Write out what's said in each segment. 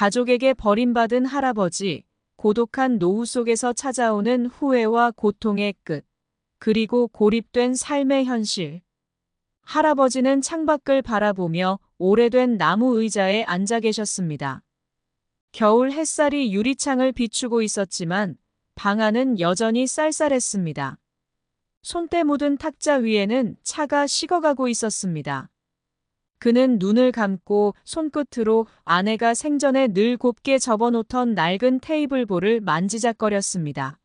가족에게 버림받은 할아버지, 고독한 노후 속에서 찾아오는 후회와 고통의 끝, 그리고 고립된 삶의 현실. 할아버지는 창밖을 바라보며 오래된 나무 의자에 앉아 계셨습니다. 겨울 햇살이 유리창을 비추고 있었지만 방 안은 여전히 쌀쌀했습니다. 손때 묻은 탁자 위에는 차가 식어가고 있었습니다. 그는 눈을 감고 손끝으로 아내가 생전에 늘 곱게 접어놓던 낡은 테이블볼을 만지작거렸습니다.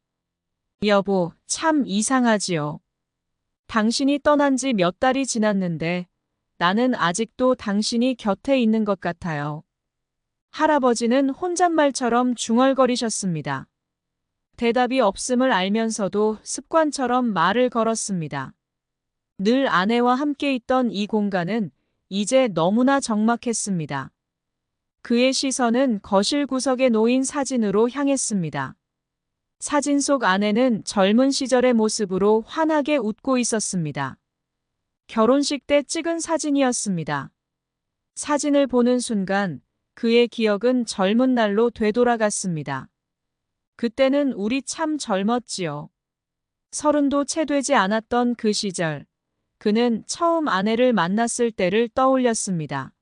여보, 참 이상하지요. 당신이 떠난 지 몇 달이 지났는데 나는 아직도 당신이 곁에 있는 것 같아요. 할아버지는 혼잣말처럼 중얼거리셨습니다. 대답이 없음을 알면서도 습관처럼 말을 걸었습니다. 늘 아내와 함께 있던 이 공간은 이제 너무나 적막했습니다. 그의 시선은 거실 구석에 놓인 사진으로 향했습니다. 사진 속 아내는 젊은 시절의 모습으로 환하게 웃고 있었습니다. 결혼식 때 찍은 사진이었습니다. 사진을 보는 순간 그의 기억은 젊은 날로 되돌아갔습니다. 그때는 우리 참 젊었지요. 30도 채 되지 않았던 그 시절. 그는 처음 아내를 만났을 때를 떠올렸습니다.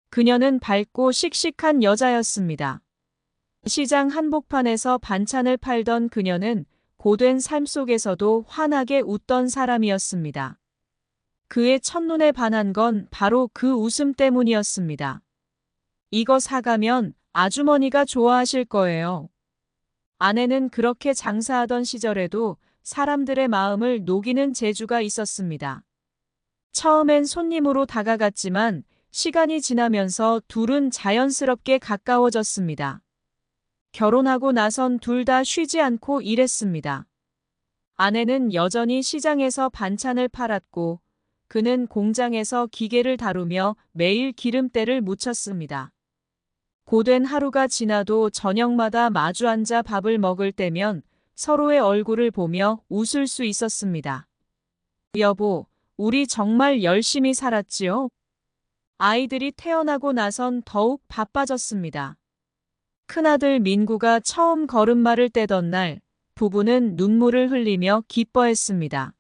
그녀는 밝고 씩씩한 여자였습니다. 시장 한복판에서 반찬을 팔던 그녀는 고된 삶 속에서도 환하게 웃던 사람이었습니다. 그의 첫눈에 반한 건 바로 그 웃음 때문이었습니다. 이거 사가면 아주머니가 좋아하실 거예요. 아내는 그렇게 장사하던 시절에도 사람들의 마음을 녹이는 재주가 있었습니다. 처음엔 손님으로 다가갔지만 시간이 지나면서 둘은 자연스럽게 가까워졌습니다. 결혼하고 나선 둘 다 쉬지 않고 일했습니다. 아내는 여전히 시장에서 반찬을 팔았고 그는 공장에서 기계를 다루며 매일 기름때를 묻혔습니다. 고된 하루가 지나도 저녁마다 마주 앉아 밥을 먹을 때면 서로의 얼굴을 보며 웃을 수 있었습니다. 여보, 우리 정말 열심히 살았지요? 아이들이 태어나고 나선 더욱 바빠졌습니다. 큰아들 민구가 처음 걸음마를 떼던 날, 부부는 눈물을 흘리며 기뻐했습니다.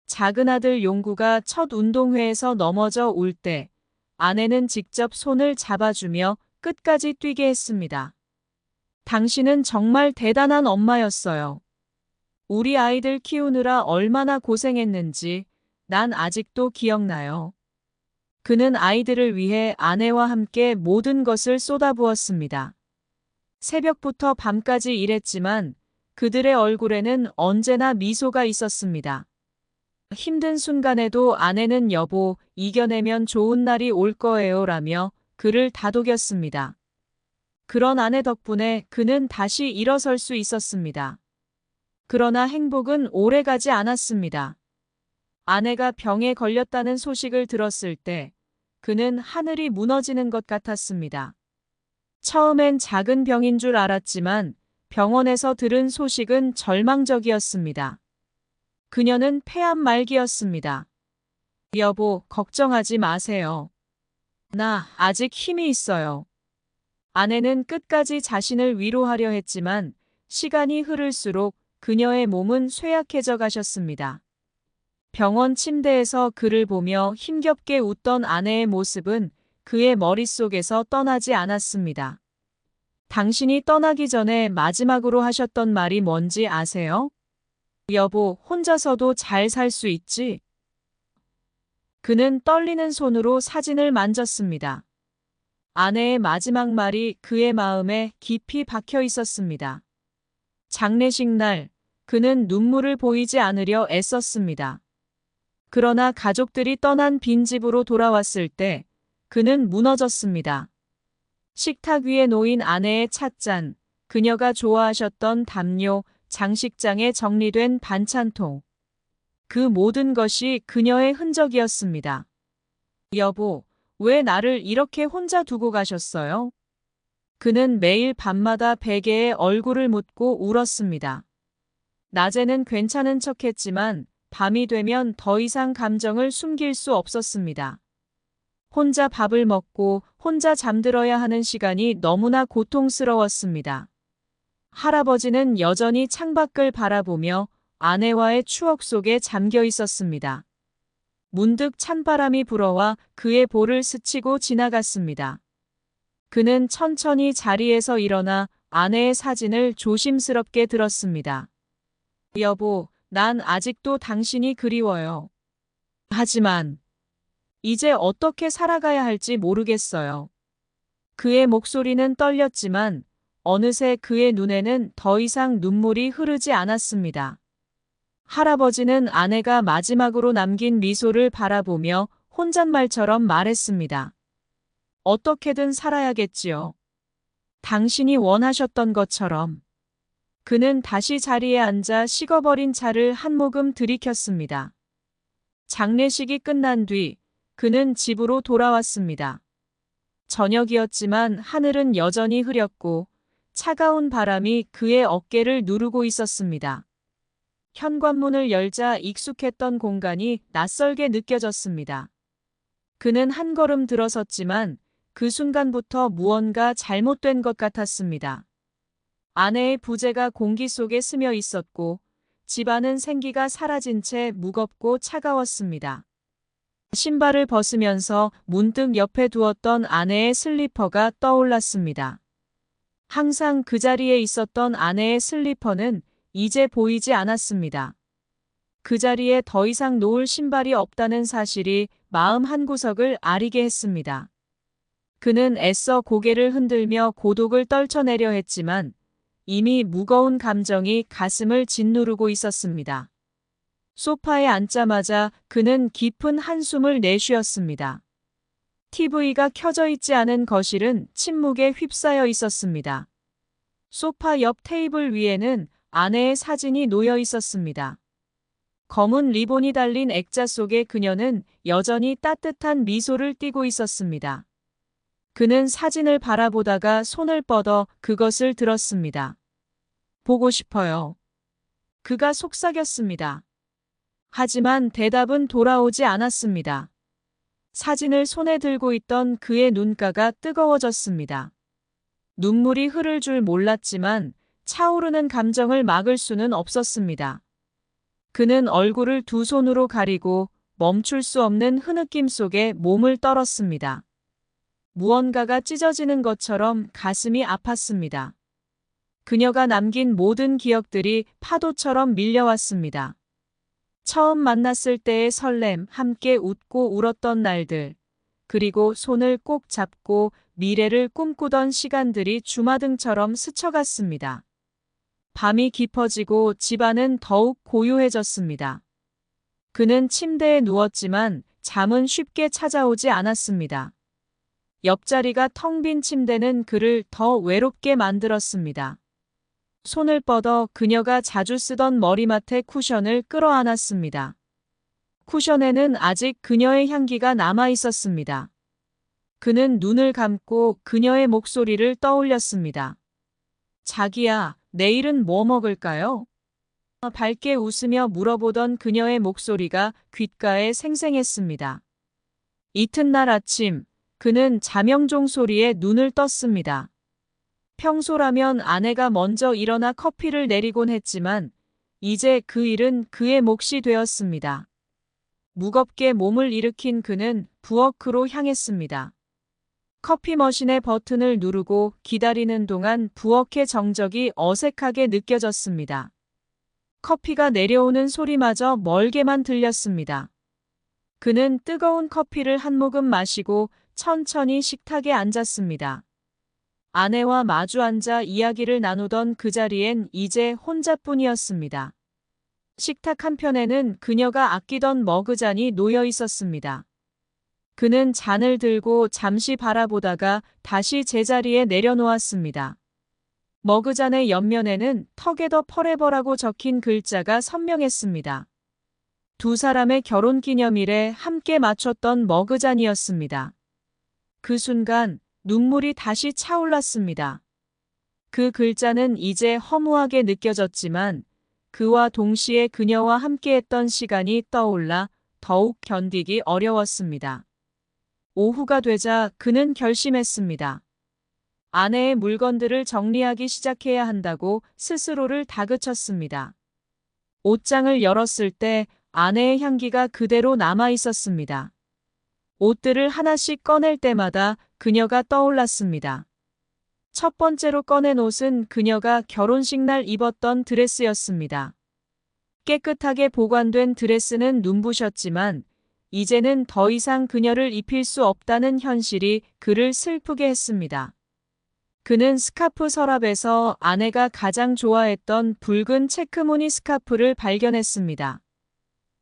작은 아들 용구가 첫 운동회에서 넘어져 울 때, 아내는 직접 손을 잡아주며 끝까지 뛰게 했습니다. 당신은 정말 대단한 엄마였어요. 우리 아이들 키우느라 얼마나 고생했는지 난 아직도 기억나요. 그는 아이들을 위해 아내와 함께 모든 것을 쏟아부었습니다. 새벽부터 밤까지 일했지만 그들의 얼굴에는 언제나 미소가 있었습니다. 힘든 순간에도 아내는 여보, 이겨내면 좋은 날이 올 거예요 라며 그를 다독였습니다. 그런 아내 덕분에 그는 다시 일어설 수 있었습니다. 그러나 행복은 오래가지 않았습니다. 아내가 병에 걸렸다는 소식을 들었을 때 그는 하늘이 무너지는 것 같았습니다. 처음엔 작은 병인 줄 알았지만 병원에서 들은 소식은 절망적이었습니다. 그녀는 폐암 말기였습니다. 여보, 걱정하지 마세요. 나 아직 힘이 있어요. 아내는 끝까지 자신을 위로하려 했지만 시간이 흐를수록 그녀의 몸은 쇠약해져 가셨습니다. 병원 침대에서 그를 보며 힘겹게 웃던 아내의 모습은 그의 머릿속에서 떠나지 않았습니다. 당신이 떠나기 전에 마지막으로 하셨던 말이 뭔지 아세요? 여보, 혼자서도 잘 살 수 있지? 그는 떨리는 손으로 사진을 만졌습니다. 아내의 마지막 말이 그의 마음에 깊이 박혀 있었습니다. 장례식 날, 그는 눈물을 보이지 않으려 애썼습니다. 그러나 가족들이 떠난 빈집으로 돌아왔을 때 그는 무너졌습니다. 식탁 위에 놓인 아내의 찻잔, 그녀가 좋아하셨던 담요, 장식장에 정리된 반찬통. 그 모든 것이 그녀의 흔적이었습니다. 여보, 왜 나를 이렇게 혼자 두고 가셨어요? 그는 매일 밤마다 베개에 얼굴을 묻고 울었습니다. 낮에는 괜찮은 척했지만 밤이 되면 더 이상 감정을 숨길 수 없었습니다. 혼자 밥을 먹고 혼자 잠들어야 하는 시간이 너무나 고통스러웠습니다. 할아버지는 여전히 창밖을 바라보며 아내와의 추억 속에 잠겨 있었습니다. 문득 찬바람이 불어와 그의 볼을 스치고 지나갔습니다. 그는 천천히 자리에서 일어나 아내의 사진을 조심스럽게 들었습니다. 여보, 난 아직도 당신이 그리워요. 하지만 이제 어떻게 살아가야 할지 모르겠어요. 그의 목소리는 떨렸지만 어느새 그의 눈에는 더 이상 눈물이 흐르지 않았습니다. 할아버지는 아내가 마지막으로 남긴 미소를 바라보며 혼잣말처럼 말했습니다. 어떻게든 살아야겠지요. 당신이 원하셨던 것처럼. 그는 다시 자리에 앉아 식어버린 차를 한 모금 들이켰습니다. 장례식이 끝난 뒤 그는 집으로 돌아왔습니다. 저녁이었지만 하늘은 여전히 흐렸고 차가운 바람이 그의 어깨를 누르고 있었습니다. 현관문을 열자 익숙했던 공간이 낯설게 느껴졌습니다. 그는 한 걸음 들어섰지만 그 순간부터 무언가 잘못된 것 같았습니다. 아내의 부재가 공기 속에 스며 있었고 집안은 생기가 사라진 채 무겁고 차가웠습니다. 신발을 벗으면서 문득 옆에 두었던 아내의 슬리퍼가 떠올랐습니다. 항상 그 자리에 있었던 아내의 슬리퍼는 이제 보이지 않았습니다. 그 자리에 더 이상 놓을 신발이 없다는 사실이 마음 한구석을 아리게 했습니다. 그는 애써 고개를 흔들며 고독을 떨쳐내려 했지만 이미 무거운 감정이 가슴을 짓누르고 있었습니다. 소파에 앉자마자 그는 깊은 한숨을 내쉬었습니다. TV가 켜져 있지 않은 거실은 침묵에 휩싸여 있었습니다. 소파 옆 테이블 위에는 아내의 사진이 놓여 있었습니다. 검은 리본이 달린 액자 속에 그녀는 여전히 따뜻한 미소를 띠고 있었습니다. 그는 사진을 바라보다가 손을 뻗어 그것을 들었습니다. 보고 싶어요. 그가 속삭였습니다. 하지만 대답은 돌아오지 않았습니다. 사진을 손에 들고 있던 그의 눈가가 뜨거워졌습니다. 눈물이 흐를 줄 몰랐지만 차오르는 감정을 막을 수는 없었습니다. 그는 얼굴을 두 손으로 가리고 멈출 수 없는 흐느낌 속에 몸을 떨었습니다. 무언가가 찢어지는 것처럼 가슴이 아팠습니다. 그녀가 남긴 모든 기억들이 파도처럼 밀려왔습니다. 처음 만났을 때의 설렘, 함께 웃고 울었던 날들, 그리고 손을 꼭 잡고 미래를 꿈꾸던 시간들이 주마등처럼 스쳐갔습니다. 밤이 깊어지고 집안은 더욱 고요해졌습니다. 그는 침대에 누웠지만 잠은 쉽게 찾아오지 않았습니다. 옆자리가 텅 빈 침대는 그를 더 외롭게 만들었습니다. 손을 뻗어 그녀가 자주 쓰던 머리맡의 쿠션을 끌어안았습니다. 쿠션에는 아직 그녀의 향기가 남아 있었습니다. 그는 눈을 감고 그녀의 목소리를 떠올렸습니다. 자기야, 내일은 뭐 먹을까요? 밝게 웃으며 물어보던 그녀의 목소리가 귓가에 생생했습니다. 이튿날 아침, 그는 자명종 소리에 눈을 떴습니다. 평소라면 아내가 먼저 일어나 커피를 내리곤 했지만 이제 그 일은 그의 몫이 되었습니다. 무겁게 몸을 일으킨 그는 부엌으로 향했습니다. 커피 머신의 버튼을 누르고 기다리는 동안 부엌의 정적이 어색하게 느껴졌습니다. 커피가 내려오는 소리마저 멀게만 들렸습니다. 그는 뜨거운 커피를 한 모금 마시고 천천히 식탁에 앉았습니다. 아내와 마주 앉아 이야기를 나누던 그 자리엔 이제 혼자뿐이었습니다. 식탁 한편에는 그녀가 아끼던 머그잔이 놓여 있었습니다. 그는 잔을 들고 잠시 바라보다가 다시 제자리에 내려놓았습니다. 머그잔의 옆면에는 터게더 퍼레버라고 적힌 글자가 선명했습니다. 두 사람의 결혼기념일에 함께 맞췄던 머그잔이었습니다. 그 순간 눈물이 다시 차올랐습니다. 그 글자는 이제 허무하게 느껴졌지만 그와 동시에 그녀와 함께했던 시간이 떠올라 더욱 견디기 어려웠습니다. 오후가 되자 그는 결심했습니다. 아내의 물건들을 정리하기 시작해야 한다고 스스로를 다그쳤습니다. 옷장을 열었을 때 아내의 향기가 그대로 남아 있었습니다. 옷들을 하나씩 꺼낼 때마다 그녀가 떠올랐습니다. 첫 번째로 꺼낸 옷은 그녀가 결혼식 날 입었던 드레스였습니다. 깨끗하게 보관된 드레스는 눈부셨지만 이제는 더 이상 그녀를 입힐 수 없다는 현실이 그를 슬프게 했습니다. 그는 스카프 서랍에서 아내가 가장 좋아했던 붉은 체크무늬 스카프를 발견했습니다.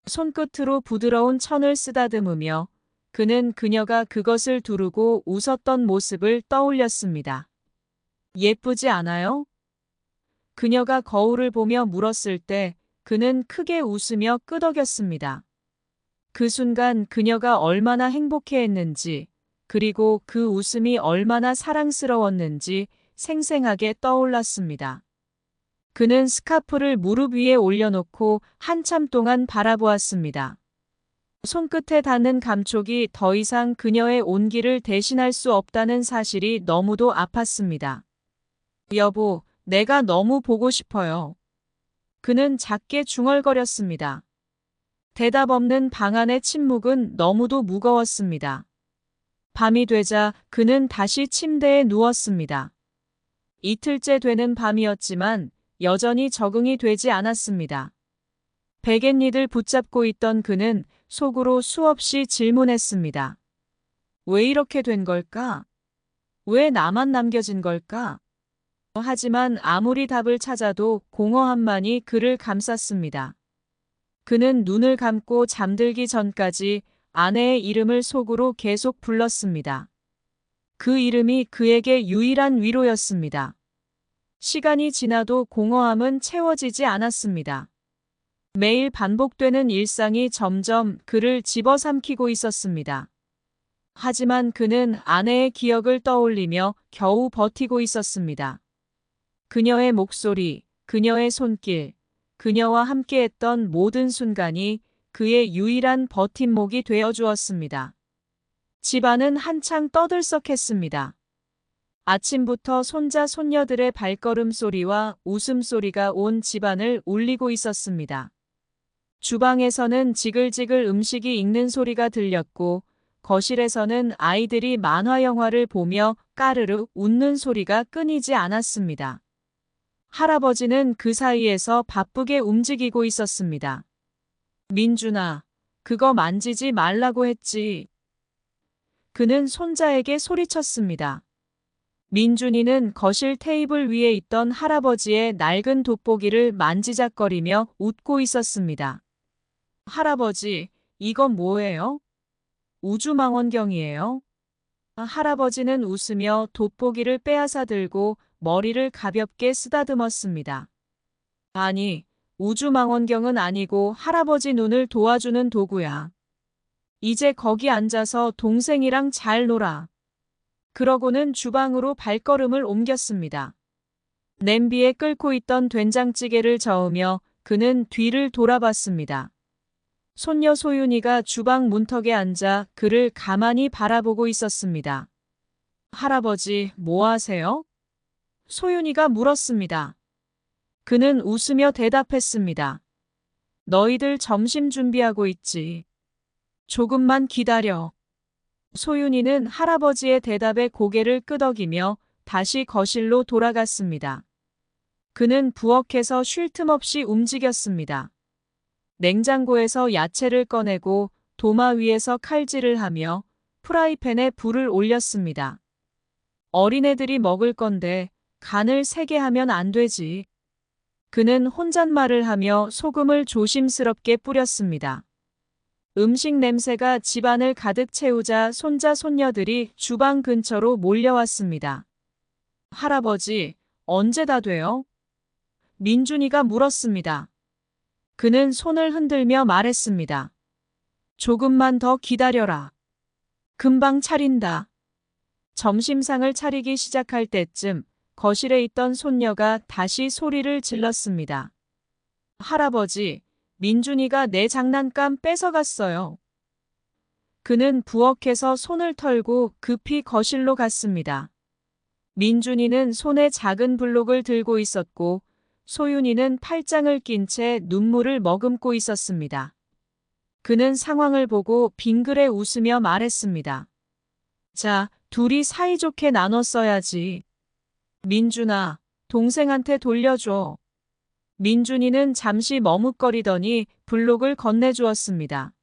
손끝으로 부드러운 천을 쓰다듬으며 그는 그녀가 그것을 두르고 웃었던 모습을 떠올렸습니다. 예쁘지 않아요? 그녀가 거울을 보며 물었을 때 그는 크게 웃으며 끄덕였습니다. 그 순간 그녀가 얼마나 행복해했는지, 그리고 그 웃음이 얼마나 사랑스러웠는지 생생하게 떠올랐습니다. 그는 스카프를 무릎 위에 올려놓고 한참 동안 바라보았습니다. 손끝에 닿는 감촉이 더 이상 그녀의 온기를 대신할 수 없다는 사실이 너무도 아팠습니다. 여보, 내가 너무 보고 싶어요. 그는 작게 중얼거렸습니다. 대답 없는 방 안의 침묵은 너무도 무거웠습니다. 밤이 되자 그는 다시 침대에 누웠습니다. 이틀째 되는 밤이었지만 여전히 적응이 되지 않았습니다. 베갯잎을 붙잡고 있던 그는 속으로 수없이 질문했습니다. 왜 이렇게 된 걸까? 왜 나만 남겨진 걸까? 하지만 아무리 답을 찾아도 공허함만이 그를 감쌌습니다. 그는 눈을 감고 잠들기 전까지 아내의 이름을 속으로 계속 불렀습니다. 그 이름이 그에게 유일한 위로였습니다. 시간이 지나도 공허함은 채워지지 않았습니다. 매일 반복되는 일상이 점점 그를 집어삼키고 있었습니다. 하지만 그는 아내의 기억을 떠올리며 겨우 버티고 있었습니다. 그녀의 목소리, 그녀의 손길, 그녀와 함께했던 모든 순간이 그의 유일한 버팀목이 되어주었습니다. 집안은 한창 떠들썩했습니다. 아침부터 손자 손녀들의 발걸음 소리와 웃음소리가 온 집안을 울리고 있었습니다. 주방에서는 지글지글 음식이 익는 소리가 들렸고 거실에서는 아이들이 만화 영화를 보며 까르르 웃는 소리가 끊이지 않았습니다. 할아버지는 그 사이에서 바쁘게 움직이고 있었습니다. 민준아, 그거 만지지 말라고 했지. 그는 손자에게 소리쳤습니다. 민준이는 거실 테이블 위에 있던 할아버지의 낡은 돋보기를 만지작거리며 웃고 있었습니다. 할아버지, 이건 뭐예요? 우주망원경이에요. 할아버지는 웃으며 돋보기를 빼앗아 들고 머리를 가볍게 쓰다듬었습니다. 아니, 우주망원경은 아니고 할아버지 눈을 도와주는 도구야. 이제 거기 앉아서 동생이랑 잘 놀아. 그러고는 주방으로 발걸음을 옮겼습니다. 냄비에 끓고 있던 된장찌개를 저으며 그는 뒤를 돌아봤습니다. 손녀 소윤이가 주방 문턱에 앉아 그를 가만히 바라보고 있었습니다. 할아버지, 뭐 하세요? 소윤이가 물었습니다. 그는 웃으며 대답했습니다. 너희들 점심 준비하고 있지. 조금만 기다려. 소윤이는 할아버지의 대답에 고개를 끄덕이며 다시 거실로 돌아갔습니다. 그는 부엌에서 쉴 틈 없이 움직였습니다. 냉장고에서 야채를 꺼내고 도마 위에서 칼질을 하며 프라이팬에 불을 올렸습니다. 어린애들이 먹을 건데 간을 세게 하면 안 되지. 그는 혼잣말을 하며 소금을 조심스럽게 뿌렸습니다. 음식 냄새가 집안을 가득 채우자 손자 손녀들이 주방 근처로 몰려왔습니다. 할아버지, 언제 다 돼요? 민준이가 물었습니다. 그는 손을 흔들며 말했습니다. 조금만 더 기다려라. 금방 차린다. 점심상을 차리기 시작할 때쯤 거실에 있던 손녀가 다시 소리를 질렀습니다. 할아버지, 민준이가 내 장난감 뺏어갔어요. 그는 부엌에서 손을 털고 급히 거실로 갔습니다. 민준이는 손에 작은 블록을 들고 있었고 소윤이는 팔짱을 낀 채 눈물을 머금고 있었습니다. 그는 상황을 보고 빙그레 웃으며 말했습니다. 자, 둘이 사이좋게 나눠 써야지. 민준아, 동생한테 돌려줘. 민준이는 잠시 머뭇거리더니 블록을 건네주었습니다.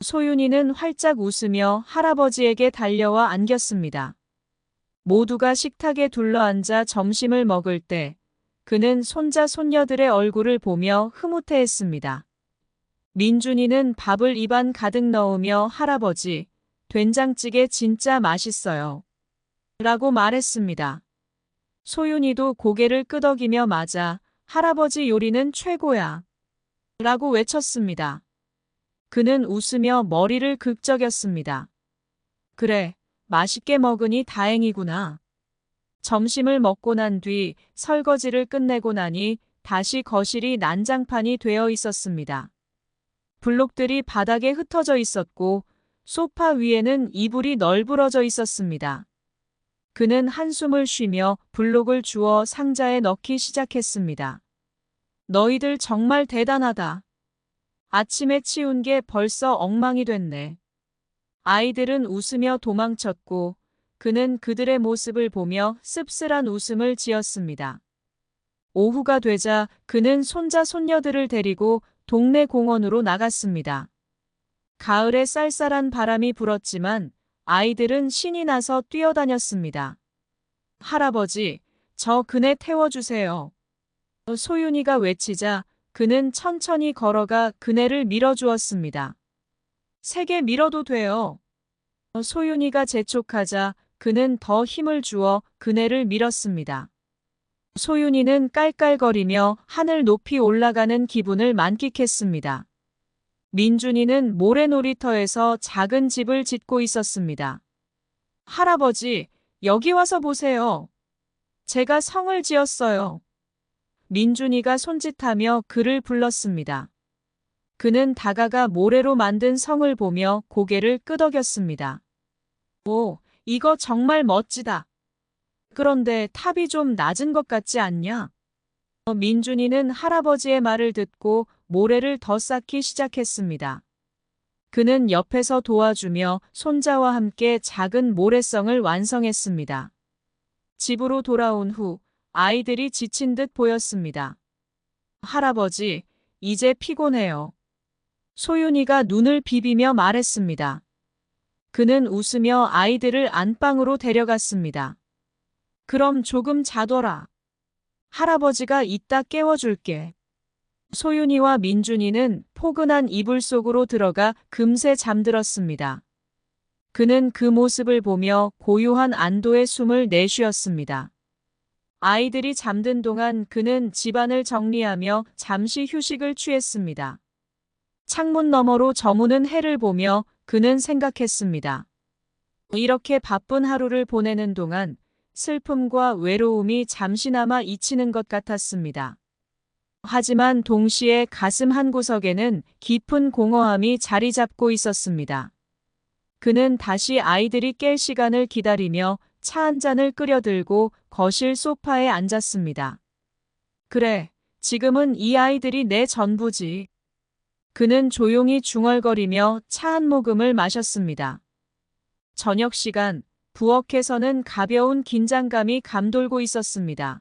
소윤이는 활짝 웃으며 할아버지에게 달려와 안겼습니다. 모두가 식탁에 둘러앉아 점심을 먹을 때 그는 손자 손녀들의 얼굴을 보며 흐뭇해했습니다. 민준이는 밥을 입안 가득 넣으며 할아버지, 된장찌개 진짜 맛있어요. 라고 말했습니다. 소윤이도 고개를 끄덕이며 맞아 할아버지 요리는 최고야. 라고 외쳤습니다. 그는 웃으며 머리를 극적였습니다. 그래, 맛있게 먹으니 다행이구나. 점심을 먹고 난 뒤 설거지를 끝내고 나니 다시 거실이 난장판이 되어 있었습니다. 블록들이 바닥에 흩어져 있었고 소파 위에는 이불이 널브러져 있었습니다. 그는 한숨을 쉬며 블록을 주워 상자에 넣기 시작했습니다. 너희들 정말 대단하다. 아침에 치운 게 벌써 엉망이 됐네. 아이들은 웃으며 도망쳤고 그는 그들의 모습을 보며 씁쓸한 웃음을 지었습니다. 오후가 되자 그는 손자 손녀들을 데리고 동네 공원으로 나갔습니다. 가을에 쌀쌀한 바람이 불었지만 아이들은 신이 나서 뛰어다녔습니다. 할아버지, 저 그네 태워주세요. 소윤이가 외치자 그는 천천히 걸어가 그네를 밀어주었습니다. 세게 밀어도 돼요. 소윤이가 재촉하자 그는 더 힘을 주어 그네를 밀었습니다. 소윤이는 깔깔거리며 하늘 높이 올라가는 기분을 만끽했습니다. 민준이는 모래놀이터에서 작은 집을 짓고 있었습니다. 할아버지, 여기 와서 보세요. 제가 성을 지었어요. 민준이가 손짓하며 그를 불렀습니다. 그는 다가가 모래로 만든 성을 보며 고개를 끄덕였습니다. 오, 이거 정말 멋지다. 그런데 탑이 좀 낮은 것 같지 않냐? 민준이는 할아버지의 말을 듣고 모래를 더 쌓기 시작했습니다. 그는 옆에서 도와주며 손자와 함께 작은 모래성을 완성했습니다. 집으로 돌아온 후 아이들이 지친 듯 보였습니다. 할아버지, 이제 피곤해요. 소윤이가 눈을 비비며 말했습니다. 그는 웃으며 아이들을 안방으로 데려갔습니다. 그럼 조금 자둬라. 할아버지가 이따 깨워줄게. 소윤이와 민준이는 포근한 이불 속으로 들어가 금세 잠들었습니다. 그는 그 모습을 보며 고요한 안도의 숨을 내쉬었습니다. 아이들이 잠든 동안 그는 집안을 정리하며 잠시 휴식을 취했습니다. 창문 너머로 저무는 해를 보며 그는 생각했습니다. 이렇게 바쁜 하루를 보내는 동안 슬픔과 외로움이 잠시나마 잊히는 것 같았습니다. 하지만 동시에 가슴 한구석에는 깊은 공허함이 자리 잡고 있었습니다. 그는 다시 아이들이 깰 시간을 기다리며 차 한 잔을 끓여들고 거실 소파에 앉았습니다. 그래, 지금은 이 아이들이 내 전부지. 그는 조용히 중얼거리며 차 한 모금을 마셨습니다. 저녁 시간, 부엌에서는 가벼운 긴장감이 감돌고 있었습니다.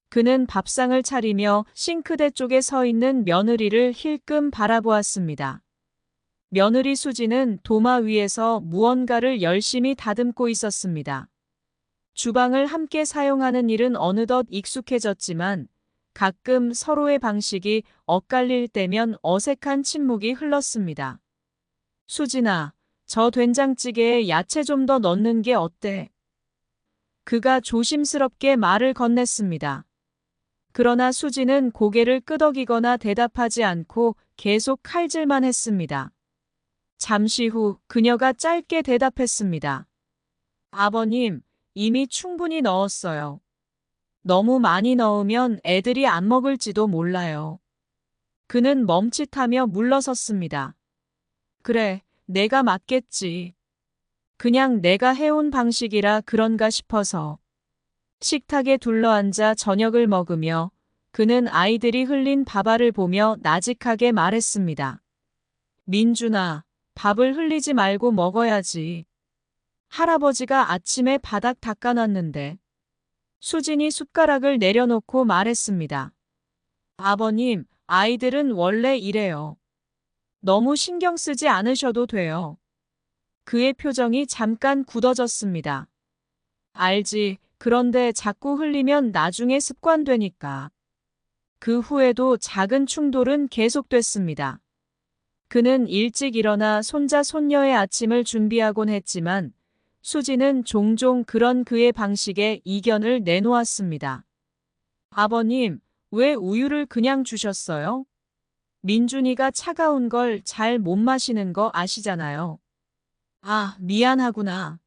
그는 밥상을 차리며 싱크대 쪽에 서 있는 며느리를 힐끔 바라보았습니다. 며느리 수지는 도마 위에서 무언가를 열심히 다듬고 있었습니다. 주방을 함께 사용하는 일은 어느덧 익숙해졌지만 가끔 서로의 방식이 엇갈릴 때면 어색한 침묵이 흘렀습니다. 수진아, 저 된장찌개에 야채 좀 더 넣는 게 어때? 그가 조심스럽게 말을 건넸습니다. 그러나 수지는 고개를 끄덕이거나 대답하지 않고 계속 칼질만 했습니다. 잠시 후 그녀가 짧게 대답했습니다. 아버님, 이미 충분히 넣었어요. 너무 많이 넣으면 애들이 안 먹을지도 몰라요. 그는 멈칫하며 물러섰습니다. 그래, 내가 맞겠지. 그냥 내가 해온 방식이라 그런가 싶어서. 식탁에 둘러앉아 저녁을 먹으며 그는 아이들이 흘린 밥알을 보며 나직하게 말했습니다. 민준아, 밥을 흘리지 말고 먹어야지. 할아버지가 아침에 바닥 닦아놨는데. 수진이 숟가락을 내려놓고 말했습니다. 아버님, 아이들은 원래 이래요. 너무 신경 쓰지 않으셔도 돼요. 그의 표정이 잠깐 굳어졌습니다. 알지. 그런데 자꾸 흘리면 나중에 습관되니까. 그 후에도 작은 충돌은 계속됐습니다. 그는 일찍 일어나 손자 손녀의 아침을 준비하곤 했지만 수지는 종종 그런 그의 방식에 이견을 내놓았습니다. 아버님, 왜 우유를 그냥 주셨어요? 민준이가 차가운 걸 잘 못 마시는 거 아시잖아요. 아, 미안하구나.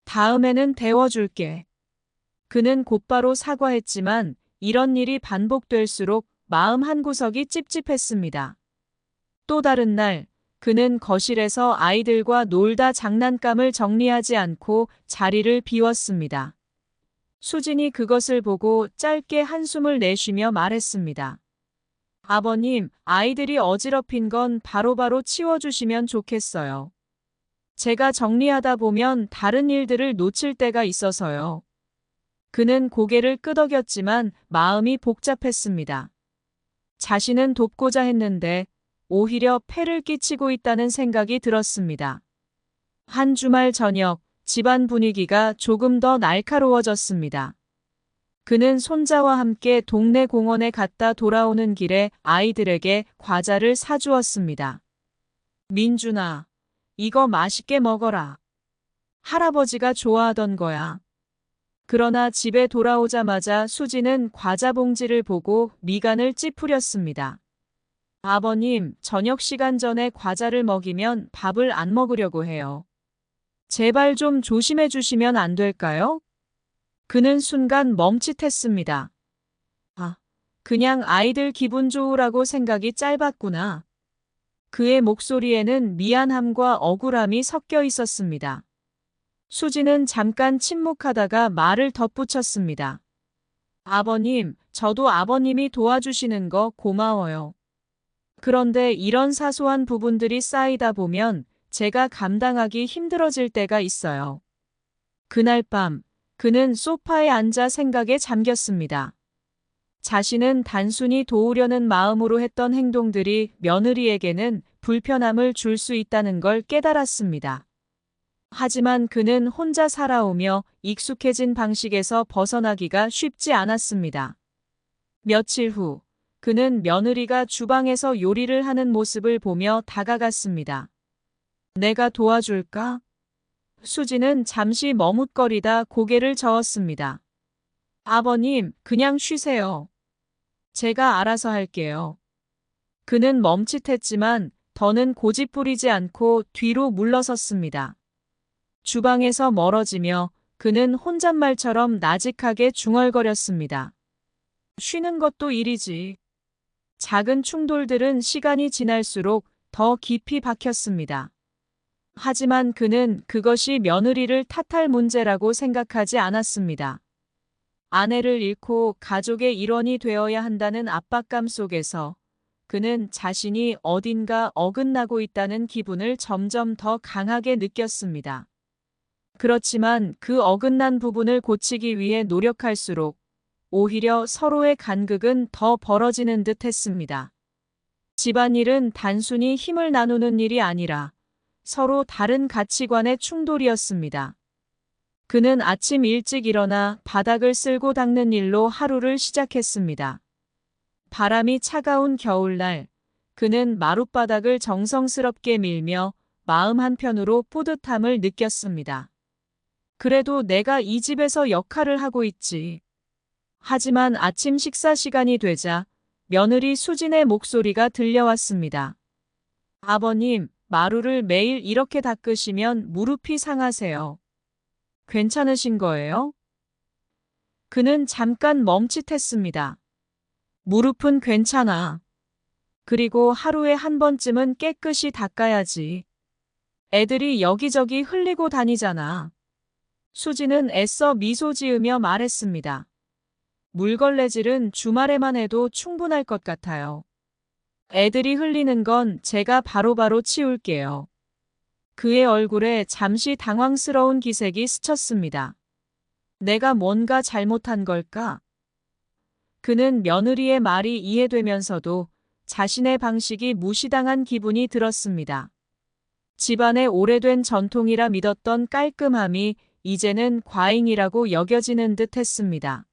다음에는 데워줄게. 그는 곧바로 사과했지만 이런 일이 반복될수록 마음 한구석이 찝찝했습니다. 또 다른 날, 그는 거실에서 아이들과 놀다 장난감을 정리하지 않고 자리를 비웠습니다. 수진이 그것을 보고 짧게 한숨을 내쉬며 말했습니다. 아버님, 아이들이 어지럽힌 건 바로바로 치워주시면 좋겠어요. 제가 정리하다 보면 다른 일들을 놓칠 때가 있어서요. 그는 고개를 끄덕였지만 마음이 복잡했습니다. 자신은 돕고자 했는데 오히려 폐를 끼치고 있다는 생각이 들었습니다. 한 주말 저녁, 집안 분위기가 조금 더 날카로워졌습니다. 그는 손자와 함께 동네 공원에 갔다 돌아오는 길에 아이들에게 과자를 사주었습니다. 민준아, 이거 맛있게 먹어라. 할아버지가 좋아하던 거야. 그러나 집에 돌아오자마자 수지는 과자 봉지를 보고 미간을 찌푸렸습니다. 아버님, 저녁 시간 전에 과자를 먹이면 밥을 안 먹으려고 해요. 제발 좀 조심해 주시면 안 될까요? 그는 순간 멈칫했습니다. 아, 그냥 아이들 기분 좋으라고 생각이 짧았구나. 그의 목소리에는 미안함과 억울함이 섞여 있었습니다. 수지는 잠깐 침묵하다가 말을 덧붙였습니다. 아버님, 저도 아버님이 도와주시는 거 고마워요. 그런데 이런 사소한 부분들이 쌓이다 보면 제가 감당하기 힘들어질 때가 있어요. 그날 밤, 그는 소파에 앉아 생각에 잠겼습니다. 자신은 단순히 도우려는 마음으로 했던 행동들이 며느리에게는 불편함을 줄 수 있다는 걸 깨달았습니다. 하지만 그는 혼자 살아오며 익숙해진 방식에서 벗어나기가 쉽지 않았습니다. 며칠 후, 그는 며느리가 주방에서 요리를 하는 모습을 보며 다가갔습니다. 내가 도와줄까? 수지는 잠시 머뭇거리다 고개를 저었습니다. 아버님, 그냥 쉬세요. 제가 알아서 할게요. 그는 멈칫했지만 더는 고집 부리지 않고 뒤로 물러섰습니다. 주방에서 멀어지며 그는 혼잣말처럼 나직하게 중얼거렸습니다. 쉬는 것도 일이지. 작은 충돌들은 시간이 지날수록 더 깊이 박혔습니다. 하지만 그는 그것이 며느리를 탓할 문제라고 생각하지 않았습니다. 아내를 잃고 가족의 일원이 되어야 한다는 압박감 속에서 그는 자신이 어딘가 어긋나고 있다는 기분을 점점 더 강하게 느꼈습니다. 그렇지만 그 어긋난 부분을 고치기 위해 노력할수록 오히려 서로의 간극은 더 벌어지는 듯 했습니다. 집안일은 단순히 힘을 나누는 일이 아니라 서로 다른 가치관의 충돌이었습니다. 그는 아침 일찍 일어나 바닥을 쓸고 닦는 일로 하루를 시작했습니다. 바람이 차가운 겨울날, 그는 마룻바닥을 정성스럽게 밀며 마음 한편으로 뿌듯함을 느꼈습니다. 그래도 내가 이 집에서 역할을 하고 있지. 하지만 아침 식사 시간이 되자 며느리 수진의 목소리가 들려왔습니다. 아버님, 마루를 매일 이렇게 닦으시면 무릎이 상하세요. 괜찮으신 거예요? 그는 잠깐 멈칫했습니다. 무릎은 괜찮아. 그리고 하루에 한 번쯤은 깨끗이 닦아야지. 애들이 여기저기 흘리고 다니잖아. 수지는 애써 미소 지으며 말했습니다. 물걸레질은 주말에만 해도 충분할 것 같아요. 애들이 흘리는 건 제가 바로바로 치울게요. 그의 얼굴에 잠시 당황스러운 기색이 스쳤습니다. 내가 뭔가 잘못한 걸까? 그는 며느리의 말이 이해되면서도 자신의 방식이 무시당한 기분이 들었습니다. 집안의 오래된 전통이라 믿었던 깔끔함이 이제는 과잉이라고 여겨지는 듯 했습니다.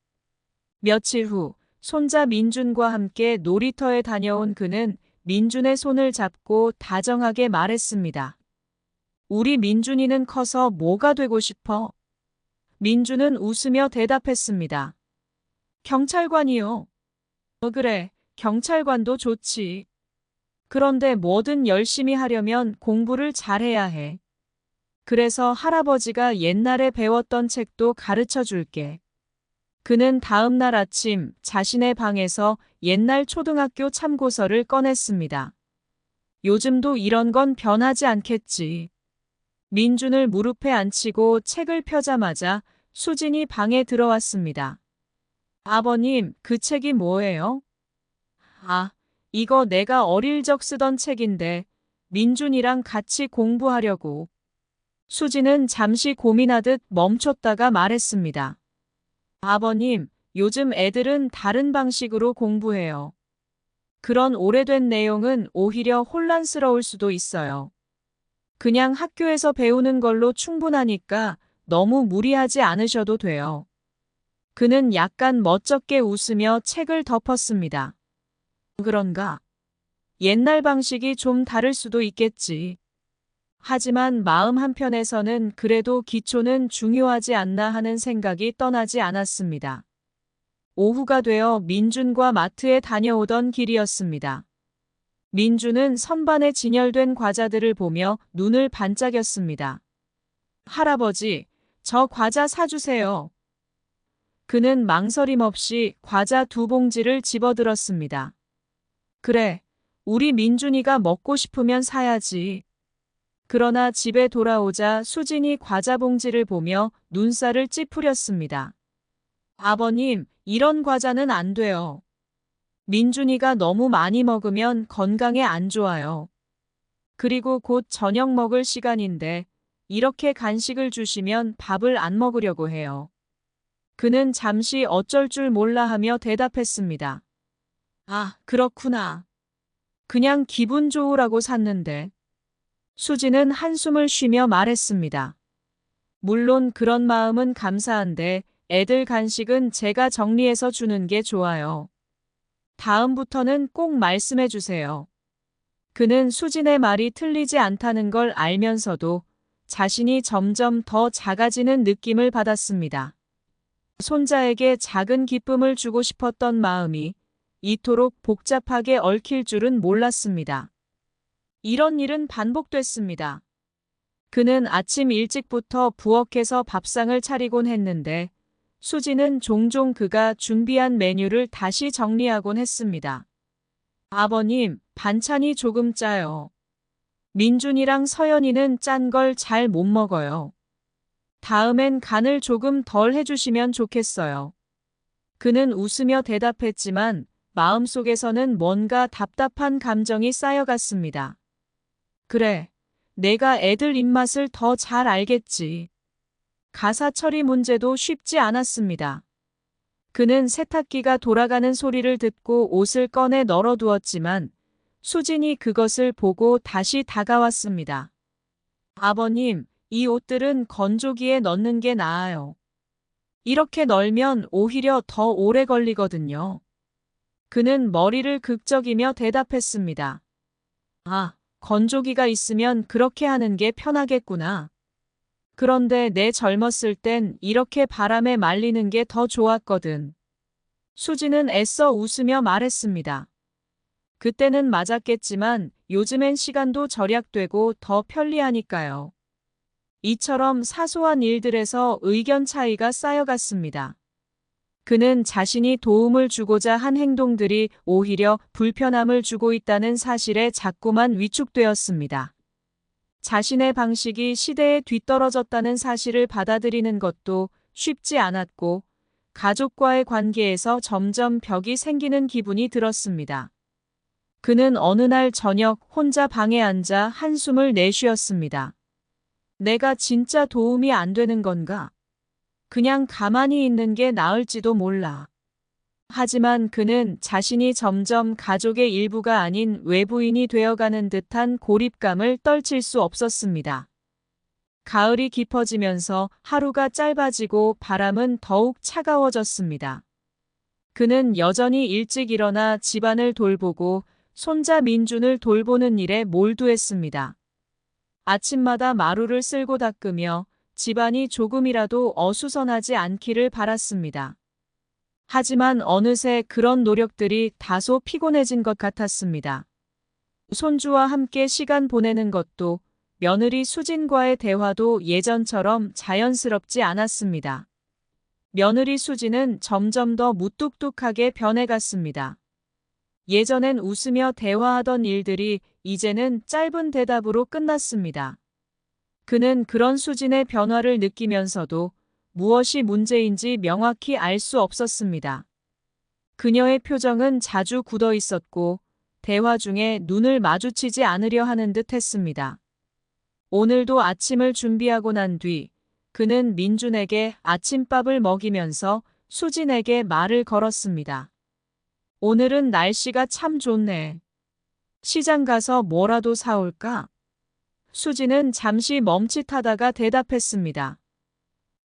며칠 후 손자 민준과 함께 놀이터에 다녀온 그는 민준의 손을 잡고 다정하게 말했습니다. 우리 민준이는 커서 뭐가 되고 싶어? 민준은 웃으며 대답했습니다. 경찰관이요. 그래, 경찰관도 좋지. 그런데 뭐든 열심히 하려면 공부를 잘해야 해. 그래서 할아버지가 옛날에 배웠던 책도 가르쳐 줄게. 그는 다음 날 아침 자신의 방에서 옛날 초등학교 참고서를 꺼냈습니다. 요즘도 이런 건 변하지 않겠지. 민준을 무릎에 앉히고 책을 펴자마자 수진이 방에 들어왔습니다. 아버님, 그 책이 뭐예요? 아, 이거 내가 어릴 적 쓰던 책인데 민준이랑 같이 공부하려고. 수지는 잠시 고민하듯 멈췄다가 말했습니다. 아버님, 요즘 애들은 다른 방식으로 공부해요. 그런 오래된 내용은 오히려 혼란스러울 수도 있어요. 그냥 학교에서 배우는 걸로 충분하니까 너무 무리하지 않으셔도 돼요. 그는 약간 멋쩍게 웃으며 책을 덮었습니다. 그런가? 옛날 방식이 좀 다를 수도 있겠지. 하지만 마음 한편에서는 그래도 기초는 중요하지 않나 하는 생각이 떠나지 않았습니다. 오후가 되어 민준과 마트에 다녀오던 길이었습니다. 민준은 선반에 진열된 과자들을 보며 눈을 반짝였습니다. 할아버지, 저 과자 사주세요. 그는 망설임 없이 과자 2봉지를 집어들었습니다. 그래, 우리 민준이가 먹고 싶으면 사야지. 그러나 집에 돌아오자 수진이 과자 봉지를 보며 눈살을 찌푸렸습니다. 아버님, 이런 과자는 안 돼요. 민준이가 너무 많이 먹으면 건강에 안 좋아요. 그리고 곧 저녁 먹을 시간인데 이렇게 간식을 주시면 밥을 안 먹으려고 해요. 그는 잠시 어쩔 줄 몰라 하며 대답했습니다. 아, 그렇구나. 그냥 기분 좋으라고 샀는데. 수지는 한숨을 쉬며 말했습니다. 물론 그런 마음은 감사한데 애들 간식은 제가 정리해서 주는 게 좋아요. 다음부터는 꼭 말씀해 주세요. 그는 수진의 말이 틀리지 않다는 걸 알면서도 자신이 점점 더 작아지는 느낌을 받았습니다. 손자에게 작은 기쁨을 주고 싶었던 마음이 이토록 복잡하게 얽힐 줄은 몰랐습니다. 이런 일은 반복됐습니다. 그는 아침 일찍부터 부엌에서 밥상을 차리곤 했는데 수지는 종종 그가 준비한 메뉴를 다시 정리하곤 했습니다. 아버님, 반찬이 조금 짜요. 민준이랑 서연이는 짠 걸 잘 못 먹어요. 다음엔 간을 조금 덜 해주시면 좋겠어요. 그는 웃으며 대답했지만 마음속에서는 뭔가 답답한 감정이 쌓여갔습니다. 그래, 내가 애들 입맛을 더 잘 알겠지. 가사 처리 문제도 쉽지 않았습니다. 그는 세탁기가 돌아가는 소리를 듣고 옷을 꺼내 널어두었지만 수진이 그것을 보고 다시 다가왔습니다. 아버님, 이 옷들은 건조기에 넣는 게 나아요. 이렇게 널면 오히려 더 오래 걸리거든요. 그는 머리를 극적이며 대답했습니다. 아, 건조기가 있으면 그렇게 하는 게 편하겠구나. 그런데 내 젊었을 땐 이렇게 바람에 말리는 게 더 좋았거든. 수지는 애써 웃으며 말했습니다. 그때는 맞았겠지만 요즘엔 시간도 절약되고 더 편리하니까요. 이처럼 사소한 일들에서 의견 차이가 쌓여갔습니다. 그는 자신이 도움을 주고자 한 행동들이 오히려 불편함을 주고 있다는 사실에 자꾸만 위축되었습니다. 자신의 방식이 시대에 뒤떨어졌다는 사실을 받아들이는 것도 쉽지 않았고, 가족과의 관계에서 점점 벽이 생기는 기분이 들었습니다. 그는 어느 날 저녁 혼자 방에 앉아 한숨을 내쉬었습니다. 내가 진짜 도움이 안 되는 건가? 그냥 가만히 있는 게 나을지도 몰라. 하지만 그는 자신이 점점 가족의 일부가 아닌 외부인이 되어가는 듯한 고립감을 떨칠 수 없었습니다. 가을이 깊어지면서 하루가 짧아지고 바람은 더욱 차가워졌습니다. 그는 여전히 일찍 일어나 집안을 돌보고 손자 민준을 돌보는 일에 몰두했습니다. 아침마다 마루를 쓸고 닦으며 집안이 조금이라도 어수선하지 않기를 바랐습니다. 하지만 어느새 그런 노력들이 다소 피곤해진 것 같았습니다. 손주와 함께 시간 보내는 것도 며느리 수진과의 대화도 예전처럼 자연스럽지 않았습니다. 며느리 수진은 점점 더 무뚝뚝하게 변해갔습니다. 예전엔 웃으며 대화하던 일들이 이제는 짧은 대답으로 끝났습니다. 그는 그런 수진의 변화를 느끼면서도 무엇이 문제인지 명확히 알 수 없었습니다. 그녀의 표정은 자주 굳어 있었고 대화 중에 눈을 마주치지 않으려 하는 듯 했습니다. 오늘도 아침을 준비하고 난 뒤 그는 민준에게 아침밥을 먹이면서 수진에게 말을 걸었습니다. 오늘은 날씨가 참 좋네. 시장 가서 뭐라도 사올까? 수진은 잠시 멈칫하다가 대답했습니다.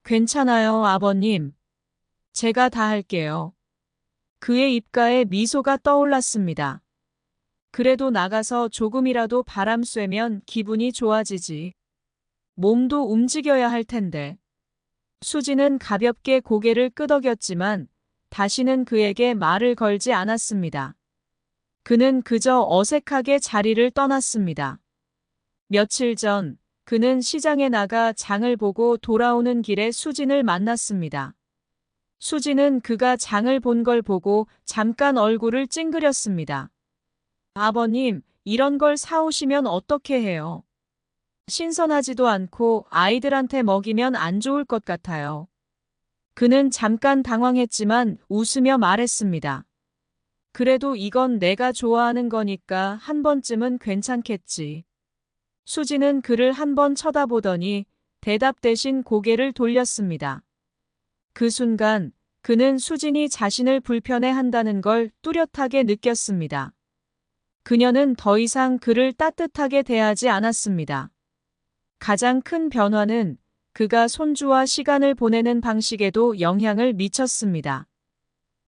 괜찮아요, 아버님. 제가 다 할게요. 그의 입가에 미소가 떠올랐습니다. 그래도 나가서 조금이라도 바람 쐬면 기분이 좋아지지. 몸도 움직여야 할 텐데. 수진은 가볍게 고개를 끄덕였지만 다시는 그에게 말을 걸지 않았습니다. 그는 그저 어색하게 자리를 떠났습니다. 며칠 전 그는 시장에 나가 장을 보고 돌아오는 길에 수진을 만났습니다. 수진은 그가 장을 본 걸 보고 잠깐 얼굴을 찡그렸습니다. 아버님, 이런 걸 사오시면 어떻게 해요? 신선하지도 않고 아이들한테 먹이면 안 좋을 것 같아요. 그는 잠깐 당황했지만 웃으며 말했습니다. 그래도 이건 내가 좋아하는 거니까 한 번쯤은 괜찮겠지. 수지는 그를 한 번 쳐다보더니 대답 대신 고개를 돌렸습니다. 그 순간 그는 수진이 자신을 불편해한다는 걸 뚜렷하게 느꼈습니다. 그녀는 더 이상 그를 따뜻하게 대하지 않았습니다. 가장 큰 변화는 그가 손주와 시간을 보내는 방식에도 영향을 미쳤습니다.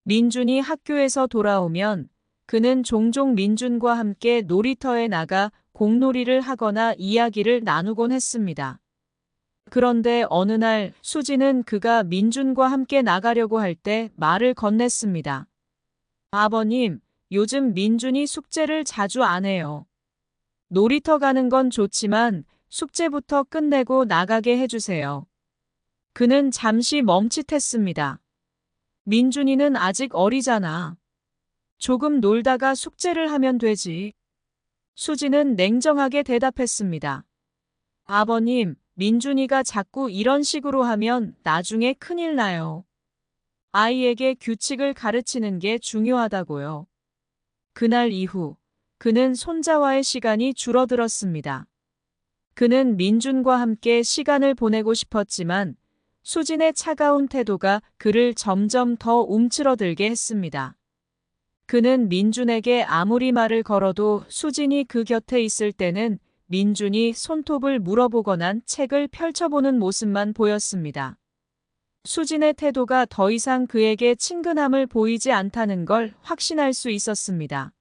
민준이 학교에서 돌아오면 그는 종종 민준과 함께 놀이터에 나가 공놀이를 하거나 이야기를 나누곤 했습니다. 그런데 어느 날 수지는 그가 민준과 함께 나가려고 할 때 말을 건넸습니다. 아버님, 요즘 민준이 숙제를 자주 안 해요. 놀이터 가는 건 좋지만 숙제부터 끝내고 나가게 해주세요. 그는 잠시 멈칫했습니다. 민준이는 아직 어리잖아. 조금 놀다가 숙제를 하면 되지. 수지는 냉정하게 대답했습니다. 아버님, 민준이가 자꾸 이런 식으로 하면 나중에 큰일 나요. 아이에게 규칙을 가르치는 게 중요하다고요. 그날 이후 그는 손자와의 시간이 줄어들었습니다. 그는 민준과 함께 시간을 보내고 싶었지만 수진의 차가운 태도가 그를 점점 더 움츠러들게 했습니다. 그는 민준에게 아무리 말을 걸어도 수진이 그 곁에 있을 때는 민준이 손톱을 물어보거나 책을 펼쳐보는 모습만 보였습니다. 수진의 태도가 더 이상 그에게 친근함을 보이지 않다는 걸 확신할 수 있었습니다.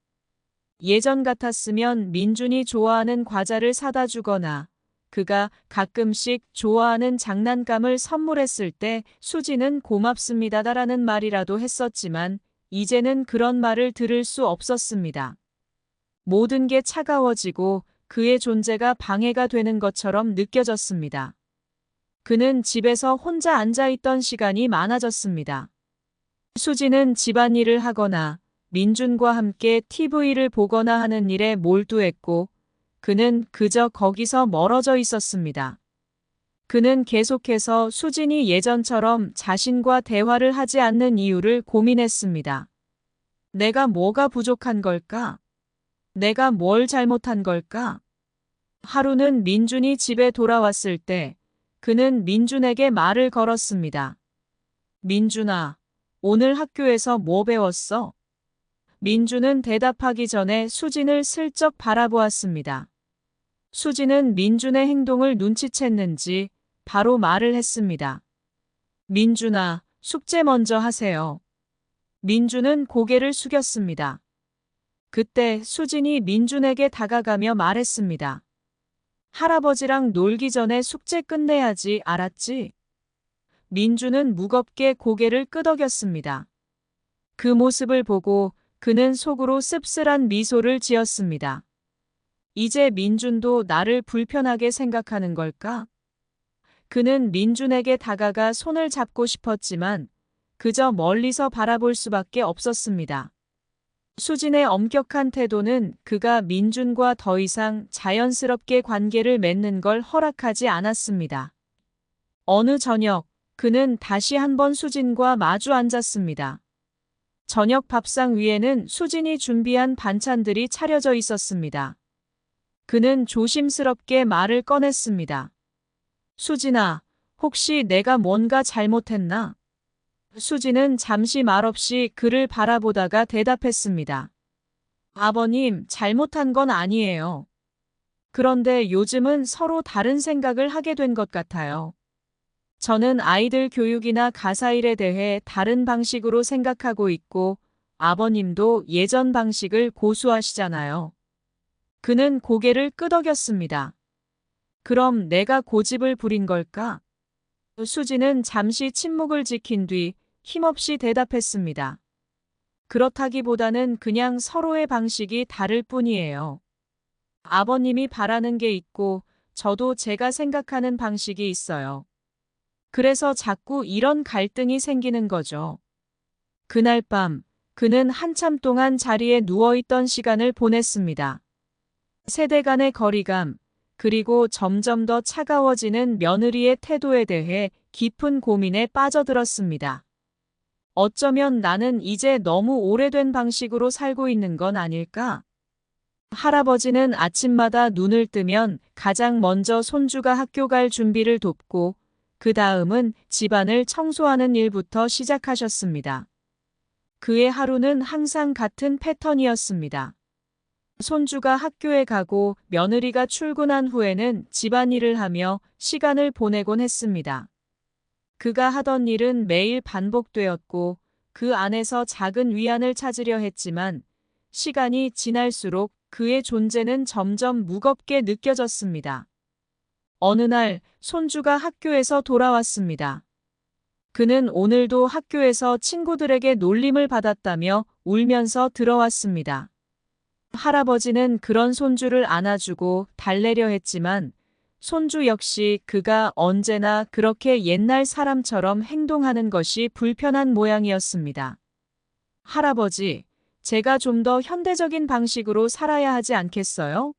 예전 같았으면 민준이 좋아하는 과자를 사다 주거나 그가 가끔씩 좋아하는 장난감을 선물했을 때 수지는 고맙습니다라는 말이라도 했었지만 이제는 그런 말을 들을 수 없었습니다. 모든 게 차가워지고 그의 존재가 방해가 되는 것처럼 느껴졌습니다. 그는 집에서 혼자 앉아있던 시간이 많아졌습니다. 수지는 집안일을 하거나 민준과 함께 TV를 보거나 하는 일에 몰두했고 그는 그저 거기서 멀어져 있었습니다. 그는 계속해서 수진이 예전처럼 자신과 대화를 하지 않는 이유를 고민했습니다. 내가 뭐가 부족한 걸까? 내가 뭘 잘못한 걸까? 하루는 민준이 집에 돌아왔을 때 그는 민준에게 말을 걸었습니다. 민준아, 오늘 학교에서 뭐 배웠어? 민준은 대답하기 전에 수진을 슬쩍 바라보았습니다. 수진은 민준의 행동을 눈치챘는지 바로 말을 했습니다. 민준아, 숙제 먼저 하세요. 민준은 고개를 숙였습니다. 그때 수진이 민준에게 다가가며 말했습니다. 할아버지랑 놀기 전에 숙제 끝내야지, 알았지? 민준은 무겁게 고개를 끄덕였습니다. 그 모습을 보고 그는 속으로 씁쓸한 미소를 지었습니다. 이제 민준도 나를 불편하게 생각하는 걸까? 그는 민준에게 다가가 손을 잡고 싶었지만 그저 멀리서 바라볼 수밖에 없었습니다. 수진의 엄격한 태도는 그가 민준과 더 이상 자연스럽게 관계를 맺는 걸 허락하지 않았습니다. 어느 저녁, 그는 다시 한번 수진과 마주 앉았습니다. 저녁 밥상 위에는 수진이 준비한 반찬들이 차려져 있었습니다. 그는 조심스럽게 말을 꺼냈습니다. 수진아, 혹시 내가 뭔가 잘못했나? 수진은 잠시 말없이 그를 바라보다가 대답했습니다. 아버님, 잘못한 건 아니에요. 그런데 요즘은 서로 다른 생각을 하게 된 것 같아요. 저는 아이들 교육이나 가사일에 대해 다른 방식으로 생각하고 있고 아버님도 예전 방식을 고수하시잖아요. 그는 고개를 끄덕였습니다. 그럼 내가 고집을 부린 걸까? 수지는 잠시 침묵을 지킨 뒤 힘없이 대답했습니다. 그렇다기보다는 그냥 서로의 방식이 다를 뿐이에요. 아버님이 바라는 게 있고 저도 제가 생각하는 방식이 있어요. 그래서 자꾸 이런 갈등이 생기는 거죠. 그날 밤, 그는 한참 동안 자리에 누워있던 시간을 보냈습니다. 세대 간의 거리감, 그리고 점점 더 차가워지는 며느리의 태도에 대해 깊은 고민에 빠져들었습니다. 어쩌면 나는 이제 너무 오래된 방식으로 살고 있는 건 아닐까? 할아버지는 아침마다 눈을 뜨면 가장 먼저 손주가 학교 갈 준비를 돕고 그 다음은 집안을 청소하는 일부터 시작하셨습니다. 그의 하루는 항상 같은 패턴이었습니다. 손주가 학교에 가고 며느리가 출근한 후에는 집안일을 하며 시간을 보내곤 했습니다. 그가 하던 일은 매일 반복되었고 그 안에서 작은 위안을 찾으려 했지만 시간이 지날수록 그의 존재는 점점 무겁게 느껴졌습니다. 어느 날 손주가 학교에서 돌아왔습니다. 그는 오늘도 학교에서 친구들에게 놀림을 받았다며 울면서 들어왔습니다. 할아버지는 그런 손주를 안아주고 달래려 했지만 손주 역시 그가 언제나 그렇게 옛날 사람처럼 행동하는 것이 불편한 모양이었습니다. 할아버지, 제가 좀 더 현대적인 방식으로 살아야 하지 않겠어요?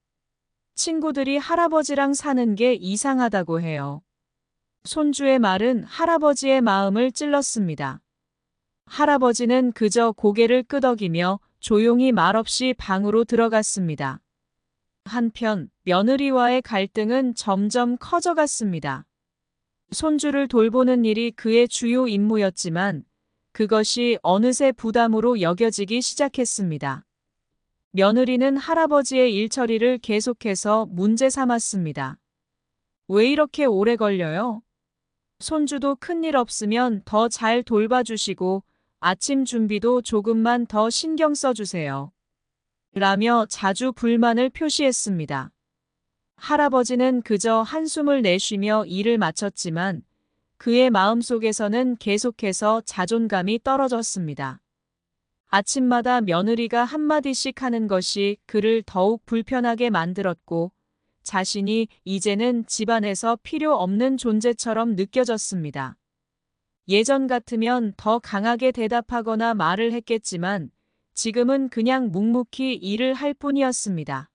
친구들이 할아버지랑 사는 게 이상하다고 해요. 손주의 말은 할아버지의 마음을 찔렀습니다. 할아버지는 그저 고개를 끄덕이며 조용히 말없이 방으로 들어갔습니다. 한편 며느리와의 갈등은 점점 커져갔습니다. 손주를 돌보는 일이 그의 주요 임무였지만 그것이 어느새 부담으로 여겨지기 시작했습니다. 며느리는 할아버지의 일처리를 계속해서 문제 삼았습니다. 왜 이렇게 오래 걸려요? 손주도 큰일 없으면 더 잘 돌봐주시고 아침 준비도 조금만 더 신경 써주세요. 라며 자주 불만을 표시했습니다. 할아버지는 그저 한숨을 내쉬며 일을 마쳤지만 그의 마음속에서는 계속해서 자존감이 떨어졌습니다. 아침마다 며느리가 한마디씩 하는 것이 그를 더욱 불편하게 만들었고 자신이 이제는 집안에서 필요 없는 존재처럼 느껴졌습니다. 예전 같으면 더 강하게 대답하거나 말을 했겠지만 지금은 그냥 묵묵히 일을 할 뿐이었습니다.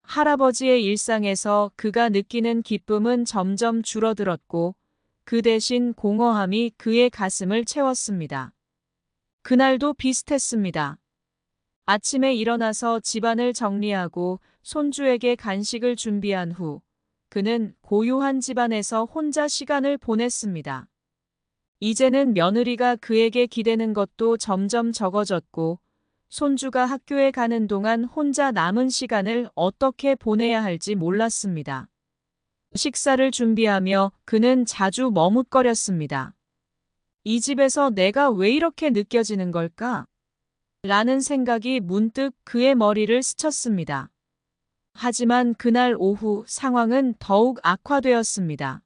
할아버지의 일상에서 그가 느끼는 기쁨은 점점 줄어들었고 그 대신 공허함이 그의 가슴을 채웠습니다. 그날도 비슷했습니다. 아침에 일어나서 집안을 정리하고 손주에게 간식을 준비한 후 그는 고요한 집안에서 혼자 시간을 보냈습니다. 이제는 며느리가 그에게 기대는 것도 점점 적어졌고 손주가 학교에 가는 동안 혼자 남은 시간을 어떻게 보내야 할지 몰랐습니다. 식사를 준비하며 그는 자주 머뭇거렸습니다. 이 집에서 내가 왜 이렇게 느껴지는 걸까? 라는 생각이 문득 그의 머리를 스쳤습니다. 하지만 그날 오후 상황은 더욱 악화되었습니다.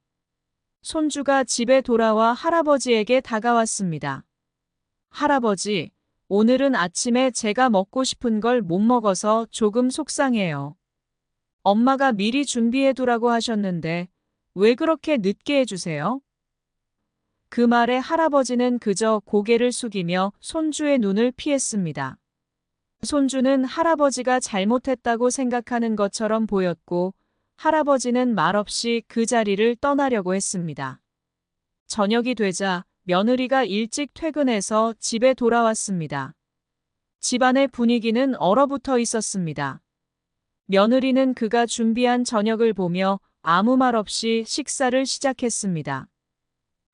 손주가 집에 돌아와 할아버지에게 다가왔습니다. 할아버지, 오늘은 아침에 제가 먹고 싶은 걸 못 먹어서 조금 속상해요. 엄마가 미리 준비해두라고 하셨는데 왜 그렇게 늦게 해주세요? 그 말에 할아버지는 그저 고개를 숙이며 손주의 눈을 피했습니다. 손주는 할아버지가 잘못했다고 생각하는 것처럼 보였고 할아버지는 말없이 그 자리를 떠나려고 했습니다. 저녁이 되자 며느리가 일찍 퇴근해서 집에 돌아왔습니다. 집안의 분위기는 얼어붙어 있었습니다. 며느리는 그가 준비한 저녁을 보며 아무 말 없이 식사를 시작했습니다.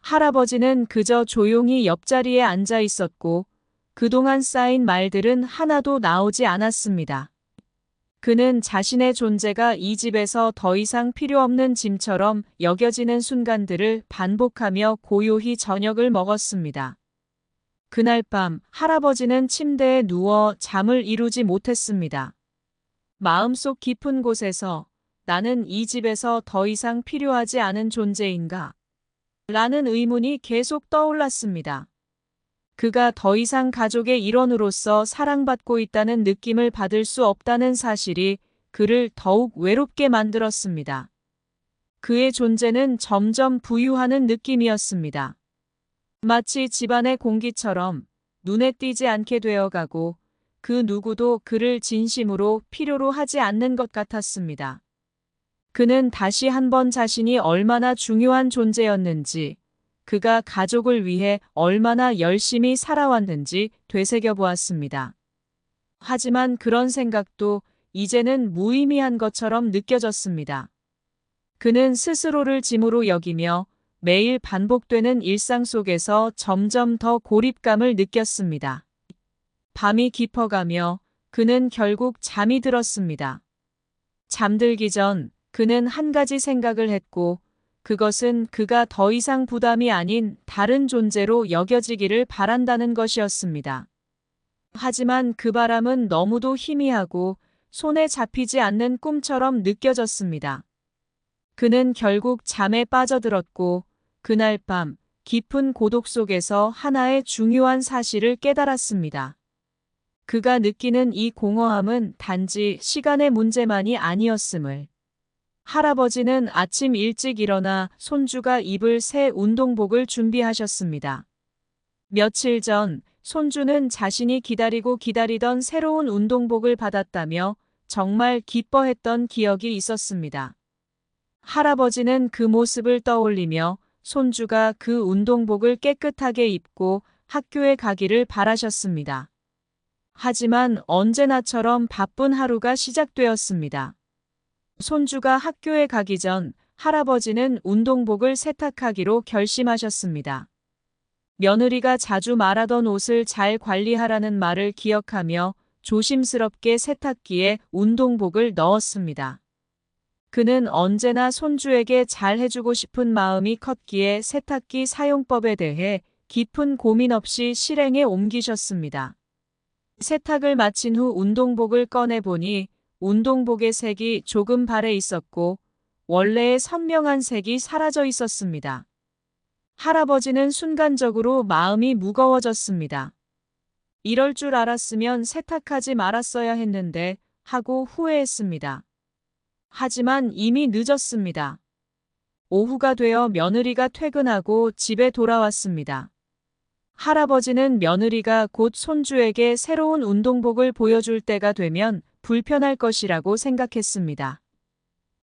할아버지는 그저 조용히 옆자리에 앉아 있었고 그동안 쌓인 말들은 하나도 나오지 않았습니다. 그는 자신의 존재가 이 집에서 더 이상 필요 없는 짐처럼 여겨지는 순간들을 반복하며 고요히 저녁을 먹었습니다. 그날 밤 할아버지는 침대에 누워 잠을 이루지 못했습니다. 마음속 깊은 곳에서 나는 이 집에서 더 이상 필요하지 않은 존재인가? 라는 의문이 계속 떠올랐습니다. 그가 더 이상 가족의 일원으로서 사랑받고 있다는 느낌을 받을 수 없다는 사실이 그를 더욱 외롭게 만들었습니다. 그의 존재는 점점 부유하는 느낌이었습니다. 마치 집안의 공기처럼 눈에 띄지 않게 되어가고 그 누구도 그를 진심으로 필요로 하지 않는 것 같았습니다. 그는 다시 한번 자신이 얼마나 중요한 존재였는지, 그가 가족을 위해 얼마나 열심히 살아왔는지 되새겨보았습니다. 하지만 그런 생각도 이제는 무의미한 것처럼 느껴졌습니다. 그는 스스로를 짐으로 여기며 매일 반복되는 일상 속에서 점점 더 고립감을 느꼈습니다. 밤이 깊어가며 그는 결국 잠이 들었습니다. 잠들기 전 그는 한 가지 생각을 했고 그것은 그가 더 이상 부담이 아닌 다른 존재로 여겨지기를 바란다는 것이었습니다. 하지만 그 바람은 너무도 희미하고 손에 잡히지 않는 꿈처럼 느껴졌습니다. 그는 결국 잠에 빠져들었고 그날 밤 깊은 고독 속에서 하나의 중요한 사실을 깨달았습니다. 그가 느끼는 이 공허함은 단지 시간의 문제만이 아니었음을. 할아버지는 아침 일찍 일어나 손주가 입을 새 운동복을 준비하셨습니다. 며칠 전 손주는 자신이 기다리던 새로운 운동복을 받았다며 정말 기뻐했던 기억이 있었습니다. 할아버지는 그 모습을 떠올리며 손주가 그 운동복을 깨끗하게 입고 학교에 가기를 바라셨습니다. 하지만 언제나처럼 바쁜 하루가 시작되었습니다. 손주가 학교에 가기 전 할아버지는 운동복을 세탁하기로 결심하셨습니다. 며느리가 자주 말하던 옷을 잘 관리하라는 말을 기억하며 조심스럽게 세탁기에 운동복을 넣었습니다. 그는 언제나 손주에게 잘 해주고 싶은 마음이 컸기에 세탁기 사용법에 대해 깊은 고민 없이 실행에 옮기셨습니다. 세탁을 마친 후 운동복을 꺼내보니 운동복의 색이 조금 발해 있었고 원래의 선명한 색이 사라져 있었습니다. 할아버지는 순간적으로 마음이 무거워졌습니다. 이럴 줄 알았으면 세탁하지 말았어야 했는데 하고 후회했습니다. 하지만 이미 늦었습니다. 오후가 되어 며느리가 퇴근하고 집에 돌아왔습니다. 할아버지는 며느리가 곧 손주에게 새로운 운동복을 보여줄 때가 되면 불편할 것이라고 생각했습니다.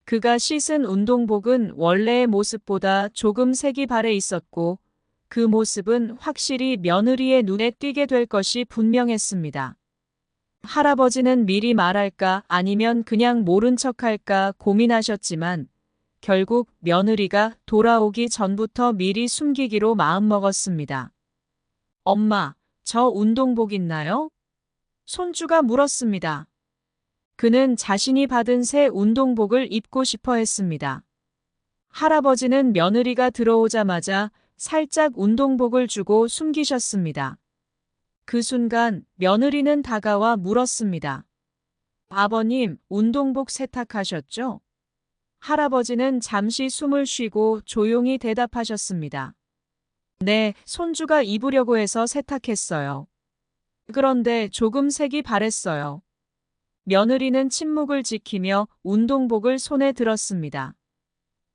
그가 씻은 운동복은 원래의 모습보다 조금 색이 바래 있었고 그 모습은 확실히 며느리의 눈에 띄게 될 것이 분명했습니다. 할아버지는 미리 말할까 아니면 그냥 모른 척할까 고민하셨지만 결국 며느리가 돌아오기 전부터 미리 숨기기로 마음먹었습니다. 엄마, 저 운동복 있나요? 손주가 물었습니다. 그는 자신이 받은 새 운동복을 입고 싶어 했습니다. 할아버지는 며느리가 들어오자마자 살짝 운동복을 주고 숨기셨습니다. 그 순간 며느리는 다가와 물었습니다. 아버님, 운동복 세탁하셨죠? 할아버지는 잠시 숨을 쉬고 조용히 대답하셨습니다. 네, 손주가 입으려고 해서 세탁했어요. 그런데 조금 색이 바랬어요. 며느리는 침묵을 지키며 운동복을 손에 들었습니다.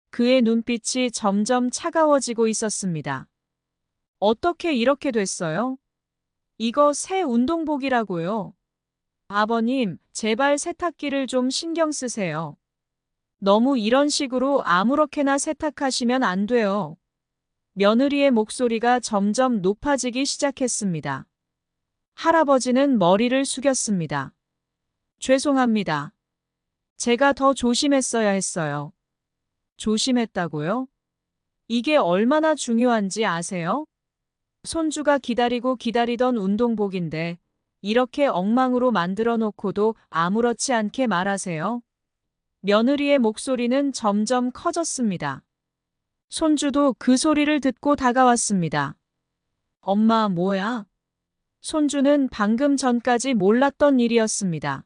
그의 눈빛이 점점 차가워지고 있었습니다. 어떻게 이렇게 됐어요? 이거 새 운동복이라고요. 아버님, 제발 세탁기를 좀 신경 쓰세요. 너무 이런 식으로 아무렇게나 세탁하시면 안 돼요. 며느리의 목소리가 점점 높아지기 시작했습니다. 할아버지는 머리를 숙였습니다. 죄송합니다. 제가 더 조심했어야 했어요. 조심했다고요? 이게 얼마나 중요한지 아세요? 손주가 기다리고 기다리던 운동복인데 이렇게 엉망으로 만들어 놓고도 아무렇지 않게 말하세요? 며느리의 목소리는 점점 커졌습니다. 손주도 그 소리를 듣고 다가왔습니다. 엄마, 뭐야? 손주는 방금 전까지 몰랐던 일이었습니다.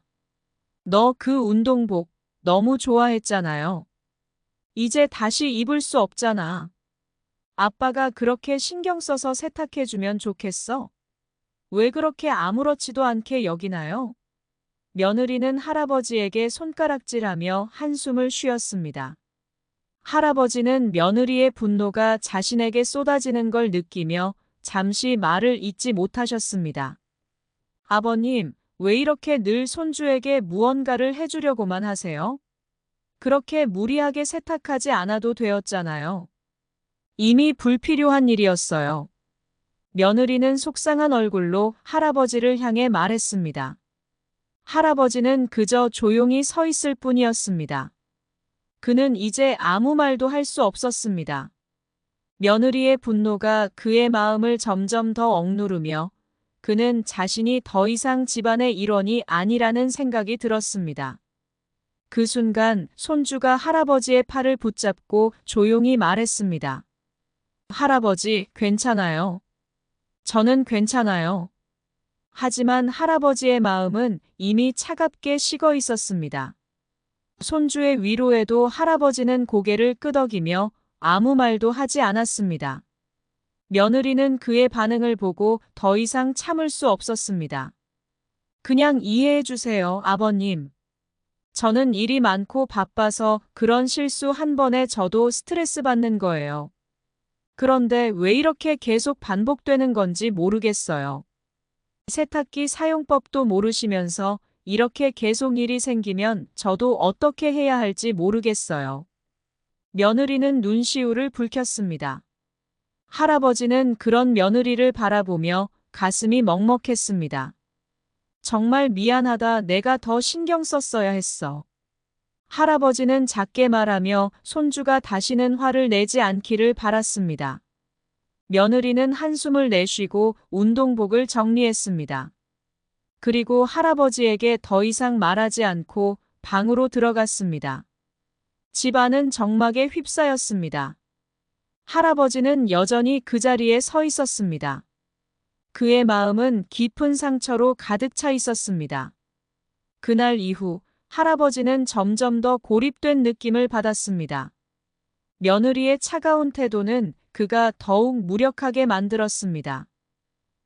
너 그 운동복 너무 좋아했잖아요. 이제 다시 입을 수 없잖아. 아빠가 그렇게 신경 써서 세탁해주면 좋겠어? 왜 그렇게 아무렇지도 않게 여기나요? 며느리는 할아버지에게 손가락질하며 한숨을 쉬었습니다. 할아버지는 며느리의 분노가 자신에게 쏟아지는 걸 느끼며 잠시 말을 잇지 못하셨습니다. 아버님, 왜 이렇게 늘 손주에게 무언가를 해주려고만 하세요? 그렇게 무리하게 세탁하지 않아도 되었잖아요. 이미 불필요한 일이었어요. 며느리는 속상한 얼굴로 할아버지를 향해 말했습니다. 할아버지는 그저 조용히 서 있을 뿐이었습니다. 그는 이제 아무 말도 할 수 없었습니다. 며느리의 분노가 그의 마음을 점점 더 억누르며 그는 자신이 더 이상 집안의 일원이 아니라는 생각이 들었습니다. 그 순간 손주가 할아버지의 팔을 붙잡고 조용히 말했습니다. 할아버지, 괜찮아요. 저는 괜찮아요. 하지만 할아버지의 마음은 이미 차갑게 식어 있었습니다. 손주의 위로에도 할아버지는 고개를 끄덕이며 아무 말도 하지 않았습니다. 며느리는 그의 반응을 보고 더 이상 참을 수 없었습니다. 그냥 이해해 주세요, 아버님. 저는 일이 많고 바빠서 그런 실수 한 번에 저도 스트레스 받는 거예요. 그런데 왜 이렇게 계속 반복되는 건지 모르겠어요. 세탁기 사용법도 모르시면서 이렇게 계속 일이 생기면 저도 어떻게 해야 할지 모르겠어요. 며느리는 눈시울을 붉혔습니다. 할아버지는 그런 며느리를 바라보며 가슴이 먹먹했습니다. 정말 미안하다, 내가 더 신경 썼어야 했어. 할아버지는 작게 말하며 손주가 다시는 화를 내지 않기를 바랐습니다. 며느리는 한숨을 내쉬고 운동복을 정리했습니다. 그리고 할아버지에게 더 이상 말하지 않고 방으로 들어갔습니다. 집안은 정막에 휩싸였습니다. 할아버지는 여전히 그 자리에 서 있었습니다. 그의 마음은 깊은 상처로 가득 차 있었습니다. 그날 이후 할아버지는 점점 더 고립된 느낌을 받았습니다. 며느리의 차가운 태도는 그가 더욱 무력하게 만들었습니다.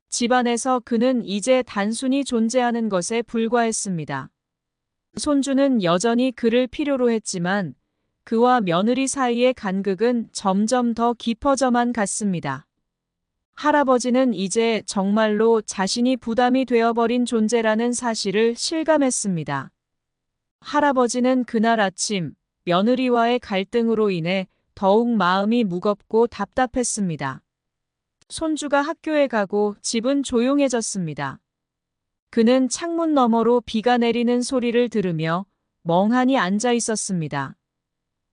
집안에서 그는 이제 단순히 존재하는 것에 불과했습니다. 손주는 여전히 그를 필요로 했지만 그와 며느리 사이의 간극은 점점 더 깊어져만 갔습니다. 할아버지는 이제 정말로 자신이 부담이 되어버린 존재라는 사실을 실감했습니다. 할아버지는 그날 아침 며느리와의 갈등으로 인해 더욱 마음이 무겁고 답답했습니다. 손주가 학교에 가고 집은 조용해졌습니다. 그는 창문 너머로 비가 내리는 소리를 들으며 멍하니 앉아 있었습니다.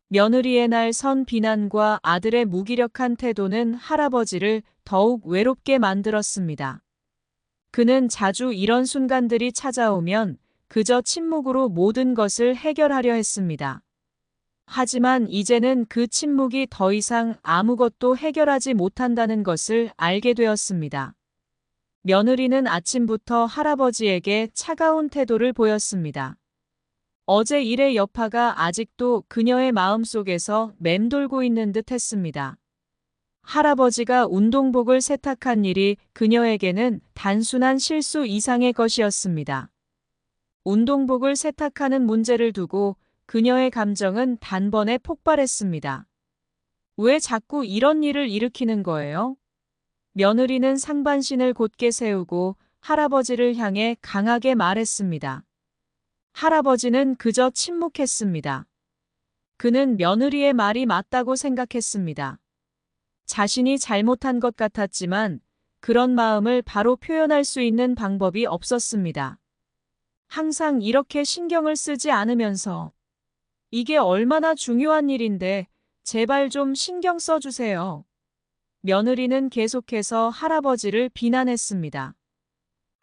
며느리의 날 선 비난과 아들의 무기력한 태도는 할아버지를 더욱 외롭게 만들었습니다. 그는 자주 이런 순간들이 찾아오면 그저 침묵으로 모든 것을 해결하려 했습니다. 하지만 이제는 그 침묵이 더 이상 아무것도 해결하지 못한다는 것을 알게 되었습니다. 며느리는 아침부터 할아버지에게 차가운 태도를 보였습니다. 어제 일의 여파가 아직도 그녀의 마음속에서 맴돌고 있는 듯 했습니다. 할아버지가 운동복을 세탁한 일이 그녀에게는 단순한 실수 이상의 것이었습니다. 운동복을 세탁하는 문제를 두고 그녀의 감정은 단번에 폭발했습니다. 왜 자꾸 이런 일을 일으키는 거예요? 며느리는 상반신을 곧게 세우고 할아버지를 향해 강하게 말했습니다. 할아버지는 그저 침묵했습니다. 그는 며느리의 말이 맞다고 생각했습니다. 자신이 잘못한 것 같았지만 그런 마음을 바로 표현할 수 있는 방법이 없었습니다. 항상 이렇게 신경을 쓰지 않으면서 이게 얼마나 중요한 일인데 제발 좀 신경 써주세요. 며느리는 계속해서 할아버지를 비난했습니다.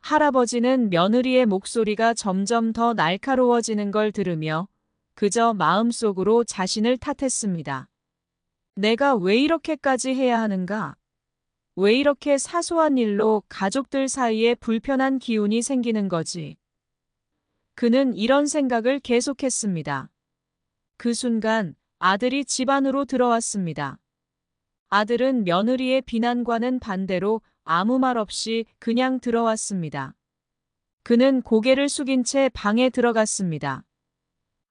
할아버지는 며느리의 목소리가 점점 더 날카로워지는 걸 들으며 그저 마음속으로 자신을 탓했습니다. 내가 왜 이렇게까지 해야 하는가? 왜 이렇게 사소한 일로 가족들 사이에 불편한 기운이 생기는 거지? 그는 이런 생각을 계속했습니다. 그 순간 아들이 집 안으로 들어왔습니다. 아들은 며느리의 비난과는 반대로 아무 말 없이 그냥 들어왔습니다. 그는 고개를 숙인 채 방에 들어갔습니다.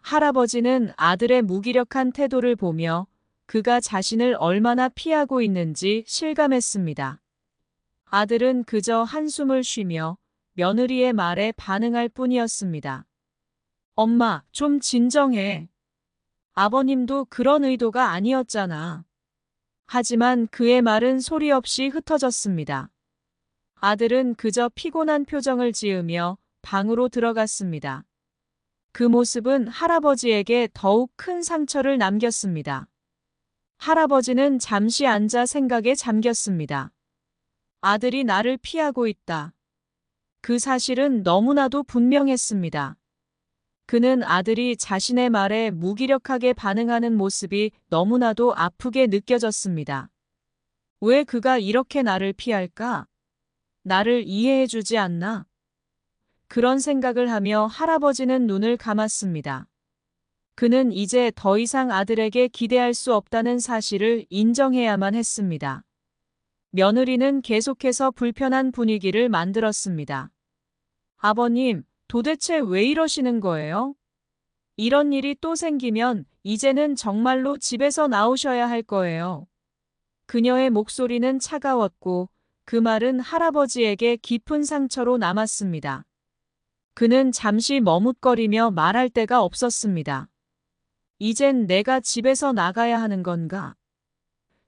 할아버지는 아들의 무기력한 태도를 보며 그가 자신을 얼마나 피하고 있는지 실감했습니다. 아들은 그저 한숨을 쉬며 며느리의 말에 반응할 뿐이었습니다. 엄마, 좀 진정해. 아버님도 그런 의도가 아니었잖아. 하지만 그의 말은 소리 없이 흩어졌습니다. 아들은 그저 피곤한 표정을 지으며 방으로 들어갔습니다. 그 모습은 할아버지에게 더욱 큰 상처를 남겼습니다. 할아버지는 잠시 앉아 생각에 잠겼습니다. 아들이 나를 피하고 있다. 그 사실은 너무나도 분명했습니다. 그는 아들이 자신의 말에 무기력하게 반응하는 모습이 너무나도 아프게 느껴졌습니다. 왜 그가 이렇게 나를 피할까? 나를 이해해주지 않나? 그런 생각을 하며 할아버지는 눈을 감았습니다. 그는 이제 더 이상 아들에게 기대할 수 없다는 사실을 인정해야만 했습니다. 며느리는 계속해서 불편한 분위기를 만들었습니다. 아버님, 도대체 왜 이러시는 거예요? 이런 일이 또 생기면 이제는 정말로 집에서 나오셔야 할 거예요. 그녀의 목소리는 차가웠고 그 말은 할아버지에게 깊은 상처로 남았습니다. 그는 잠시 머뭇거리며 말할 데가 없었습니다. 이젠 내가 집에서 나가야 하는 건가?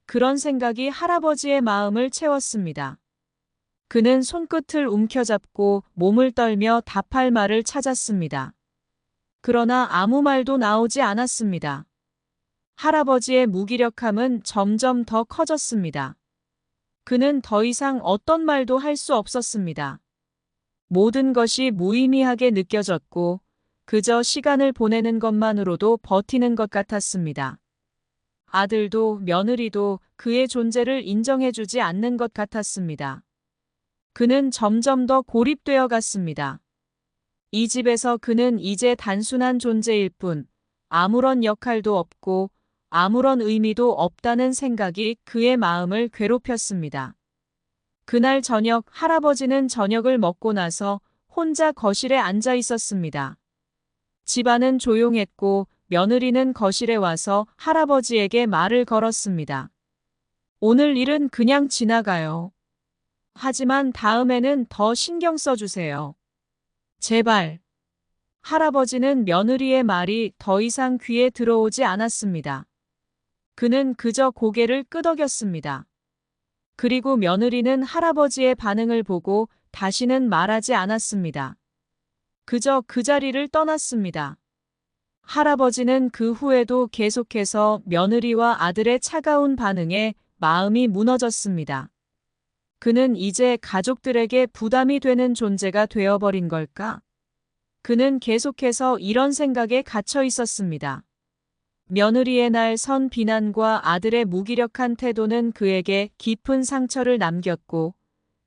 그런 생각이 할아버지의 마음을 채웠습니다. 그는 손끝을 움켜잡고 몸을 떨며 답할 말을 찾았습니다. 그러나 아무 말도 나오지 않았습니다. 할아버지의 무기력함은 점점 더 커졌습니다. 그는 더 이상 어떤 말도 할 수 없었습니다. 모든 것이 무의미하게 느껴졌고 그저 시간을 보내는 것만으로도 버티는 것 같았습니다. 아들도 며느리도 그의 존재를 인정해주지 않는 것 같았습니다. 그는 점점 더 고립되어 갔습니다. 이 집에서 그는 이제 단순한 존재일 뿐 아무런 역할도 없고 아무런 의미도 없다는 생각이 그의 마음을 괴롭혔습니다. 그날 저녁 할아버지는 저녁을 먹고 나서 혼자 거실에 앉아 있었습니다. 집안은 조용했고 며느리는 거실에 와서 할아버지에게 말을 걸었습니다. 오늘 일은 그냥 지나가요. 하지만 다음에는 더 신경 써주세요. 제발. 할아버지는 며느리의 말이 더 이상 귀에 들어오지 않았습니다. 그는 그저 고개를 끄덕였습니다. 그리고 며느리는 할아버지의 반응을 보고 다시는 말하지 않았습니다. 그저 그 자리를 떠났습니다. 할아버지는 그 후에도 계속해서 며느리와 아들의 차가운 반응에 마음이 무너졌습니다. 그는 이제 가족들에게 부담이 되는 존재가 되어버린 걸까? 그는 계속해서 이런 생각에 갇혀 있었습니다. 며느리의 날 선 비난과 아들의 무기력한 태도는 그에게 깊은 상처를 남겼고,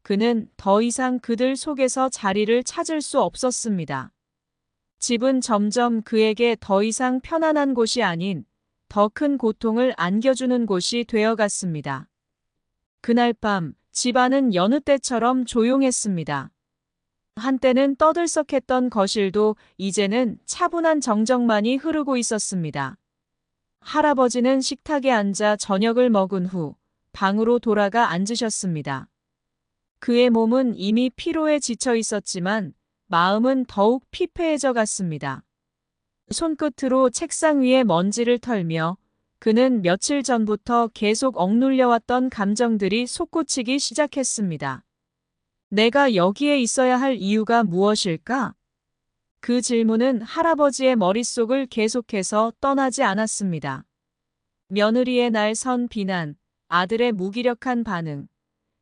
그는 더 이상 그들 속에서 자리를 찾을 수 없었습니다. 집은 점점 그에게 더 이상 편안한 곳이 아닌 더 큰 고통을 안겨주는 곳이 되어갔습니다. 그날 밤, 집안은 여느 때처럼 조용했습니다. 한때는 떠들썩했던 거실도 이제는 차분한 정적만이 흐르고 있었습니다. 할아버지는 식탁에 앉아 저녁을 먹은 후 방으로 돌아가 앉으셨습니다. 그의 몸은 이미 피로에 지쳐 있었지만 마음은 더욱 피폐해져 갔습니다. 손끝으로 책상 위에 먼지를 털며 그는 며칠 전부터 계속 억눌려왔던 감정들이 솟구치기 시작했습니다. 내가 여기에 있어야 할 이유가 무엇일까? 그 질문은 할아버지의 머릿속을 계속해서 떠나지 않았습니다. 며느리의 날 선 비난, 아들의 무기력한 반응,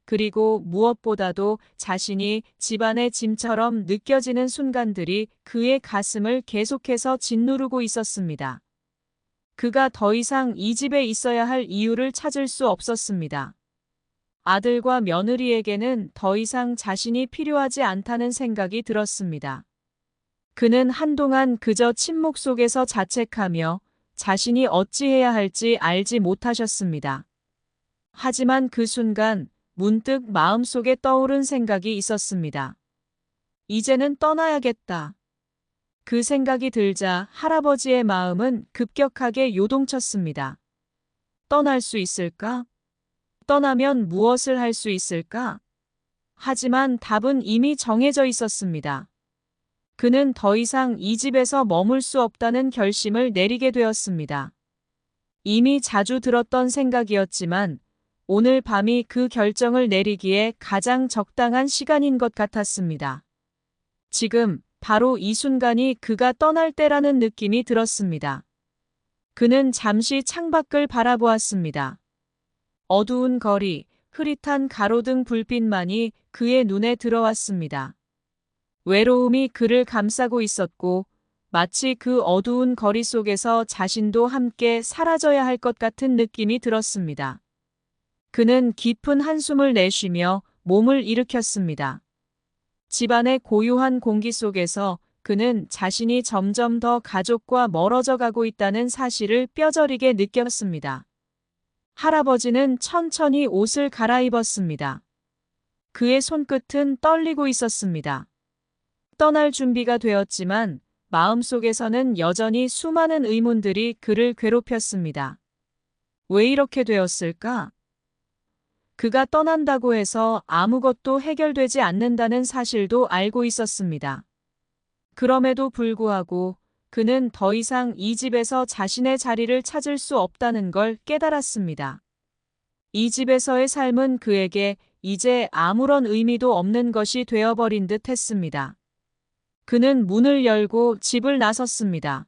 그리고 무엇보다도 자신이 집안의 짐처럼 느껴지는 순간들이 그의 가슴을 계속해서 짓누르고 있었습니다. 그가 더 이상 이 집에 있어야 할 이유를 찾을 수 없었습니다. 아들과 며느리에게는 더 이상 자신이 필요하지 않다는 생각이 들었습니다. 그는 한동안 그저 침묵 속에서 자책하며 자신이 어찌해야 할지 알지 못하셨습니다. 하지만 그 순간 문득 마음속에 떠오른 생각이 있었습니다. 이제는 떠나야겠다. 그 생각이 들자 할아버지의 마음은 급격하게 요동쳤습니다. 떠날 수 있을까? 떠나면 무엇을 할 수 있을까? 하지만 답은 이미 정해져 있었습니다. 그는 더 이상 이 집에서 머물 수 없다는 결심을 내리게 되었습니다. 이미 자주 들었던 생각이었지만 오늘 밤이 그 결정을 내리기에 가장 적당한 시간인 것 같았습니다. 지금 바로 이 순간이 그가 떠날 때라는 느낌이 들었습니다. 그는 잠시 창밖을 바라보았습니다. 어두운 거리, 흐릿한 가로등 불빛만이 그의 눈에 들어왔습니다. 외로움이 그를 감싸고 있었고 마치 그 어두운 거리 속에서 자신도 함께 사라져야 할 것 같은 느낌이 들었습니다. 그는 깊은 한숨을 내쉬며 몸을 일으켰습니다. 집안의 고요한 공기 속에서 그는 자신이 점점 더 가족과 멀어져 가고 있다는 사실을 뼈저리게 느꼈습니다. 할아버지는 천천히 옷을 갈아입었습니다. 그의 손끝은 떨리고 있었습니다. 떠날 준비가 되었지만 마음속에서는 여전히 수많은 의문들이 그를 괴롭혔습니다. 왜 이렇게 되었을까? 그가 떠난다고 해서 아무것도 해결되지 않는다는 사실도 알고 있었습니다. 그럼에도 불구하고 그는 더 이상 이 집에서 자신의 자리를 찾을 수 없다는 걸 깨달았습니다. 이 집에서의 삶은 그에게 이제 아무런 의미도 없는 것이 되어버린 듯 했습니다. 그는 문을 열고 집을 나섰습니다.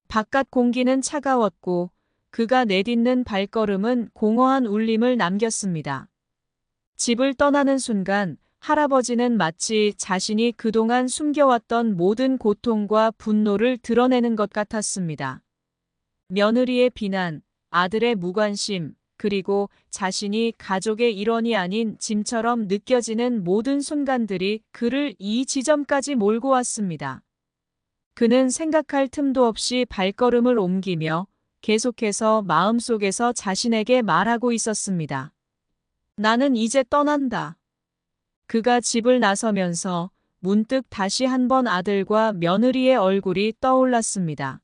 바깥 공기는 차가웠고 그가 내딛는 발걸음은 공허한 울림을 남겼습니다. 집을 떠나는 순간 할아버지는 마치 자신이 그동안 숨겨왔던 모든 고통과 분노를 드러내는 것 같았습니다. 며느리의 비난, 아들의 무관심, 그리고 자신이 가족의 일원이 아닌 짐처럼 느껴지는 모든 순간들이 그를 이 지점까지 몰고 왔습니다. 그는 생각할 틈도 없이 발걸음을 옮기며 계속해서 마음속에서 자신에게 말하고 있었습니다. 나는 이제 떠난다. 그가 집을 나서면서 문득 다시 한번 아들과 며느리의 얼굴이 떠올랐습니다.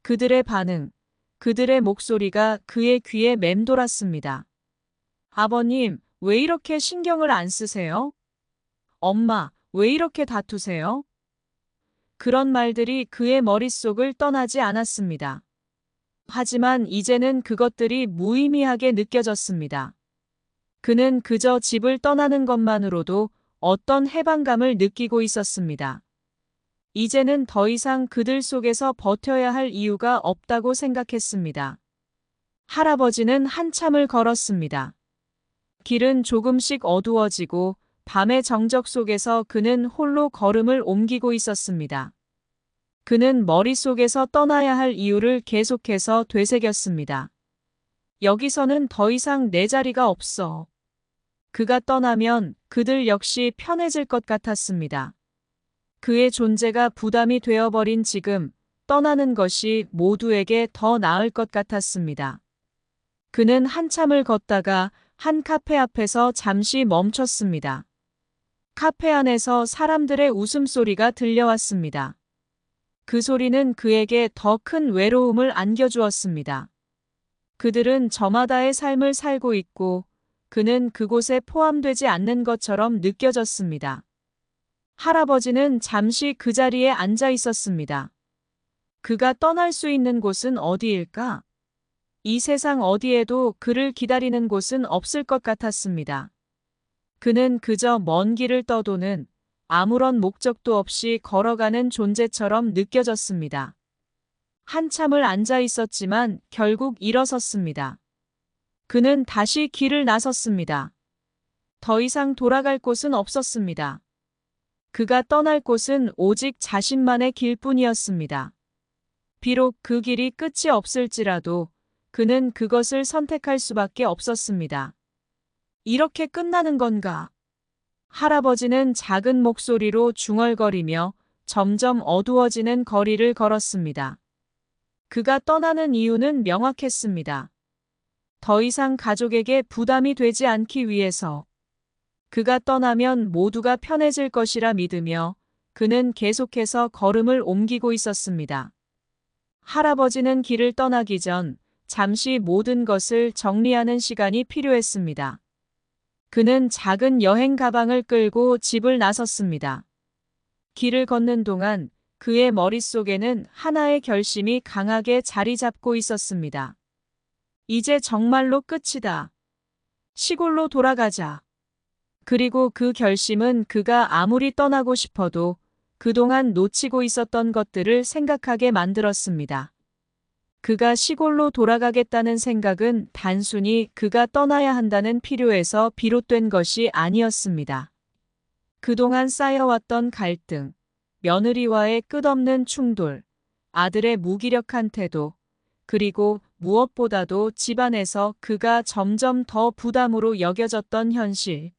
그들의 반응, 그들의 목소리가 그의 귀에 맴돌았습니다. 아버님, 왜 이렇게 신경을 안 쓰세요? 엄마, 왜 이렇게 다투세요? 그런 말들이 그의 머릿속을 떠나지 않았습니다. 하지만 이제는 그것들이 무의미하게 느껴졌습니다. 그는 그저 집을 떠나는 것만으로도 어떤 해방감을 느끼고 있었습니다. 이제는 더 이상 그들 속에서 버텨야 할 이유가 없다고 생각했습니다. 할아버지는 한참을 걸었습니다. 길은 조금씩 어두워지고 밤의 정적 속에서 그는 홀로 걸음을 옮기고 있었습니다. 그는 머릿속에서 떠나야 할 이유를 계속해서 되새겼습니다. 여기서는 더 이상 내 자리가 없어. 그가 떠나면 그들 역시 편해질 것 같았습니다. 그의 존재가 부담이 되어버린 지금 떠나는 것이 모두에게 더 나을 것 같았습니다. 그는 한참을 걷다가 한 카페 앞에서 잠시 멈췄습니다. 카페 안에서 사람들의 웃음소리가 들려왔습니다. 그 소리는 그에게 더 큰 외로움을 안겨주었습니다. 그들은 저마다의 삶을 살고 있고 그는 그곳에 포함되지 않는 것처럼 느껴졌습니다. 할아버지는 잠시 그 자리에 앉아 있었습니다. 그가 떠날 수 있는 곳은 어디일까? 이 세상 어디에도 그를 기다리는 곳은 없을 것 같았습니다. 그는 그저 먼 길을 떠도는 아무런 목적도 없이 걸어가는 존재처럼 느껴졌습니다. 한참을 앉아 있었지만 결국 일어섰습니다. 그는 다시 길을 나섰습니다. 더 이상 돌아갈 곳은 없었습니다. 그가 떠날 곳은 오직 자신만의 길뿐이었습니다. 비록 그 길이 끝이 없을지라도 그는 그것을 선택할 수밖에 없었습니다. 이렇게 끝나는 건가? 할아버지는 작은 목소리로 중얼거리며 점점 어두워지는 거리를 걸었습니다. 그가 떠나는 이유는 명확했습니다. 더 이상 가족에게 부담이 되지 않기 위해서. 그가 떠나면 모두가 편해질 것이라 믿으며 그는 계속해서 걸음을 옮기고 있었습니다. 할아버지는 길을 떠나기 전 잠시 모든 것을 정리하는 시간이 필요했습니다. 그는 작은 여행 가방을 끌고 집을 나섰습니다. 길을 걷는 동안 그의 머릿속에는 하나의 결심이 강하게 자리 잡고 있었습니다. 이제 정말로 끝이다. 시골로 돌아가자. 그리고 그 결심은 그가 아무리 떠나고 싶어도 그동안 놓치고 있었던 것들을 생각하게 만들었습니다. 그가 시골로 돌아가겠다는 생각은 단순히 그가 떠나야 한다는 필요에서 비롯된 것이 아니었습니다. 그동안 쌓여왔던 갈등, 며느리와의 끝없는 충돌, 아들의 무기력한 태도, 그리고 무엇보다도 집안에서 그가 점점 더 부담으로 여겨졌던 현실.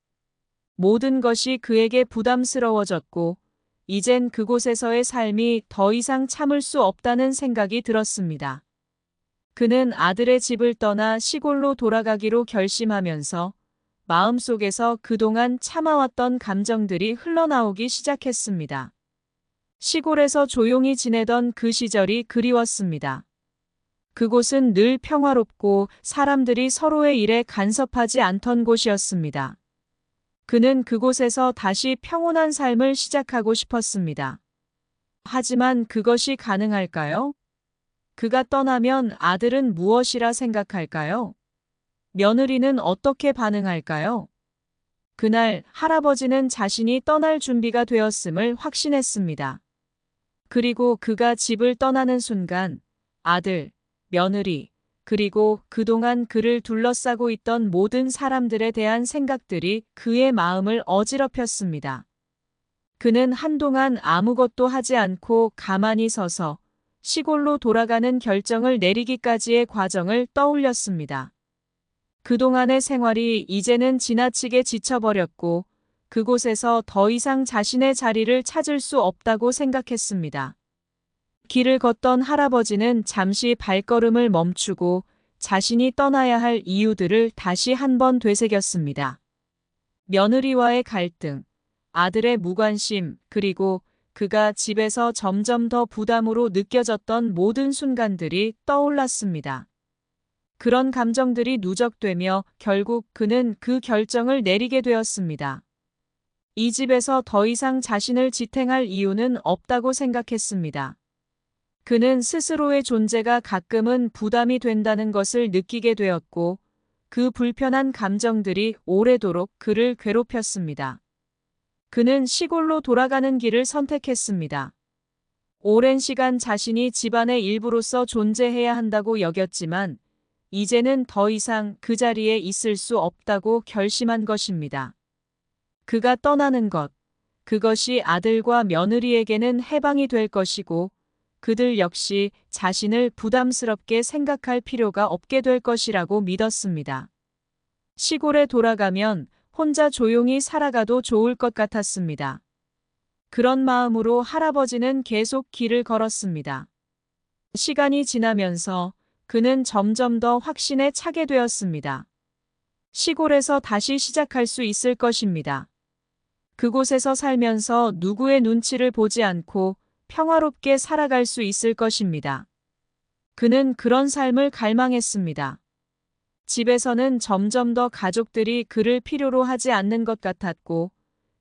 모든 것이 그에게 부담스러워졌고, 이젠 그곳에서의 삶이 더 이상 참을 수 없다는 생각이 들었습니다. 그는 아들의 집을 떠나 시골로 돌아가기로 결심하면서 마음속에서 그동안 참아왔던 감정들이 흘러나오기 시작했습니다. 시골에서 조용히 지내던 그 시절이 그리웠습니다. 그곳은 늘 평화롭고 사람들이 서로의 일에 간섭하지 않던 곳이었습니다. 그는 그곳에서 다시 평온한 삶을 시작하고 싶었습니다. 하지만 그것이 가능할까요? 그가 떠나면 아들은 무엇이라 생각할까요? 며느리는 어떻게 반응할까요? 그날 할아버지는 자신이 떠날 준비가 되었음을 확신했습니다. 그리고 그가 집을 떠나는 순간 아들, 며느리, 그리고 그동안 그를 둘러싸고 있던 모든 사람들에 대한 생각들이 그의 마음을 어지럽혔습니다. 그는 한동안 아무것도 하지 않고 가만히 서서 시골로 돌아가는 결정을 내리기까지의 과정을 떠올렸습니다. 그동안의 생활이 이제는 지나치게 지쳐버렸고 그곳에서 더 이상 자신의 자리를 찾을 수 없다고 생각했습니다. 길을 걷던 할아버지는 잠시 발걸음을 멈추고 자신이 떠나야 할 이유들을 다시 한번 되새겼습니다. 며느리와의 갈등, 아들의 무관심, 그리고 그가 집에서 점점 더 부담으로 느껴졌던 모든 순간들이 떠올랐습니다. 그런 감정들이 누적되며 결국 그는 그 결정을 내리게 되었습니다. 이 집에서 더 이상 자신을 지탱할 이유는 없다고 생각했습니다. 그는 스스로의 존재가 가끔은 부담이 된다는 것을 느끼게 되었고, 그 불편한 감정들이 오래도록 그를 괴롭혔습니다. 그는 시골로 돌아가는 길을 선택했습니다. 오랜 시간 자신이 집안의 일부로서 존재해야 한다고 여겼지만, 이제는 더 이상 그 자리에 있을 수 없다고 결심한 것입니다. 그가 떠나는 것, 그것이 아들과 며느리에게는 해방이 될 것이고, 그들 역시 자신을 부담스럽게 생각할 필요가 없게 될 것이라고 믿었습니다. 시골에 돌아가면 혼자 조용히 살아가도 좋을 것 같았습니다. 그런 마음으로 할아버지는 계속 길을 걸었습니다. 시간이 지나면서 그는 점점 더 확신에 차게 되었습니다. 시골에서 다시 시작할 수 있을 것입니다. 그곳에서 살면서 누구의 눈치를 보지 않고 평화롭게 살아갈 수 있을 것입니다. 그는 그런 삶을 갈망했습니다. 집에서는 점점 더 가족들이 그를 필요로 하지 않는 것 같았고,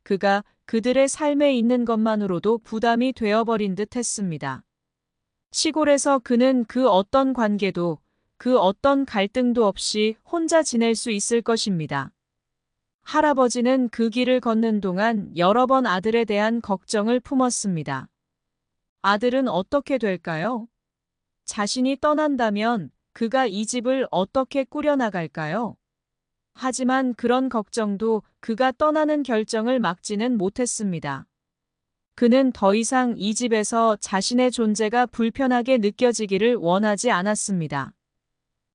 그가 그들의 삶에 있는 것만으로도 부담이 되어버린 듯 했습니다. 시골에서 그는 그 어떤 관계도, 그 어떤 갈등도 없이 혼자 지낼 수 있을 것입니다. 할아버지는 그 길을 걷는 동안 여러 번 아들에 대한 걱정을 품었습니다. 아들은 어떻게 될까요? 자신이 떠난다면 그가 이 집을 어떻게 꾸려나갈까요? 하지만 그런 걱정도 그가 떠나는 결정을 막지는 못했습니다. 그는 더 이상 이 집에서 자신의 존재가 불편하게 느껴지기를 원하지 않았습니다.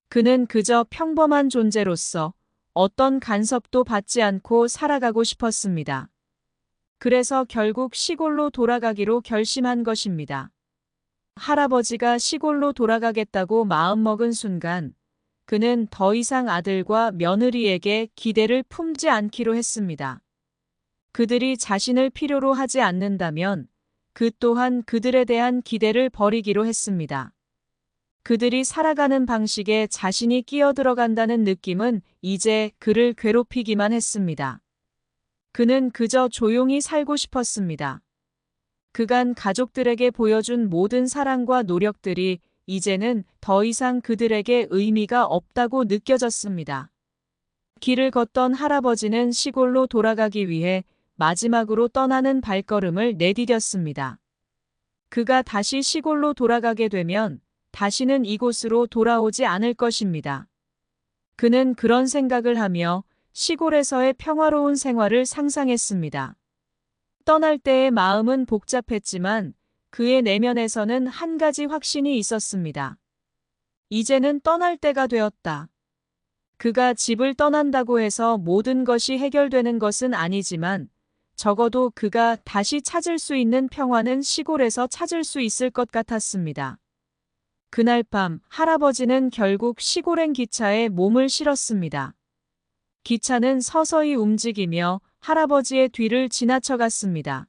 그는 그저 평범한 존재로서 어떤 간섭도 받지 않고 살아가고 싶었습니다. 그래서 결국 시골로 돌아가기로 결심한 것입니다. 할아버지가 시골로 돌아가겠다고 마음먹은 순간, 그는 더 이상 아들과 며느리에게 기대를 품지 않기로 했습니다. 그들이 자신을 필요로 하지 않는다면 그 또한 그들에 대한 기대를 버리기로 했습니다. 그들이 살아가는 방식에 자신이 끼어들어간다는 느낌은 이제 그를 괴롭히기만 했습니다. 그는 그저 조용히 살고 싶었습니다. 그간 가족들에게 보여준 모든 사랑과 노력들이 이제는 더 이상 그들에게 의미가 없다고 느껴졌습니다. 길을 걷던 할아버지는 시골로 돌아가기 위해 마지막으로 떠나는 발걸음을 내디뎠습니다. 그가 다시 시골로 돌아가게 되면 다시는 이곳으로 돌아오지 않을 것입니다. 그는 그런 생각을 하며 시골에서의 평화로운 생활을 상상했습니다. 떠날 때의 마음은 복잡했지만 그의 내면에서는 한 가지 확신이 있었습니다. 이제는 떠날 때가 되었다. 그가 집을 떠난다고 해서 모든 것이 해결되는 것은 아니지만 적어도 그가 다시 찾을 수 있는 평화는 시골에서 찾을 수 있을 것 같았습니다. 그날 밤 할아버지는 결국 시골행 기차에 몸을 실었습니다. 기차는 서서히 움직이며 할아버지의 뒤를 지나쳐갔습니다.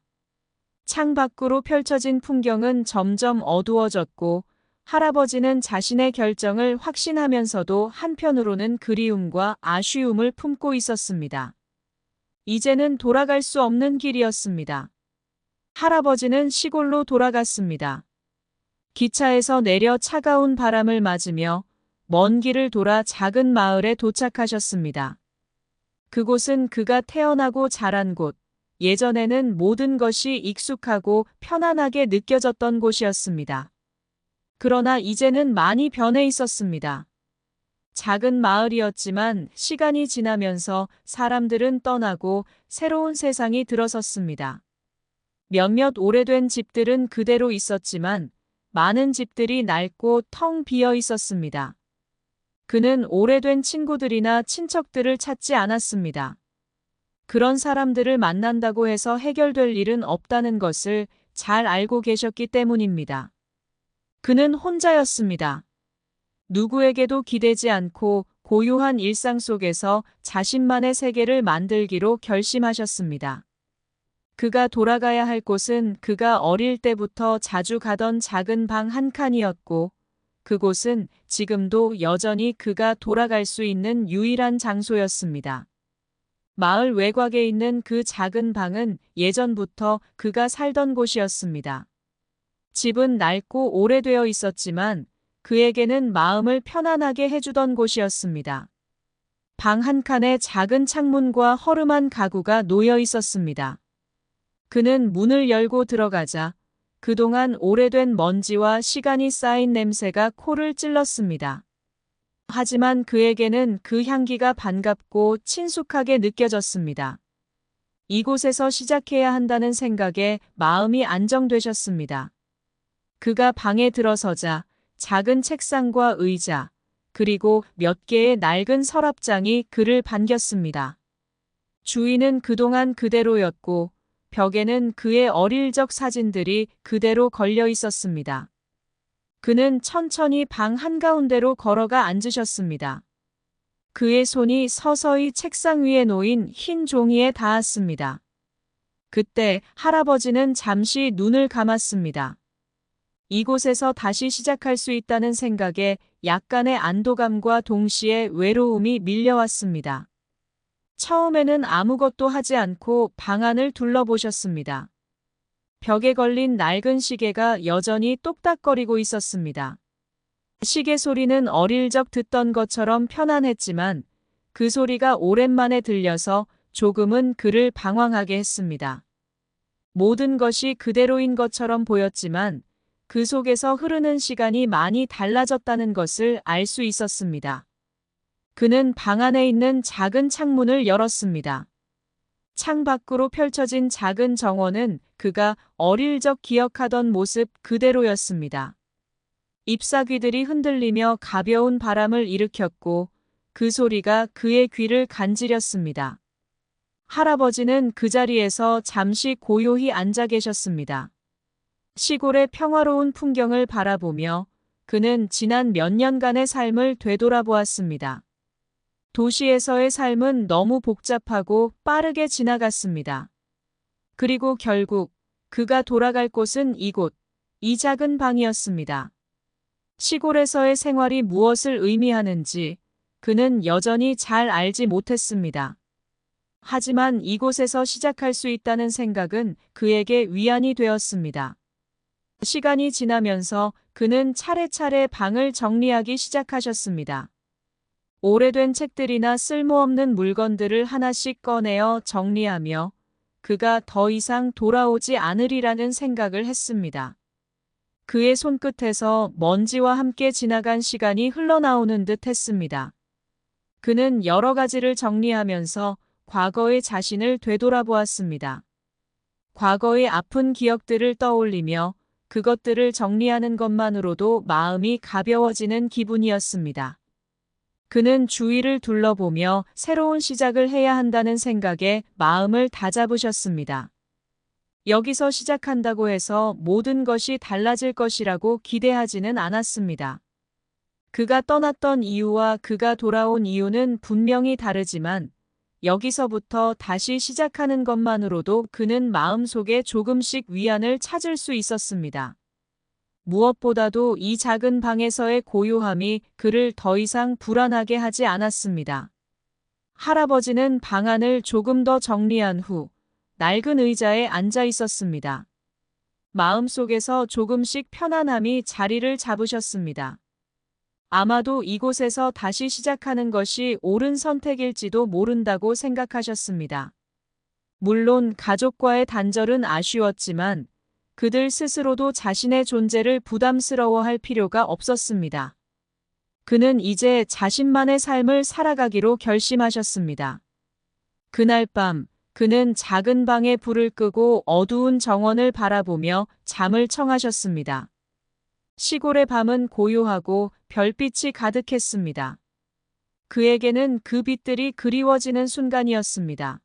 창 밖으로 펼쳐진 풍경은 점점 어두워졌고 할아버지는 자신의 결정을 확신하면서도 한편으로는 그리움과 아쉬움을 품고 있었습니다. 이제는 돌아갈 수 없는 길이었습니다. 할아버지는 시골로 돌아갔습니다. 기차에서 내려 차가운 바람을 맞으며 먼 길을 돌아 작은 마을에 도착하셨습니다. 그곳은 그가 태어나고 자란 곳, 예전에는 모든 것이 익숙하고 편안하게 느껴졌던 곳이었습니다. 그러나 이제는 많이 변해 있었습니다. 작은 마을이었지만 시간이 지나면서 사람들은 떠나고 새로운 세상이 들어섰습니다. 몇몇 오래된 집들은 그대로 있었지만 많은 집들이 낡고 텅 비어 있었습니다. 그는 오래된 친구들이나 친척들을 찾지 않았습니다. 그런 사람들을 만난다고 해서 해결될 일은 없다는 것을 잘 알고 계셨기 때문입니다. 그는 혼자였습니다. 누구에게도 기대지 않고 고요한 일상 속에서 자신만의 세계를 만들기로 결심하셨습니다. 그가 돌아가야 할 곳은 그가 어릴 때부터 자주 가던 작은 방 한 칸이었고, 그곳은 지금도 여전히 그가 돌아갈 수 있는 유일한 장소였습니다. 마을 외곽에 있는 그 작은 방은 예전부터 그가 살던 곳이었습니다. 집은 낡고 오래되어 있었지만 그에게는 마음을 편안하게 해주던 곳이었습니다. 방 한 칸에 작은 창문과 허름한 가구가 놓여 있었습니다. 그는 문을 열고 들어가자 그동안 오래된 먼지와 시간이 쌓인 냄새가 코를 찔렀습니다. 하지만 그에게는 그 향기가 반갑고 친숙하게 느껴졌습니다. 이곳에서 시작해야 한다는 생각에 마음이 안정되셨습니다. 그가 방에 들어서자 작은 책상과 의자, 그리고 몇 개의 낡은 서랍장이 그를 반겼습니다. 주인은 그동안 그대로였고 벽에는 그의 어릴 적 사진들이 그대로 걸려 있었습니다. 그는 천천히 방 한가운데로 걸어가 앉으셨습니다. 그의 손이 서서히 책상 위에 놓인 흰 종이에 닿았습니다. 그때 할아버지는 잠시 눈을 감았습니다. 이곳에서 다시 시작할 수 있다는 생각에 약간의 안도감과 동시에 외로움이 밀려왔습니다. 처음에는 아무것도 하지 않고 방 안을 둘러보셨습니다. 벽에 걸린 낡은 시계가 여전히 똑딱거리고 있었습니다. 시계 소리는 어릴 적 듣던 것처럼 편안했지만 그 소리가 오랜만에 들려서 조금은 그를 방황하게 했습니다. 모든 것이 그대로인 것처럼 보였지만 그 속에서 흐르는 시간이 많이 달라졌다는 것을 알 수 있었습니다. 그는 방 안에 있는 작은 창문을 열었습니다. 창 밖으로 펼쳐진 작은 정원은 그가 어릴 적 기억하던 모습 그대로였습니다. 잎사귀들이 흔들리며 가벼운 바람을 일으켰고 그 소리가 그의 귀를 간지렸습니다. 할아버지는 그 자리에서 잠시 고요히 앉아 계셨습니다. 시골의 평화로운 풍경을 바라보며 그는 지난 몇 년간의 삶을 되돌아보았습니다. 도시에서의 삶은 너무 복잡하고 빠르게 지나갔습니다. 그리고 결국 그가 돌아갈 곳은 이곳, 이 작은 방이었습니다. 시골에서의 생활이 무엇을 의미하는지 그는 여전히 잘 알지 못했습니다. 하지만 이곳에서 시작할 수 있다는 생각은 그에게 위안이 되었습니다. 시간이 지나면서 그는 차례차례 방을 정리하기 시작하셨습니다. 오래된 책들이나 쓸모없는 물건들을 하나씩 꺼내어 정리하며 그가 더 이상 돌아오지 않으리라는 생각을 했습니다. 그의 손끝에서 먼지와 함께 지나간 시간이 흘러나오는 듯 했습니다. 그는 여러 가지를 정리하면서 과거의 자신을 되돌아보았습니다. 과거의 아픈 기억들을 떠올리며 그것들을 정리하는 것만으로도 마음이 가벼워지는 기분이었습니다. 그는 주위를 둘러보며 새로운 시작을 해야 한다는 생각에 마음을 다잡으셨습니다. 여기서 시작한다고 해서 모든 것이 달라질 것이라고 기대하지는 않았습니다. 그가 떠났던 이유와 그가 돌아온 이유는 분명히 다르지만 여기서부터 다시 시작하는 것만으로도 그는 마음속에 조금씩 위안을 찾을 수 있었습니다. 무엇보다도 이 작은 방에서의 고요함이 그를 더 이상 불안하게 하지 않았습니다. 할아버지는 방 안을 조금 더 정리한 후 낡은 의자에 앉아 있었습니다. 마음속에서 조금씩 편안함이 자리를 잡으셨습니다. 아마도 이곳에서 다시 시작하는 것이 옳은 선택일지도 모른다고 생각하셨습니다. 물론 가족과의 단절은 아쉬웠지만 그들 스스로도 자신의 존재를 부담스러워할 필요가 없었습니다. 그는 이제 자신만의 삶을 살아가기로 결심하셨습니다. 그날 밤 그는 작은 방에 불을 끄고 어두운 정원을 바라보며 잠을 청하셨습니다. 시골의 밤은 고요하고 별빛이 가득했습니다. 그에게는 그 빛들이 그리워지는 순간이었습니다.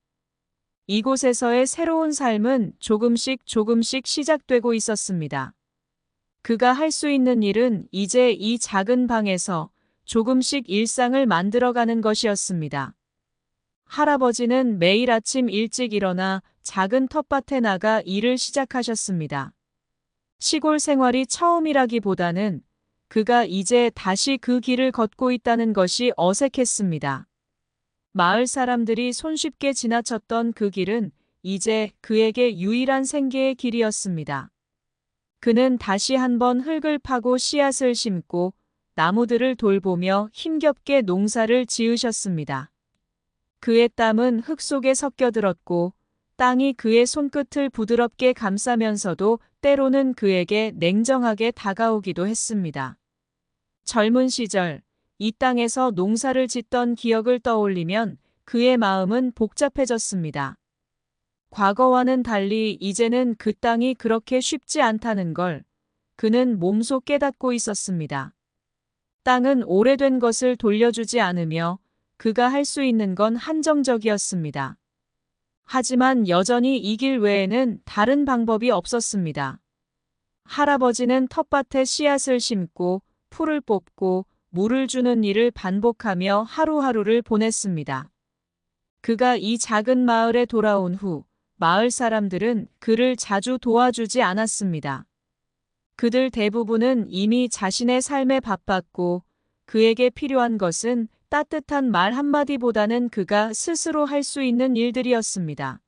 이곳에서의 새로운 삶은 조금씩 시작되고 있었습니다. 그가 할 수 있는 일은 이제 이 작은 방에서 조금씩 일상을 만들어가는 것이었습니다. 할아버지는 매일 아침 일찍 일어나 작은 텃밭에 나가 일을 시작하셨습니다. 시골 생활이 처음이라기보다는 그가 이제 다시 그 길을 걷고 있다는 것이 어색했습니다. 마을 사람들이 손쉽게 지나쳤던 그 길은 이제 그에게 유일한 생계의 길이었습니다. 그는 다시 한번 흙을 파고 씨앗을 심고 나무들을 돌보며 힘겹게 농사를 지으셨습니다. 그의 땀은 흙 속에 섞여들었고 땅이 그의 손끝을 부드럽게 감싸면서도 때로는 그에게 냉정하게 다가오기도 했습니다. 젊은 시절 이 땅에서 농사를 짓던 기억을 떠올리면 그의 마음은 복잡해졌습니다. 과거와는 달리 이제는 그 땅이 그렇게 쉽지 않다는 걸 그는 몸소 깨닫고 있었습니다. 땅은 오래된 것을 돌려주지 않으며 그가 할 수 있는 건 한정적이었습니다. 하지만 여전히 이 길 외에는 다른 방법이 없었습니다. 할아버지는 텃밭에 씨앗을 심고 풀을 뽑고 물을 주는 일을 반복하며 하루하루를 보냈습니다. 그가 이 작은 마을에 돌아온 후 마을 사람들은 그를 자주 도와주지 않았습니다. 그들 대부분은 이미 자신의 삶에 바빴고 그에게 필요한 것은 따뜻한 말 한마디보다는 그가 스스로 할 수 있는 일들이었습니다.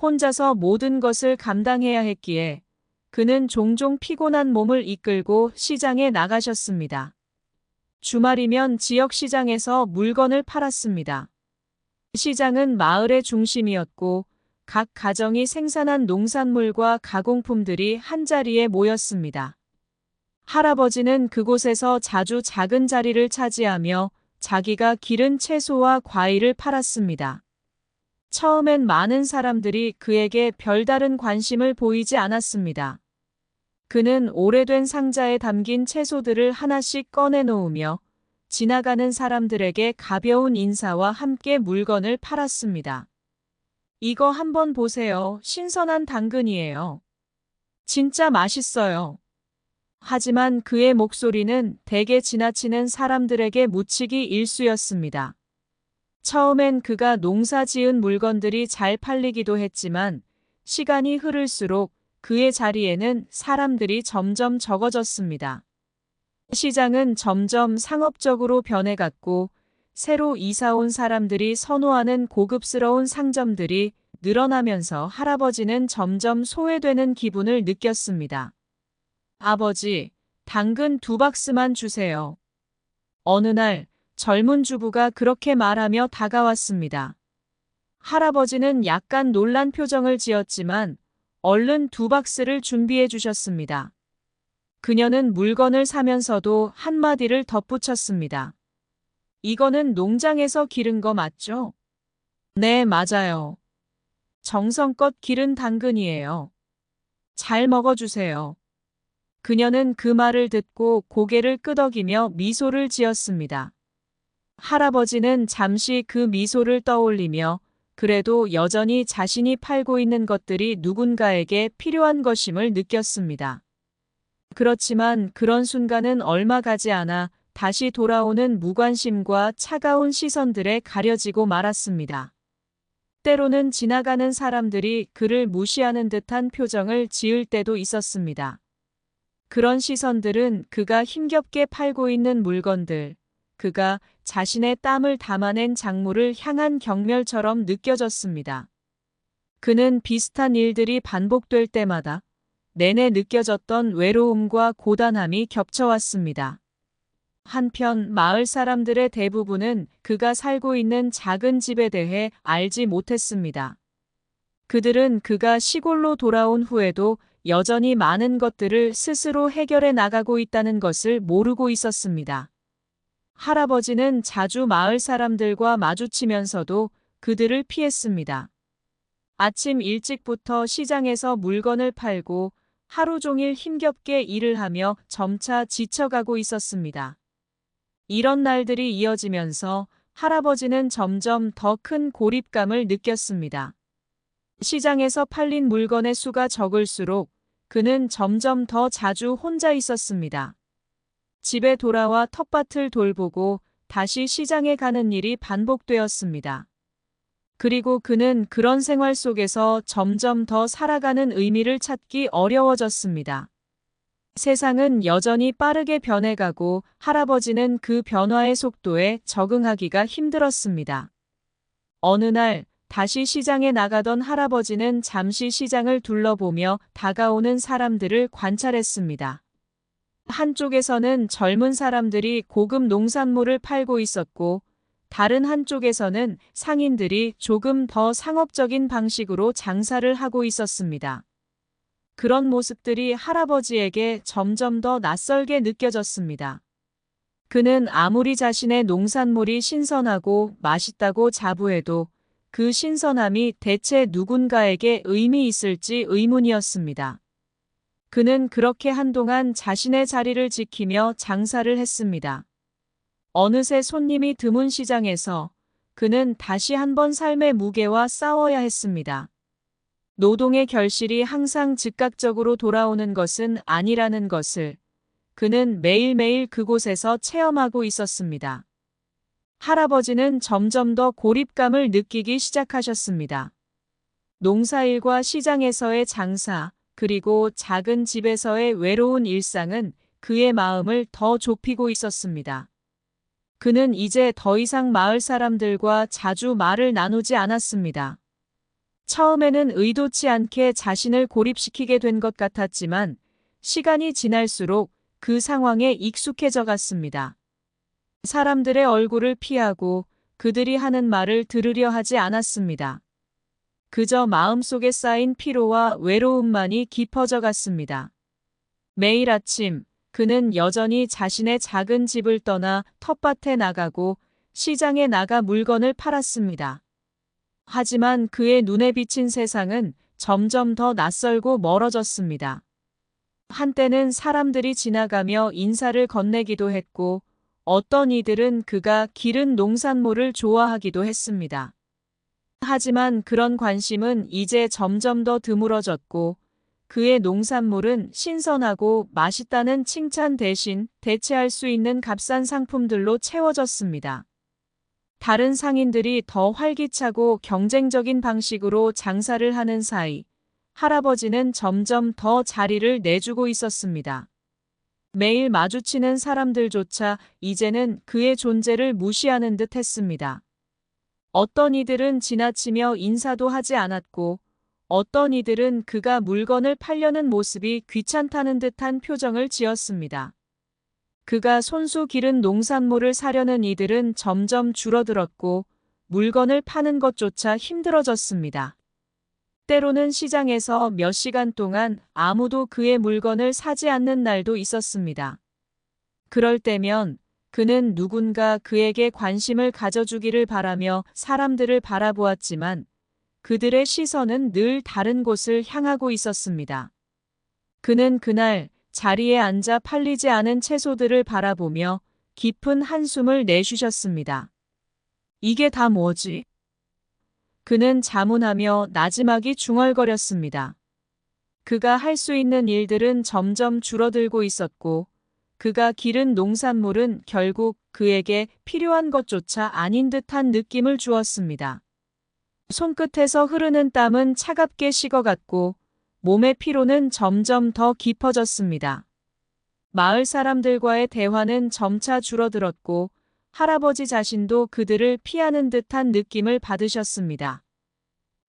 혼자서 모든 것을 감당해야 했기에 그는 종종 피곤한 몸을 이끌고 시장에 나가셨습니다. 주말이면 지역 시장에서 물건을 팔았습니다. 시장은 마을의 중심이었고 각 가정이 생산한 농산물과 가공품들이 한자리에 모였습니다. 할아버지는 그곳에서 자주 작은 자리를 차지하며 자기가 기른 채소와 과일을 팔았습니다. 처음엔 많은 사람들이 그에게 별다른 관심을 보이지 않았습니다. 그는 오래된 상자에 담긴 채소들을 하나씩 꺼내 놓으며 지나가는 사람들에게 가벼운 인사와 함께 물건을 팔았습니다. 이거 한번 보세요. 신선한 당근이에요. 진짜 맛있어요. 하지만 그의 목소리는 대개 지나치는 사람들에게 묻히기 일쑤였습니다. 처음엔 그가 농사 지은 물건들이 잘 팔리기도 했지만 시간이 흐를수록 그의 자리에는 사람들이 점점 적어졌습니다. 시장은 점점 상업적으로 변해갔고 새로 이사 온 사람들이 선호하는 고급스러운 상점들이 늘어나면서 할아버지는 점점 소외되는 기분을 느꼈습니다. 아버지, 당근 2박스만 주세요. 어느 날 젊은 주부가 그렇게 말하며 다가왔습니다. 할아버지는 약간 놀란 표정을 지었지만 얼른 2박스를 준비해 주셨습니다. 그녀는 물건을 사면서도 한마디를 덧붙였습니다. 이거는 농장에서 기른 거 맞죠? 네, 맞아요. 정성껏 기른 당근이에요. 잘 먹어주세요. 그녀는 그 말을 듣고 고개를 끄덕이며 미소를 지었습니다. 할아버지는 잠시 그 미소를 떠올리며 그래도 여전히 자신이 팔고 있는 것들이 누군가에게 필요한 것임을 느꼈습니다. 그렇지만 그런 순간은 얼마 가지 않아 다시 돌아오는 무관심과 차가운 시선들에 가려지고 말았습니다. 때로는 지나가는 사람들이 그를 무시하는 듯한 표정을 지을 때도 있었습니다. 그런 시선들은 그가 힘겹게 팔고 있는 물건들, 그가 자신의 땀을 담아낸 작물을 향한 경멸처럼 느껴졌습니다. 그는 비슷한 일들이 반복될 때마다 내내 느껴졌던 외로움과 고단함이 겹쳐왔습니다. 한편 마을 사람들의 대부분은 그가 살고 있는 작은 집에 대해 알지 못했습니다. 그들은 그가 시골로 돌아온 후에도 여전히 많은 것들을 스스로 해결해 나가고 있다는 것을 모르고 있었습니다. 할아버지는 자주 마을 사람들과 마주치면서도 그들을 피했습니다. 아침 일찍부터 시장에서 물건을 팔고 하루 종일 힘겹게 일을 하며 점차 지쳐가고 있었습니다. 이런 날들이 이어지면서 할아버지는 점점 더 큰 고립감을 느꼈습니다. 시장에서 팔린 물건의 수가 적을수록 그는 점점 더 자주 혼자 있었습니다. 집에 돌아와 텃밭을 돌보고 다시 시장에 가는 일이 반복되었습니다. 그리고 그는 그런 생활 속에서 점점 더 살아가는 의미를 찾기 어려워졌습니다. 세상은 여전히 빠르게 변해가고 할아버지는 그 변화의 속도에 적응하기가 힘들었습니다. 어느 날 다시 시장에 나가던 할아버지는 잠시 시장을 둘러보며 다가오는 사람들을 관찰했습니다. 한쪽에서는 젊은 사람들이 고급 농산물을 팔고 있었고, 다른 한쪽에서는 상인들이 조금 더 상업적인 방식으로 장사를 하고 있었습니다. 그런 모습들이 할아버지에게 점점 더 낯설게 느껴졌습니다. 그는 아무리 자신의 농산물이 신선하고 맛있다고 자부해도 그 신선함이 대체 누군가에게 의미 있을지 의문이었습니다. 그는 그렇게 한동안 자신의 자리를 지키며 장사를 했습니다. 어느새 손님이 드문 시장에서 그는 다시 한번 삶의 무게와 싸워야 했습니다. 노동의 결실이 항상 즉각적으로 돌아오는 것은 아니라는 것을 그는 매일매일 그곳에서 체험하고 있었습니다. 할아버지는 점점 더 고립감을 느끼기 시작하셨습니다. 농사일과 시장에서의 장사, 그리고 작은 집에서의 외로운 일상은 그의 마음을 더 좁히고 있었습니다. 그는 이제 더 이상 마을 사람들과 자주 말을 나누지 않았습니다. 처음에는 의도치 않게 자신을 고립시키게 된 것 같았지만 시간이 지날수록 그 상황에 익숙해져 갔습니다. 사람들의 얼굴을 피하고 그들이 하는 말을 들으려 하지 않았습니다. 그저 마음속에 쌓인 피로와 외로움만이 깊어져 갔습니다. 매일 아침 그는 여전히 자신의 작은 집을 떠나 텃밭에 나가고 시장에 나가 물건을 팔았습니다. 하지만 그의 눈에 비친 세상은 점점 더 낯설고 멀어졌습니다. 한때는 사람들이 지나가며 인사를 건네기도 했고, 어떤 이들은 그가 기른 농산물을 좋아하기도 했습니다. 하지만 그런 관심은 이제 점점 더 드물어졌고, 그의 농산물은 신선하고 맛있다는 칭찬 대신 대체할 수 있는 값싼 상품들로 채워졌습니다. 다른 상인들이 더 활기차고 경쟁적인 방식으로 장사를 하는 사이, 할아버지는 점점 더 자리를 내주고 있었습니다. 매일 마주치는 사람들조차 이제는 그의 존재를 무시하는 듯 했습니다. 어떤 이들은 지나치며 인사도 하지 않았고, 어떤 이들은 그가 물건을 팔려는 모습이 귀찮다는 듯한 표정을 지었습니다. 그가 손수 기른 농산물을 사려는 이들은 점점 줄어들었고 물건을 파는 것조차 힘들어졌습니다. 때로는 시장에서 몇 시간 동안 아무도 그의 물건을 사지 않는 날도 있었습니다. 그럴 때면 그는 누군가 그에게 관심을 가져주기를 바라며 사람들을 바라보았지만 그들의 시선은 늘 다른 곳을 향하고 있었습니다. 그는 그날 자리에 앉아 팔리지 않은 채소들을 바라보며 깊은 한숨을 내쉬셨습니다. 이게 다 뭐지? 그는 자문하며 나지막이 중얼거렸습니다. 그가 할 수 있는 일들은 점점 줄어들고 있었고, 그가 기른 농산물은 결국 그에게 필요한 것조차 아닌 듯한 느낌을 주었습니다. 손끝에서 흐르는 땀은 차갑게 식어갔고, 몸의 피로는 점점 더 깊어졌습니다. 마을 사람들과의 대화는 점차 줄어들었고 할아버지 자신도 그들을 피하는 듯한 느낌을 받으셨습니다.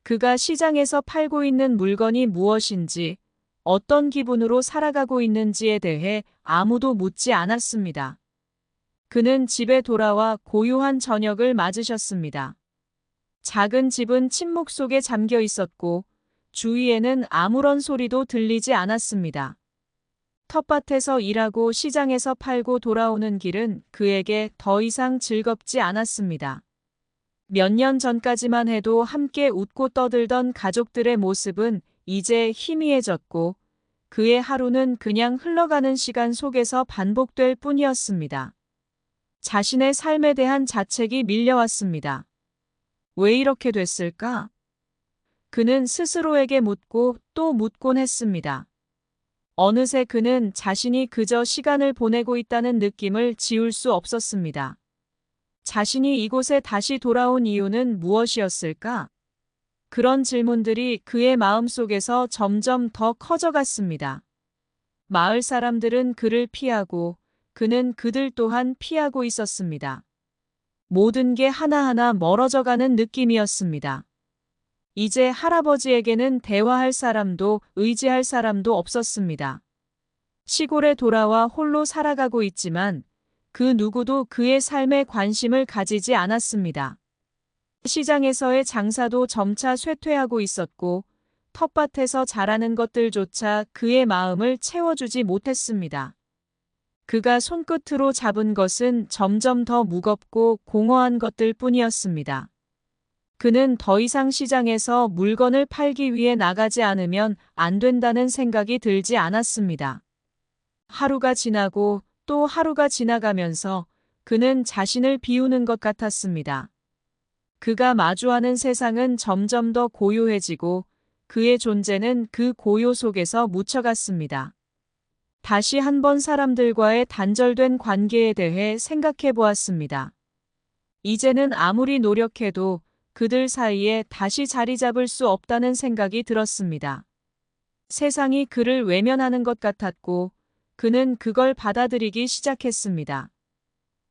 그가 시장에서 팔고 있는 물건이 무엇인지, 어떤 기분으로 살아가고 있는지에 대해 아무도 묻지 않았습니다. 그는 집에 돌아와 고요한 저녁을 맞으셨습니다. 작은 집은 침묵 속에 잠겨 있었고 주위에는 아무런 소리도 들리지 않았습니다. 텃밭에서 일하고 시장에서 팔고 돌아오는 길은 그에게 더 이상 즐겁지 않았습니다. 몇 년 전까지만 해도 함께 웃고 떠들던 가족들의 모습은 이제 희미해졌고 그의 하루는 그냥 흘러가는 시간 속에서 반복될 뿐이었습니다. 자신의 삶에 대한 자책이 밀려왔습니다. 왜 이렇게 됐을까? 그는 스스로에게 묻고 또 묻곤 했습니다. 어느새 그는 자신이 그저 시간을 보내고 있다는 느낌을 지울 수 없었습니다. 자신이 이곳에 다시 돌아온 이유는 무엇이었을까? 그런 질문들이 그의 마음속에서 점점 더 커져갔습니다. 마을 사람들은 그를 피하고 그는 그들 또한 피하고 있었습니다. 모든 게 하나하나 멀어져가는 느낌이었습니다. 이제 할아버지에게는 대화할 사람도 의지할 사람도 없었습니다. 시골에 돌아와 홀로 살아가고 있지만 그 누구도 그의 삶에 관심을 가지지 않았습니다. 시장에서의 장사도 점차 쇠퇴하고 있었고 텃밭에서 자라는 것들조차 그의 마음을 채워주지 못했습니다. 그가 손끝으로 잡은 것은 점점 더 무겁고 공허한 것들 뿐이었습니다. 그는 더 이상 시장에서 물건을 팔기 위해 나가지 않으면 안 된다는 생각이 들지 않았습니다. 하루가 지나고 또 하루가 지나가면서 그는 자신을 비우는 것 같았습니다. 그가 마주하는 세상은 점점 더 고요해지고 그의 존재는 그 고요 속에서 묻혀갔습니다. 다시 한번 사람들과의 단절된 관계에 대해 생각해 보았습니다. 이제는 아무리 노력해도 그들 사이에 다시 자리 잡을 수 없다는 생각이 들었습니다. 세상이 그를 외면하는 것 같았고 그는 그걸 받아들이기 시작했습니다.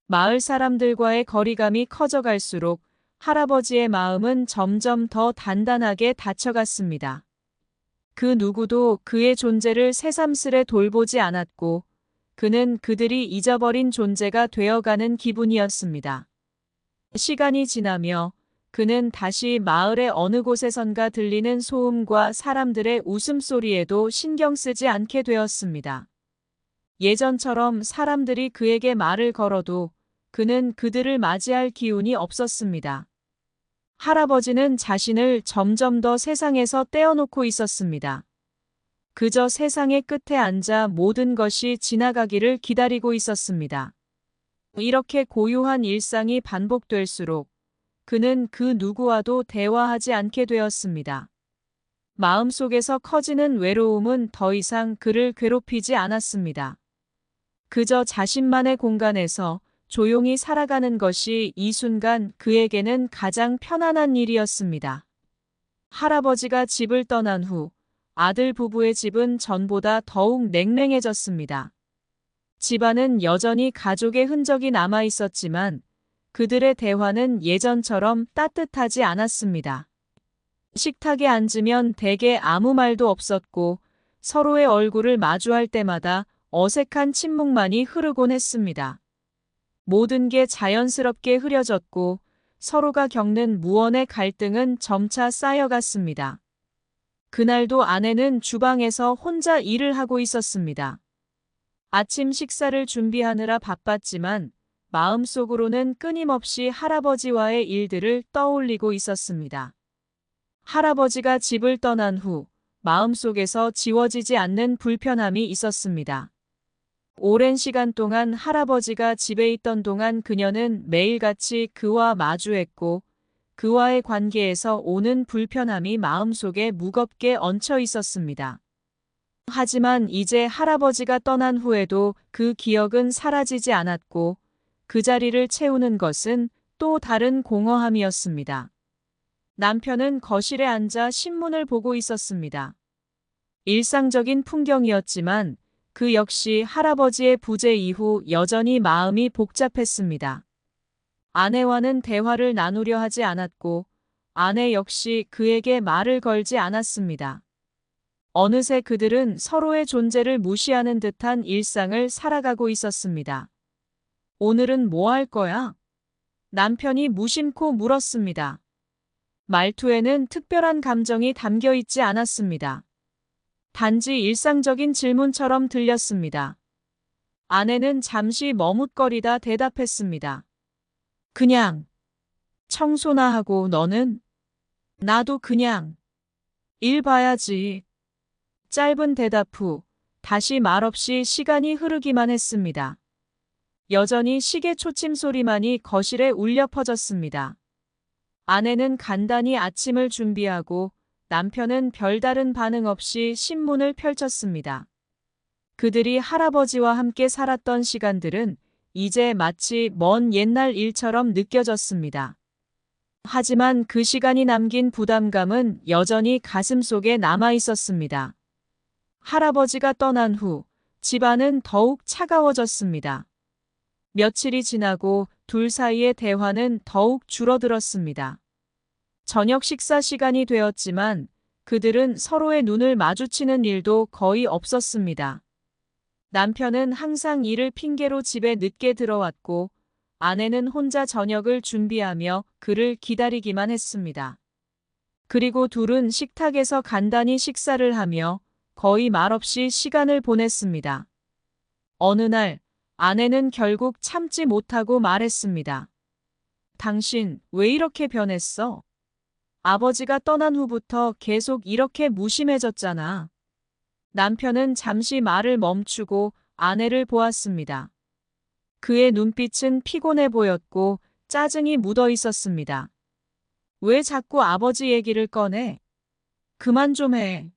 마을 사람들과의 거리감이 커져갈수록 할아버지의 마음은 점점 더 단단하게 닫혀갔습니다. 그 누구도 그의 존재를 새삼스레 돌보지 않았고 그는 그들이 잊어버린 존재가 되어가는 기분이었습니다. 시간이 지나며 그는 다시 마을의 어느 곳에선가 들리는 소음과 사람들의 웃음소리에도 신경 쓰지 않게 되었습니다. 예전처럼 사람들이 그에게 말을 걸어도 그는 그들을 맞이할 기운이 없었습니다. 할아버지는 자신을 점점 더 세상에서 떼어놓고 있었습니다. 그저 세상의 끝에 앉아 모든 것이 지나가기를 기다리고 있었습니다. 이렇게 고요한 일상이 반복될수록 그는 그 누구와도 대화하지 않게 되었습니다. 마음속에서 커지는 외로움은 더 이상 그를 괴롭히지 않았습니다. 그저 자신만의 공간에서 조용히 살아가는 것이 이 순간 그에게는 가장 편안한 일이었습니다. 할아버지가 집을 떠난 후 아들 부부의 집은 전보다 더욱 냉랭해졌습니다. 집안은 여전히 가족의 흔적이 남아 있었지만 그들의 대화는 예전처럼 따뜻하지 않았습니다. 식탁에 앉으면 대개 아무 말도 없었고 서로의 얼굴을 마주할 때마다 어색한 침묵만이 흐르곤 했습니다. 모든 게 자연스럽게 흐려졌고 서로가 겪는 무언의 갈등은 점차 쌓여갔습니다. 그날도 아내는 주방에서 혼자 일을 하고 있었습니다. 아침 식사를 준비하느라 바빴지만 마음속으로는 끊임없이 할아버지와의 일들을 떠올리고 있었습니다. 할아버지가 집을 떠난 후 마음속에서 지워지지 않는 불편함이 있었습니다. 오랜 시간 동안 할아버지가 집에 있던 동안 그녀는 매일같이 그와 마주했고 그와의 관계에서 오는 불편함이 마음속에 무겁게 얹혀 있었습니다. 하지만 이제 할아버지가 떠난 후에도 그 기억은 사라지지 않았고 그 자리를 채우는 것은 또 다른 공허함이었습니다. 남편은 거실에 앉아 신문을 보고 있었습니다. 일상적인 풍경이었지만 그 역시 할아버지의 부재 이후 여전히 마음이 복잡했습니다. 아내와는 대화를 나누려 하지 않았고 아내 역시 그에게 말을 걸지 않았습니다. 어느새 그들은 서로의 존재를 무시하는 듯한 일상을 살아가고 있었습니다. 오늘은 뭐 할 거야? 남편이 무심코 물었습니다. 말투에는 특별한 감정이 담겨 있지 않았습니다. 단지 일상적인 질문처럼 들렸습니다. 아내는 잠시 머뭇거리다 대답했습니다. 그냥 청소나 하고 너는? 나도 그냥 일 봐야지. 짧은 대답 후 다시 말없이 시간이 흐르기만 했습니다. 여전히 시계 초침 소리만이 거실에 울려 퍼졌습니다. 아내는 간단히 아침을 준비하고 남편은 별다른 반응 없이 신문을 펼쳤습니다. 그들이 할아버지와 함께 살았던 시간들은 이제 마치 먼 옛날 일처럼 느껴졌습니다. 하지만 그 시간이 남긴 부담감은 여전히 가슴속에 남아 있었습니다. 할아버지가 떠난 후 집안은 더욱 차가워졌습니다. 며칠이 지나고 둘 사이의 대화는 더욱 줄어들었습니다. 저녁 식사 시간이 되었지만 그들은 서로의 눈을 마주치는 일도 거의 없었습니다. 남편은 항상 일을 핑계로 집에 늦게 들어왔고 아내는 혼자 저녁을 준비하며 그를 기다리기만 했습니다. 그리고 둘은 식탁에서 간단히 식사를 하며 거의 말없이 시간을 보냈습니다. 어느 날 아내는 결국 참지 못하고 말했습니다. 당신 왜 이렇게 변했어? 아버지가 떠난 후부터 계속 이렇게 무심해졌잖아. 남편은 잠시 말을 멈추고 아내를 보았습니다. 그의 눈빛은 피곤해 보였고 짜증이 묻어 있었습니다. 왜 자꾸 아버지 얘기를 꺼내? 그만 좀 해.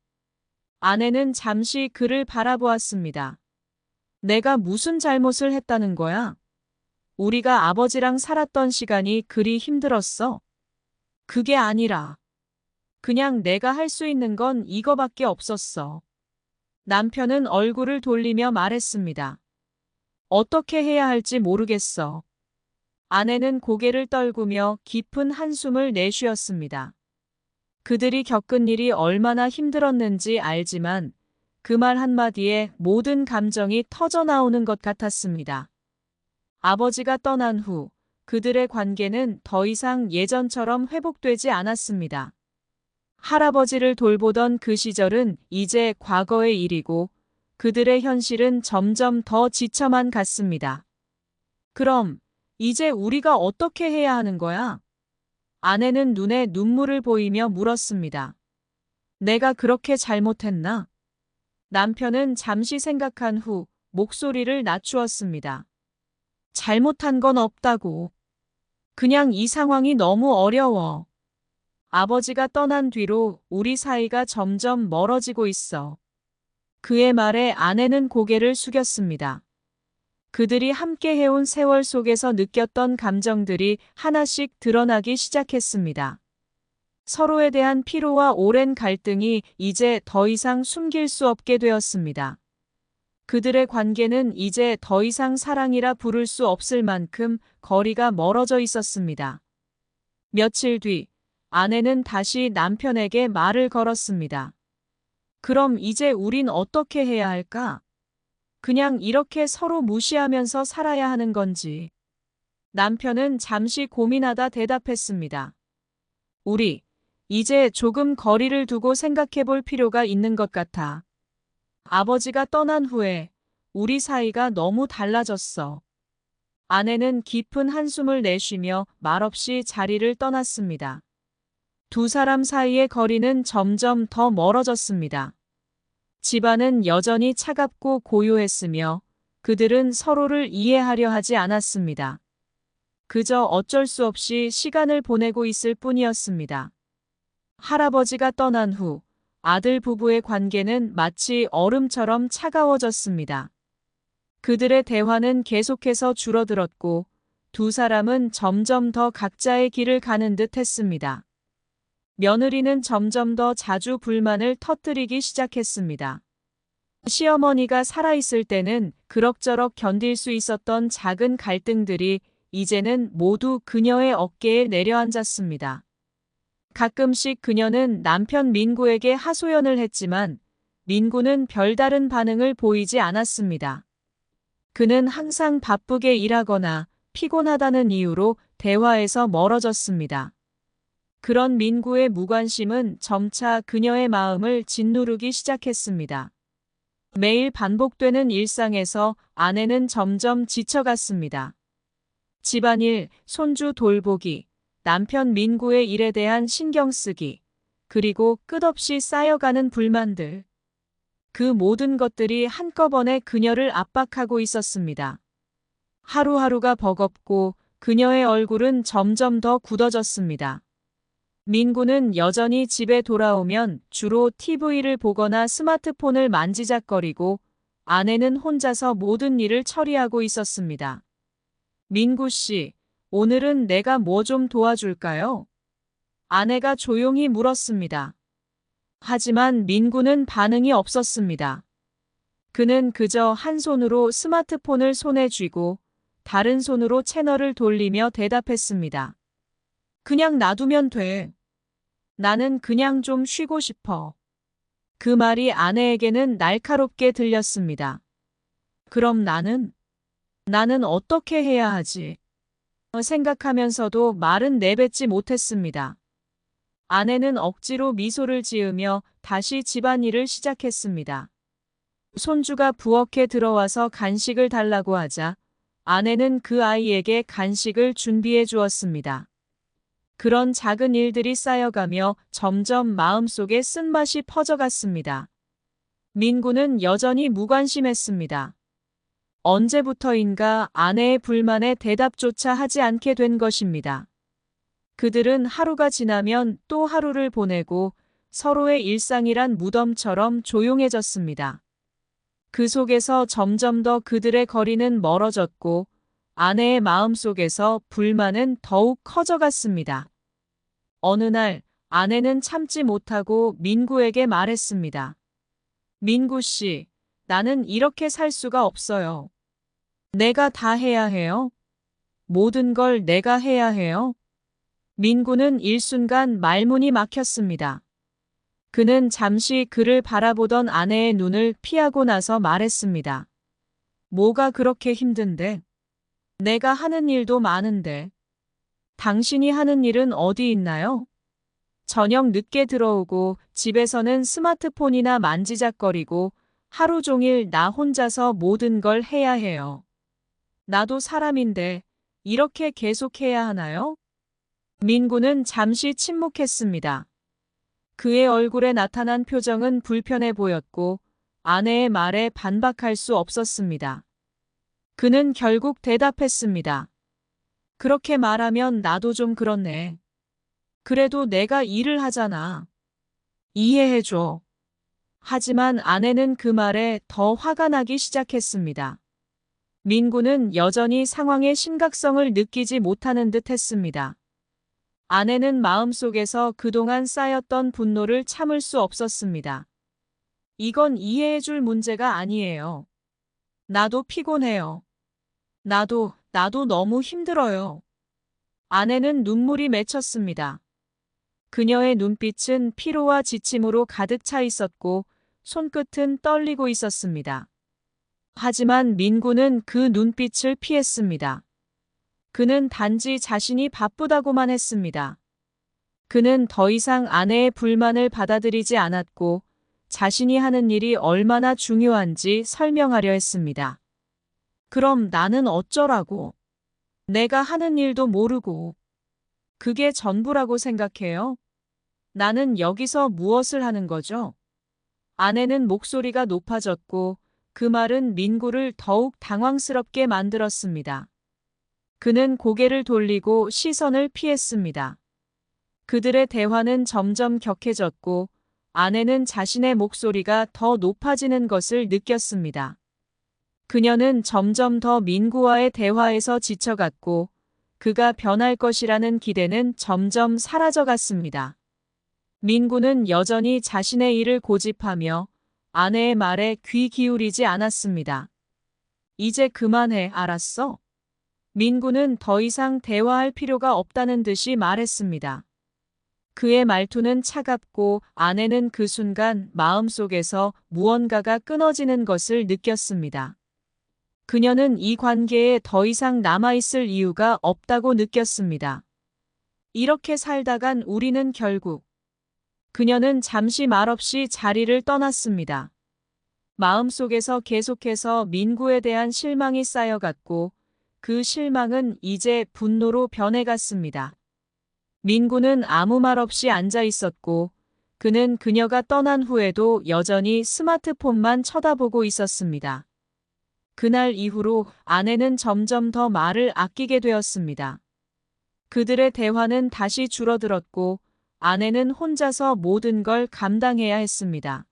아내는 잠시 그를 바라보았습니다. 내가 무슨 잘못을 했다는 거야? 우리가 아버지랑 살았던 시간이 그리 힘들었어? 그게 아니라 그냥 내가 할 수 있는 건 이거밖에 없었어. 남편은 얼굴을 돌리며 말했습니다. 어떻게 해야 할지 모르겠어. 아내는 고개를 떨구며 깊은 한숨을 내쉬었습니다. 그들이 겪은 일이 얼마나 힘들었는지 알지만 그 말 한마디에 모든 감정이 터져나오는 것 같았습니다. 아버지가 떠난 후 그들의 관계는 더 이상 예전처럼 회복되지 않았습니다. 할아버지를 돌보던 그 시절은 이제 과거의 일이고 그들의 현실은 점점 더 지쳐만 갔습니다. 그럼 이제 우리가 어떻게 해야 하는 거야? 아내는 눈에 눈물을 보이며 물었습니다. 내가 그렇게 잘못했나? 남편은 잠시 생각한 후 목소리를 낮추었습니다. 잘못한 건 없다고. 그냥 이 상황이 너무 어려워. 아버지가 떠난 뒤로 우리 사이가 점점 멀어지고 있어. 그의 말에 아내는 고개를 숙였습니다. 그들이 함께 해온 세월 속에서 느꼈던 감정들이 하나씩 드러나기 시작했습니다. 서로에 대한 피로와 오랜 갈등이 이제 더 이상 숨길 수 없게 되었습니다. 그들의 관계는 이제 더 이상 사랑이라 부를 수 없을 만큼 거리가 멀어져 있었습니다. 며칠 뒤 아내는 다시 남편에게 말을 걸었습니다. 그럼 이제 우린 어떻게 해야 할까? 그냥 이렇게 서로 무시하면서 살아야 하는 건지. 남편은 잠시 고민하다 대답했습니다. 우리 이제 조금 거리를 두고 생각해 볼 필요가 있는 것 같아. 아버지가 떠난 후에 우리 사이가 너무 달라졌어. 아내는 깊은 한숨을 내쉬며 말없이 자리를 떠났습니다. 두 사람 사이의 거리는 점점 더 멀어졌습니다. 집안은 여전히 차갑고 고요했으며 그들은 서로를 이해하려 하지 않았습니다. 그저 어쩔 수 없이 시간을 보내고 있을 뿐이었습니다. 할아버지가 떠난 후 아들 부부의 관계는 마치 얼음처럼 차가워졌습니다. 그들의 대화는 계속해서 줄어들었고 두 사람은 점점 더 각자의 길을 가는 듯 했습니다. 며느리는 점점 더 자주 불만을 터뜨리기 시작했습니다. 시어머니가 살아있을 때는 그럭저럭 견딜 수 있었던 작은 갈등들이 이제는 모두 그녀의 어깨에 내려앉았습니다. 가끔씩 그녀는 남편 민구에게 하소연을 했지만 민구는 별다른 반응을 보이지 않았습니다. 그는 항상 바쁘게 일하거나 피곤하다는 이유로 대화에서 멀어졌습니다. 그런 민구의 무관심은 점차 그녀의 마음을 짓누르기 시작했습니다. 매일 반복되는 일상에서 아내는 점점 지쳐갔습니다. 집안일, 손주 돌보기, 남편 민구의 일에 대한 신경 쓰기, 그리고 끝없이 쌓여가는 불만들. 그 모든 것들이 한꺼번에 그녀를 압박하고 있었습니다. 하루하루가 버겁고 그녀의 얼굴은 점점 더 굳어졌습니다. 민구는 여전히 집에 돌아오면 주로 TV를 보거나 스마트폰을 만지작거리고 아내는 혼자서 모든 일을 처리하고 있었습니다. 민구 씨, 오늘은 내가 뭐 좀 도와줄까요? 아내가 조용히 물었습니다. 하지만 민구는 반응이 없었습니다. 그는 그저 한 손으로 스마트폰을 손에 쥐고 다른 손으로 채널을 돌리며 대답했습니다. 그냥 놔두면 돼. 나는 그냥 좀 쉬고 싶어. 그 말이 아내에게는 날카롭게 들렸습니다. 그럼 나는 어떻게 해야 하지? 생각하면서도 말은 내뱉지 못했습니다. 아내는 억지로 미소를 지으며 다시 집안일을 시작했습니다. 손주가 부엌에 들어와서 간식을 달라고 하자 아내는 그 아이에게 간식을 준비해 주었습니다. 그런 작은 일들이 쌓여가며 점점 마음속에 쓴맛이 퍼져갔습니다. 민구는 여전히 무관심했습니다. 언제부터인가 아내의 불만에 대답조차 하지 않게 된 것입니다. 그들은 하루가 지나면 또 하루를 보내고 서로의 일상이란 무덤처럼 조용해졌습니다. 그 속에서 점점 더 그들의 거리는 멀어졌고 아내의 마음속에서 불만은 더욱 커져갔습니다. 어느 날 아내는 참지 못하고 민구에게 말했습니다. 민구 씨, 나는 이렇게 살 수가 없어요. 내가 다 해야 해요? 모든 걸 내가 해야 해요? 민구는 일순간 말문이 막혔습니다. 그는 잠시 그를 바라보던 아내의 눈을 피하고 나서 말했습니다. 뭐가 그렇게 힘든데? 내가 하는 일도 많은데. 당신이 하는 일은 어디 있나요? 저녁 늦게 들어오고 집에서는 스마트폰이나 만지작거리고 하루 종일 나 혼자서 모든 걸 해야 해요. 나도 사람인데 이렇게 계속해야 하나요? 민구는 잠시 침묵했습니다. 그의 얼굴에 나타난 표정은 불편해 보였고 아내의 말에 반박할 수 없었습니다. 그는 결국 대답했습니다. 그렇게 말하면 나도 좀 그렇네. 그래도 내가 일을 하잖아. 이해해줘. 하지만 아내는 그 말에 더 화가 나기 시작했습니다. 민구는 여전히 상황의 심각성을 느끼지 못하는 듯 했습니다. 아내는 마음속에서 그동안 쌓였던 분노를 참을 수 없었습니다. 이건 이해해줄 문제가 아니에요. 나도 피곤해요. 나도 너무 힘들어요. 아내는 눈물이 맺혔습니다. 그녀의 눈빛은 피로와 지침으로 가득 차 있었고 손끝은 떨리고 있었습니다. 하지만 민구는 그 눈빛을 피했습니다. 그는 단지 자신이 바쁘다고만 했습니다. 그는 더 이상 아내의 불만을 받아들이지 않았고 자신이 하는 일이 얼마나 중요한지 설명하려 했습니다. 그럼 나는 어쩌라고? 내가 하는 일도 모르고. 그게 전부라고 생각해요? 나는 여기서 무엇을 하는 거죠? 아내는 목소리가 높아졌고 그 말은 민구를 더욱 당황스럽게 만들었습니다. 그는 고개를 돌리고 시선을 피했습니다. 그들의 대화는 점점 격해졌고 아내는 자신의 목소리가 더 높아지는 것을 느꼈습니다. 그녀는 점점 더 민구와의 대화에서 지쳐갔고 그가 변할 것이라는 기대는 점점 사라져갔습니다. 민구는 여전히 자신의 일을 고집하며 아내의 말에 귀 기울이지 않았습니다. 이제 그만해, 알았어? 민구는 더 이상 대화할 필요가 없다는 듯이 말했습니다. 그의 말투는 차갑고 아내는 그 순간 마음속에서 무언가가 끊어지는 것을 느꼈습니다. 그녀는 이 관계에 더 이상 남아있을 이유가 없다고 느꼈습니다. 이렇게 살다간 우리는 결국. 그녀는 잠시 말없이 자리를 떠났습니다. 마음속에서 계속해서 민구에 대한 실망이 쌓여갔고 그 실망은 이제 분노로 변해갔습니다. 민구는 아무 말 없이 앉아 있었고 그는 그녀가 떠난 후에도 여전히 스마트폰만 쳐다보고 있었습니다. 그날 이후로 아내는 점점 더 말을 아끼게 되었습니다. 그들의 대화는 다시 줄어들었고 아내는 혼자서 모든 걸 감당해야 했습니다.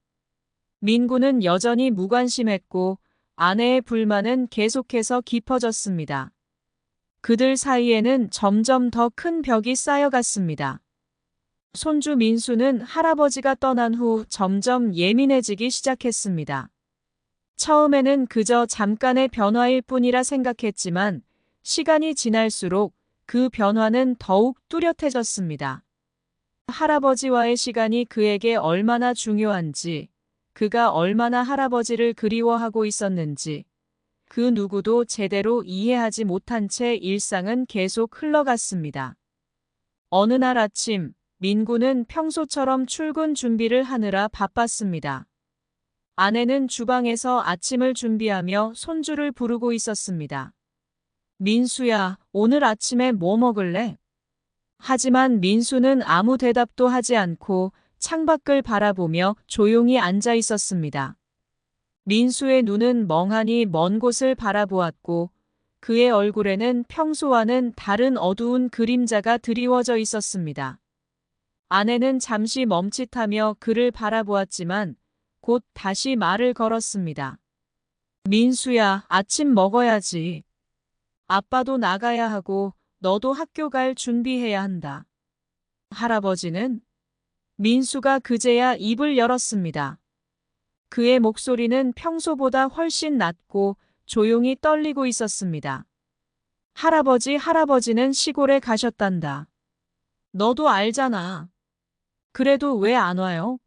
민구는 여전히 무관심했고 아내의 불만은 계속해서 깊어졌습니다. 그들 사이에는 점점 더 큰 벽이 쌓여갔습니다. 손주 민수는 할아버지가 떠난 후 점점 예민해지기 시작했습니다. 처음에는 그저 잠깐의 변화일 뿐이라 생각했지만 시간이 지날수록 그 변화는 더욱 뚜렷해졌습니다. 할아버지와의 시간이 그에게 얼마나 중요한지, 그가 얼마나 할아버지를 그리워하고 있었는지, 그 누구도 제대로 이해하지 못한 채 일상은 계속 흘러갔습니다. 어느 날 아침, 민구는 평소처럼 출근 준비를 하느라 바빴습니다. 아내는 주방에서 아침을 준비하며 손주를 부르고 있었습니다. 민수야, 오늘 아침에 뭐 먹을래? 하지만 민수는 아무 대답도 하지 않고 창밖을 바라보며 조용히 앉아 있었습니다. 민수의 눈은 멍하니 먼 곳을 바라보았고 그의 얼굴에는 평소와는 다른 어두운 그림자가 드리워져 있었습니다. 아내는 잠시 멈칫하며 그를 바라보았지만 곧 다시 말을 걸었습니다. 민수야, 아침 먹어야지. 아빠도 나가야 하고 너도 학교 갈 준비해야 한다. 할아버지는? 민수가 그제야 입을 열었습니다. 그의 목소리는 평소보다 훨씬 낮고 조용히 떨리고 있었습니다. 할아버지는 시골에 가셨단다. 너도 알잖아. 그래도 왜 안 와요?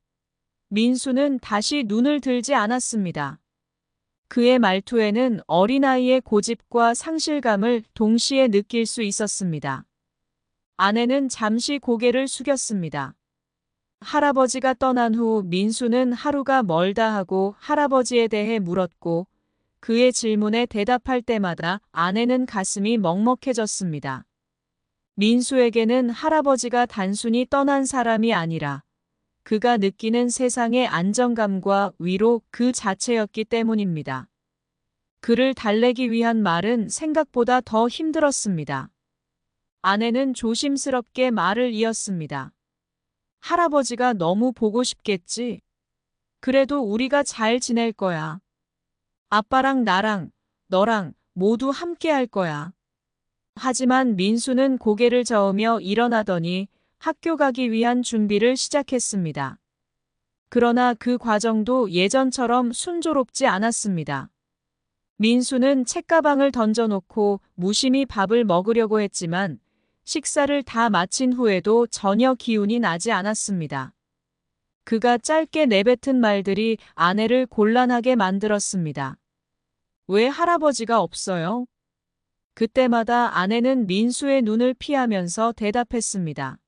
민수는 다시 눈을 들지 않았습니다. 그의 말투에는 어린아이의 고집과 상실감을 동시에 느낄 수 있었습니다. 아내는 잠시 고개를 숙였습니다. 할아버지가 떠난 후 민수는 하루가 멀다 하고 할아버지에 대해 물었고 그의 질문에 대답할 때마다 아내는 가슴이 먹먹해졌습니다. 민수에게는 할아버지가 단순히 떠난 사람이 아니라 그가 느끼는 세상의 안정감과 위로 그 자체였기 때문입니다. 그를 달래기 위한 말은 생각보다 더 힘들었습니다. 아내는 조심스럽게 말을 이었습니다. 할아버지가 너무 보고 싶겠지. 그래도 우리가 잘 지낼 거야. 아빠랑 나랑, 너랑 모두 함께 할 거야. 하지만 민수는 고개를 저으며 일어나더니 학교 가기 위한 준비를 시작했습니다. 그러나 그 과정도 예전처럼 순조롭지 않았습니다. 민수는 책가방을 던져놓고 무심히 밥을 먹으려고 했지만 식사를 다 마친 후에도 전혀 기운이 나지 않았습니다. 그가 짧게 내뱉은 말들이 아내를 곤란하게 만들었습니다. 왜 할아버지가 없어요? 그때마다 아내는 민수의 눈을 피하면서 대답했습니다.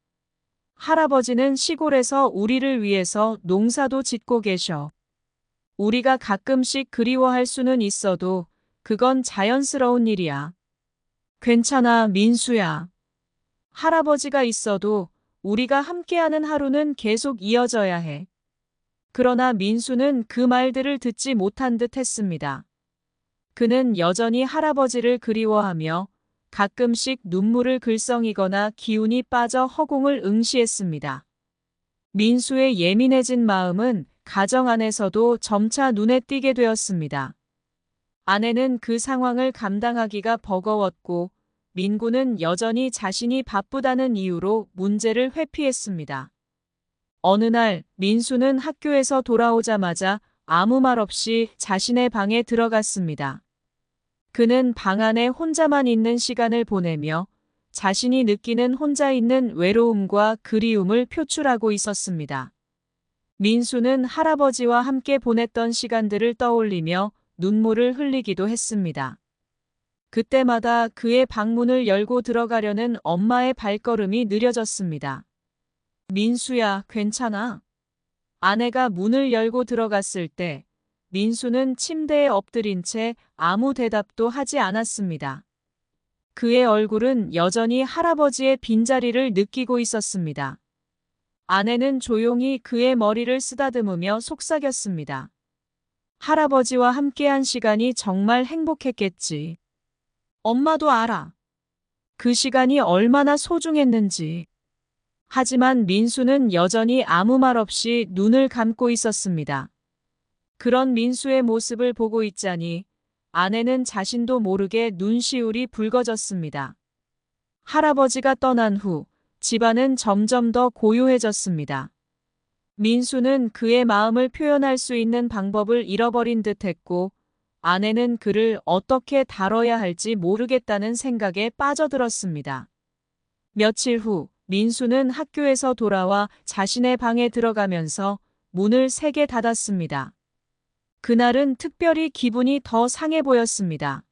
할아버지는 시골에서 우리를 위해서 농사도 짓고 계셔. 우리가 가끔씩 그리워할 수는 있어도 그건 자연스러운 일이야. 괜찮아, 민수야. 할아버지가 있어도 우리가 함께하는 하루는 계속 이어져야 해. 그러나 민수는 그 말들을 듣지 못한 듯 했습니다. 그는 여전히 할아버지를 그리워하며 가끔씩 눈물을 글썽이거나 기운이 빠져 허공을 응시했습니다. 민수의 예민해진 마음은 가정 안에서도 점차 눈에 띄게 되었습니다. 아내는 그 상황을 감당하기가 버거웠고 민구는 여전히 자신이 바쁘다는 이유로 문제를 회피했습니다. 어느 날 민수는 학교에서 돌아오자마자 아무 말 없이 자신의 방에 들어갔습니다. 그는 방 안에 혼자만 있는 시간을 보내며 자신이 느끼는 혼자 있는 외로움과 그리움을 표출하고 있었습니다. 민수는 할아버지와 함께 보냈던 시간들을 떠올리며 눈물을 흘리기도 했습니다. 그때마다 그의 방문을 열고 들어가려는 엄마의 발걸음이 느려졌습니다. 민수야, 괜찮아? 아내가 문을 열고 들어갔을 때 민수는 침대에 엎드린 채 아무 대답도 하지 않았습니다. 그의 얼굴은 여전히 할아버지의 빈자리를 느끼고 있었습니다. 아내는 조용히 그의 머리를 쓰다듬으며 속삭였습니다. 할아버지와 함께한 시간이 정말 행복했겠지. 엄마도 알아. 그 시간이 얼마나 소중했는지. 하지만 민수는 여전히 아무 말 없이 눈을 감고 있었습니다. 그런 민수의 모습을 보고 있자니 아내는 자신도 모르게 눈시울이 붉어졌습니다. 할아버지가 떠난 후 집안은 점점 더 고요해졌습니다. 민수는 그의 마음을 표현할 수 있는 방법을 잃어버린 듯했고 아내는 그를 어떻게 다뤄야 할지 모르겠다는 생각에 빠져들었습니다. 며칠 후 민수는 학교에서 돌아와 자신의 방에 들어가면서 문을 세게 닫았습니다. 그날은 특별히 기분이 더 상해 보였습니다.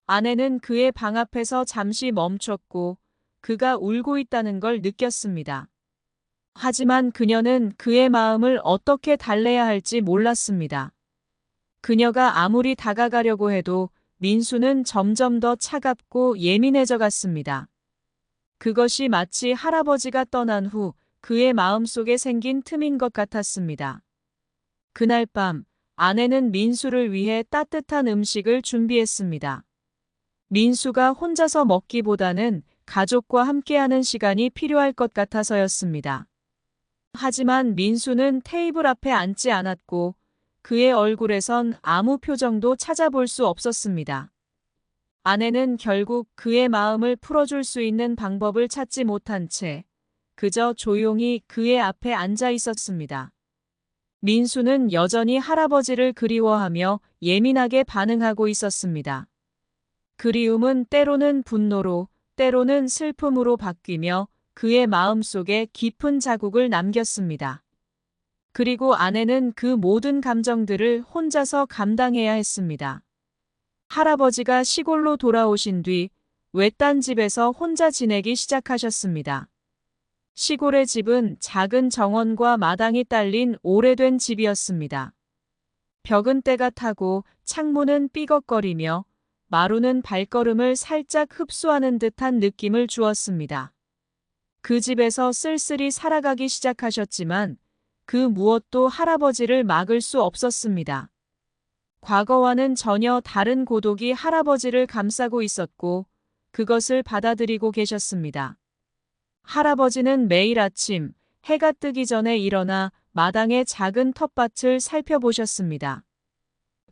아내는 그의 방 앞에서 잠시 멈췄고 그가 울고 있다는 걸 느꼈습니다. 하지만 그녀는 그의 마음을 어떻게 달래야 할지 몰랐습니다. 그녀가 아무리 다가가려고 해도 민수는 점점 더 차갑고 예민해져 갔습니다. 그것이 마치 할아버지가 떠난 후 그의 마음속에 생긴 틈인 것 같았습니다. 그날 밤 아내는 민수를 위해 따뜻한 음식을 준비했습니다. 민수가 혼자서 먹기보다는 가족과 함께하는 시간이 필요할 것 같아서였습니다. 하지만 민수는 테이블 앞에 앉지 않았고 그의 얼굴에선 아무 표정도 찾아볼 수 없었습니다. 아내는 결국 그의 마음을 풀어줄 수 있는 방법을 찾지 못한 채 그저 조용히 그의 앞에 앉아 있었습니다. 민수는 여전히 할아버지를 그리워하며 예민하게 반응하고 있었습니다. 그리움은 때로는 분노로, 때로는 슬픔으로 바뀌며 그의 마음속에 깊은 자국을 남겼습니다. 그리고 아내는 그 모든 감정들을 혼자서 감당해야 했습니다. 할아버지가 시골로 돌아오신 뒤 외딴 집에서 혼자 지내기 시작하셨습니다. 시골의 집은 작은 정원과 마당이 딸린 오래된 집이었습니다. 벽은 때가 타고 창문은 삐걱거리며 마루는 발걸음을 살짝 흡수하는 듯한 느낌을 주었습니다. 그 집에서 쓸쓸히 살아가기 시작하셨지만 그 무엇도 할아버지를 막을 수 없었습니다. 과거와는 전혀 다른 고독이 할아버지를 감싸고 있었고 그것을 받아들이고 계셨습니다. 할아버지는 매일 아침 해가 뜨기 전에 일어나 마당의 작은 텃밭을 살펴보셨습니다.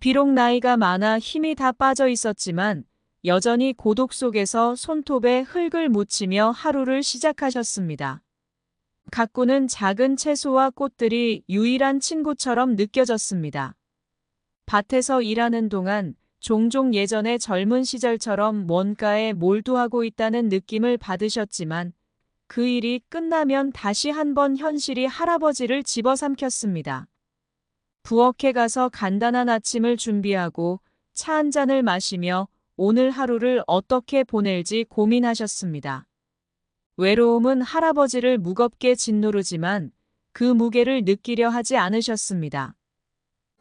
비록 나이가 많아 힘이 다 빠져 있었지만 여전히 고독 속에서 손톱에 흙을 묻히며 하루를 시작하셨습니다. 가꾸는 작은 채소와 꽃들이 유일한 친구처럼 느껴졌습니다. 밭에서 일하는 동안 종종 예전의 젊은 시절처럼 뭔가에 몰두하고 있다는 느낌을 받으셨지만 그 일이 끝나면 다시 한번 현실이 할아버지를 집어삼켰습니다. 부엌에 가서 간단한 아침을 준비하고 차 한 잔을 마시며 오늘 하루를 어떻게 보낼지 고민하셨습니다. 외로움은 할아버지를 무겁게 짓누르지만 그 무게를 느끼려 하지 않으셨습니다.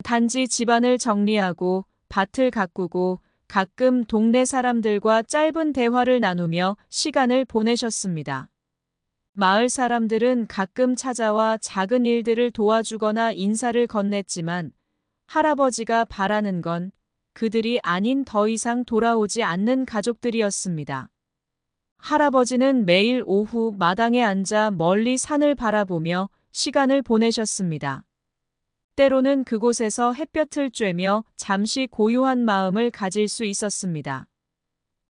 단지 집안을 정리하고 밭을 가꾸고 가끔 동네 사람들과 짧은 대화를 나누며 시간을 보내셨습니다. 마을 사람들은 가끔 찾아와 작은 일들을 도와주거나 인사를 건넸지만 할아버지가 바라는 건 그들이 아닌 더 이상 돌아오지 않는 가족들이었습니다. 할아버지는 매일 오후 마당에 앉아 멀리 산을 바라보며 시간을 보내셨습니다. 때로는 그곳에서 햇볕을 쬐며 잠시 고요한 마음을 가질 수 있었습니다.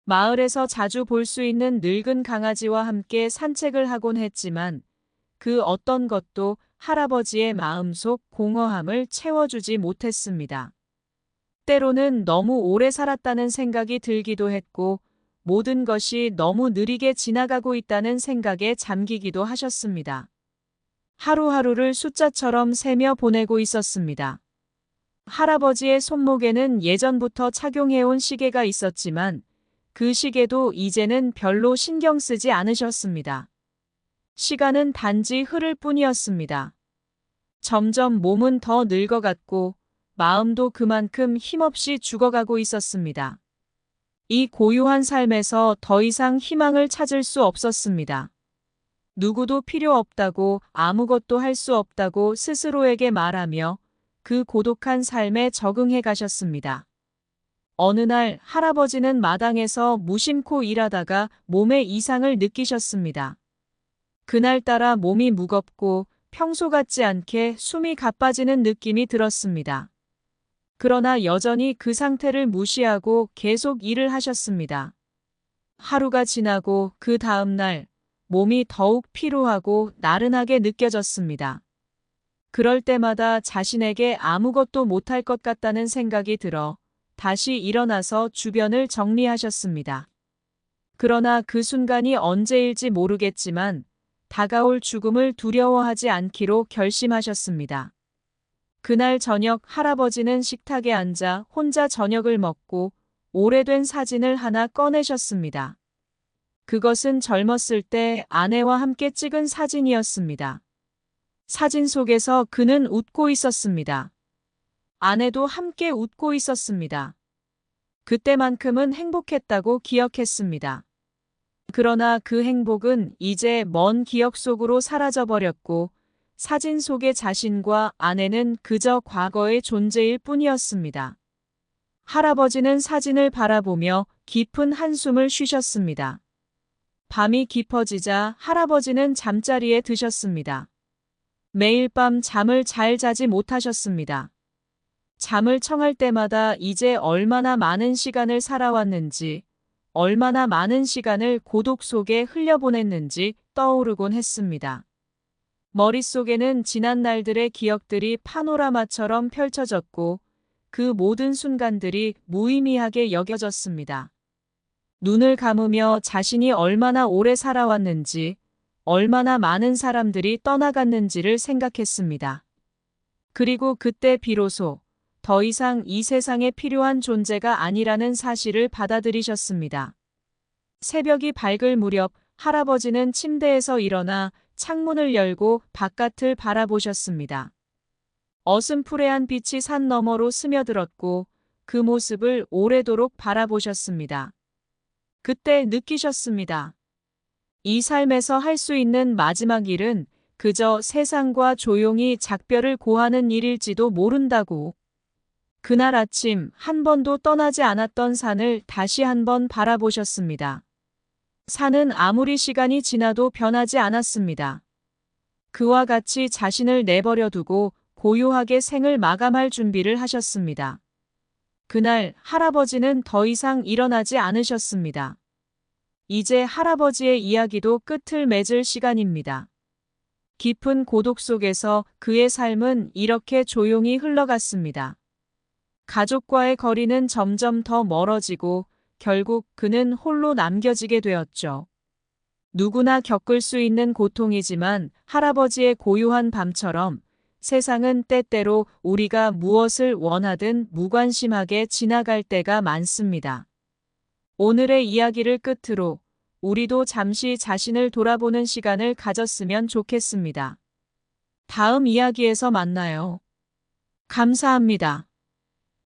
마을에서 자주 볼 수 있는 늙은 강아지와 함께 산책을 하곤 했지만 그 어떤 것도 할아버지의 마음속 공허함을 채워주지 못했습니다. 때로는 너무 오래 살았다는 생각이 들기도 했고 모든 것이 너무 느리게 지나가고 있다는 생각에 잠기기도 하셨습니다. 하루하루를 숫자처럼 세며 보내고 있었습니다. 할아버지의 손목에는 예전부터 착용해온 시계가 있었지만 그 시계도 이제는 별로 신경 쓰지 않으셨습니다. 시간은 단지 흐를 뿐이었습니다. 점점 몸은 더 늙어갔고 마음도 그만큼 힘없이 죽어가고 있었습니다. 이 고요한 삶에서 더 이상 희망을 찾을 수 없었습니다. 누구도 필요 없다고 아무것도 할 수 없다고 스스로에게 말하며 그 고독한 삶에 적응해 가셨습니다. 어느 날 할아버지는 마당에서 무심코 일하다가 몸에 이상을 느끼셨습니다. 그날따라 몸이 무겁고 평소 같지 않게 숨이 가빠지는 느낌이 들었습니다. 그러나 여전히 그 상태를 무시하고 계속 일을 하셨습니다. 하루가 지나고 그 다음 날 몸이 더욱 피로하고 나른하게 느껴졌습니다. 그럴 때마다 자신에게 아무것도 못할 것 같다는 생각이 들어 다시 일어나서 주변을 정리하셨습니다. 그러나 그 순간이 언제일지 모르겠지만 다가올 죽음을 두려워하지 않기로 결심하셨습니다. 그날 저녁 할아버지는 식탁에 앉아 혼자 저녁을 먹고 오래된 사진을 하나 꺼내셨습니다. 그것은 젊었을 때 아내와 함께 찍은 사진이었습니다. 사진 속에서 그는 웃고 있었습니다. 아내도 함께 웃고 있었습니다. 그때만큼은 행복했다고 기억했습니다. 그러나 그 행복은 이제 먼 기억 속으로 사라져버렸고 사진 속의 자신과 아내는 그저 과거의 존재일 뿐이었습니다. 할아버지는 사진을 바라보며 깊은 한숨을 쉬셨습니다. 밤이 깊어지자 할아버지는 잠자리에 드셨습니다. 매일 밤 잠을 잘 자지 못하셨습니다. 잠을 청할 때마다 이제 얼마나 많은 시간을 살아왔는지, 얼마나 많은 시간을 고독 속에 흘려보냈는지 떠오르곤 했습니다. 머릿속에는 지난 날들의 기억들이 파노라마처럼 펼쳐졌고 그 모든 순간들이 무의미하게 여겨졌습니다. 눈을 감으며 자신이 얼마나 오래 살아왔는지, 얼마나 많은 사람들이 떠나갔는지를 생각했습니다. 그리고 그때 비로소 더 이상 이 세상에 필요한 존재가 아니라는 사실을 받아들이셨습니다. 새벽이 밝을 무렵 할아버지는 침대에서 일어나 창문을 열고 바깥을 바라보셨습니다. 어슴푸레한 빛이 산 너머로 스며들었고 그 모습을 오래도록 바라보셨습니다. 그때 느끼셨습니다. 이 삶에서 할 수 있는 마지막 일은 그저 세상과 조용히 작별을 고하는 일일지도 모른다고. 그날 아침 한 번도 떠나지 않았던 산을 다시 한번 바라보셨습니다. 산은 아무리 시간이 지나도 변하지 않았습니다. 그와 같이 자신을 내버려 두고 고요하게 생을 마감할 준비를 하셨습니다. 그날 할아버지는 더 이상 일어나지 않으셨습니다. 이제 할아버지의 이야기도 끝을 맺을 시간입니다. 깊은 고독 속에서 그의 삶은 이렇게 조용히 흘러갔습니다. 가족과의 거리는 점점 더 멀어지고 결국 그는 홀로 남겨지게 되었죠. 누구나 겪을 수 있는 고통이지만 할아버지의 고요한 밤처럼 세상은 때때로 우리가 무엇을 원하든 무관심하게 지나갈 때가 많습니다. 오늘의 이야기를 끝으로 우리도 잠시 자신을 돌아보는 시간을 가졌으면 좋겠습니다. 다음 이야기에서 만나요. 감사합니다.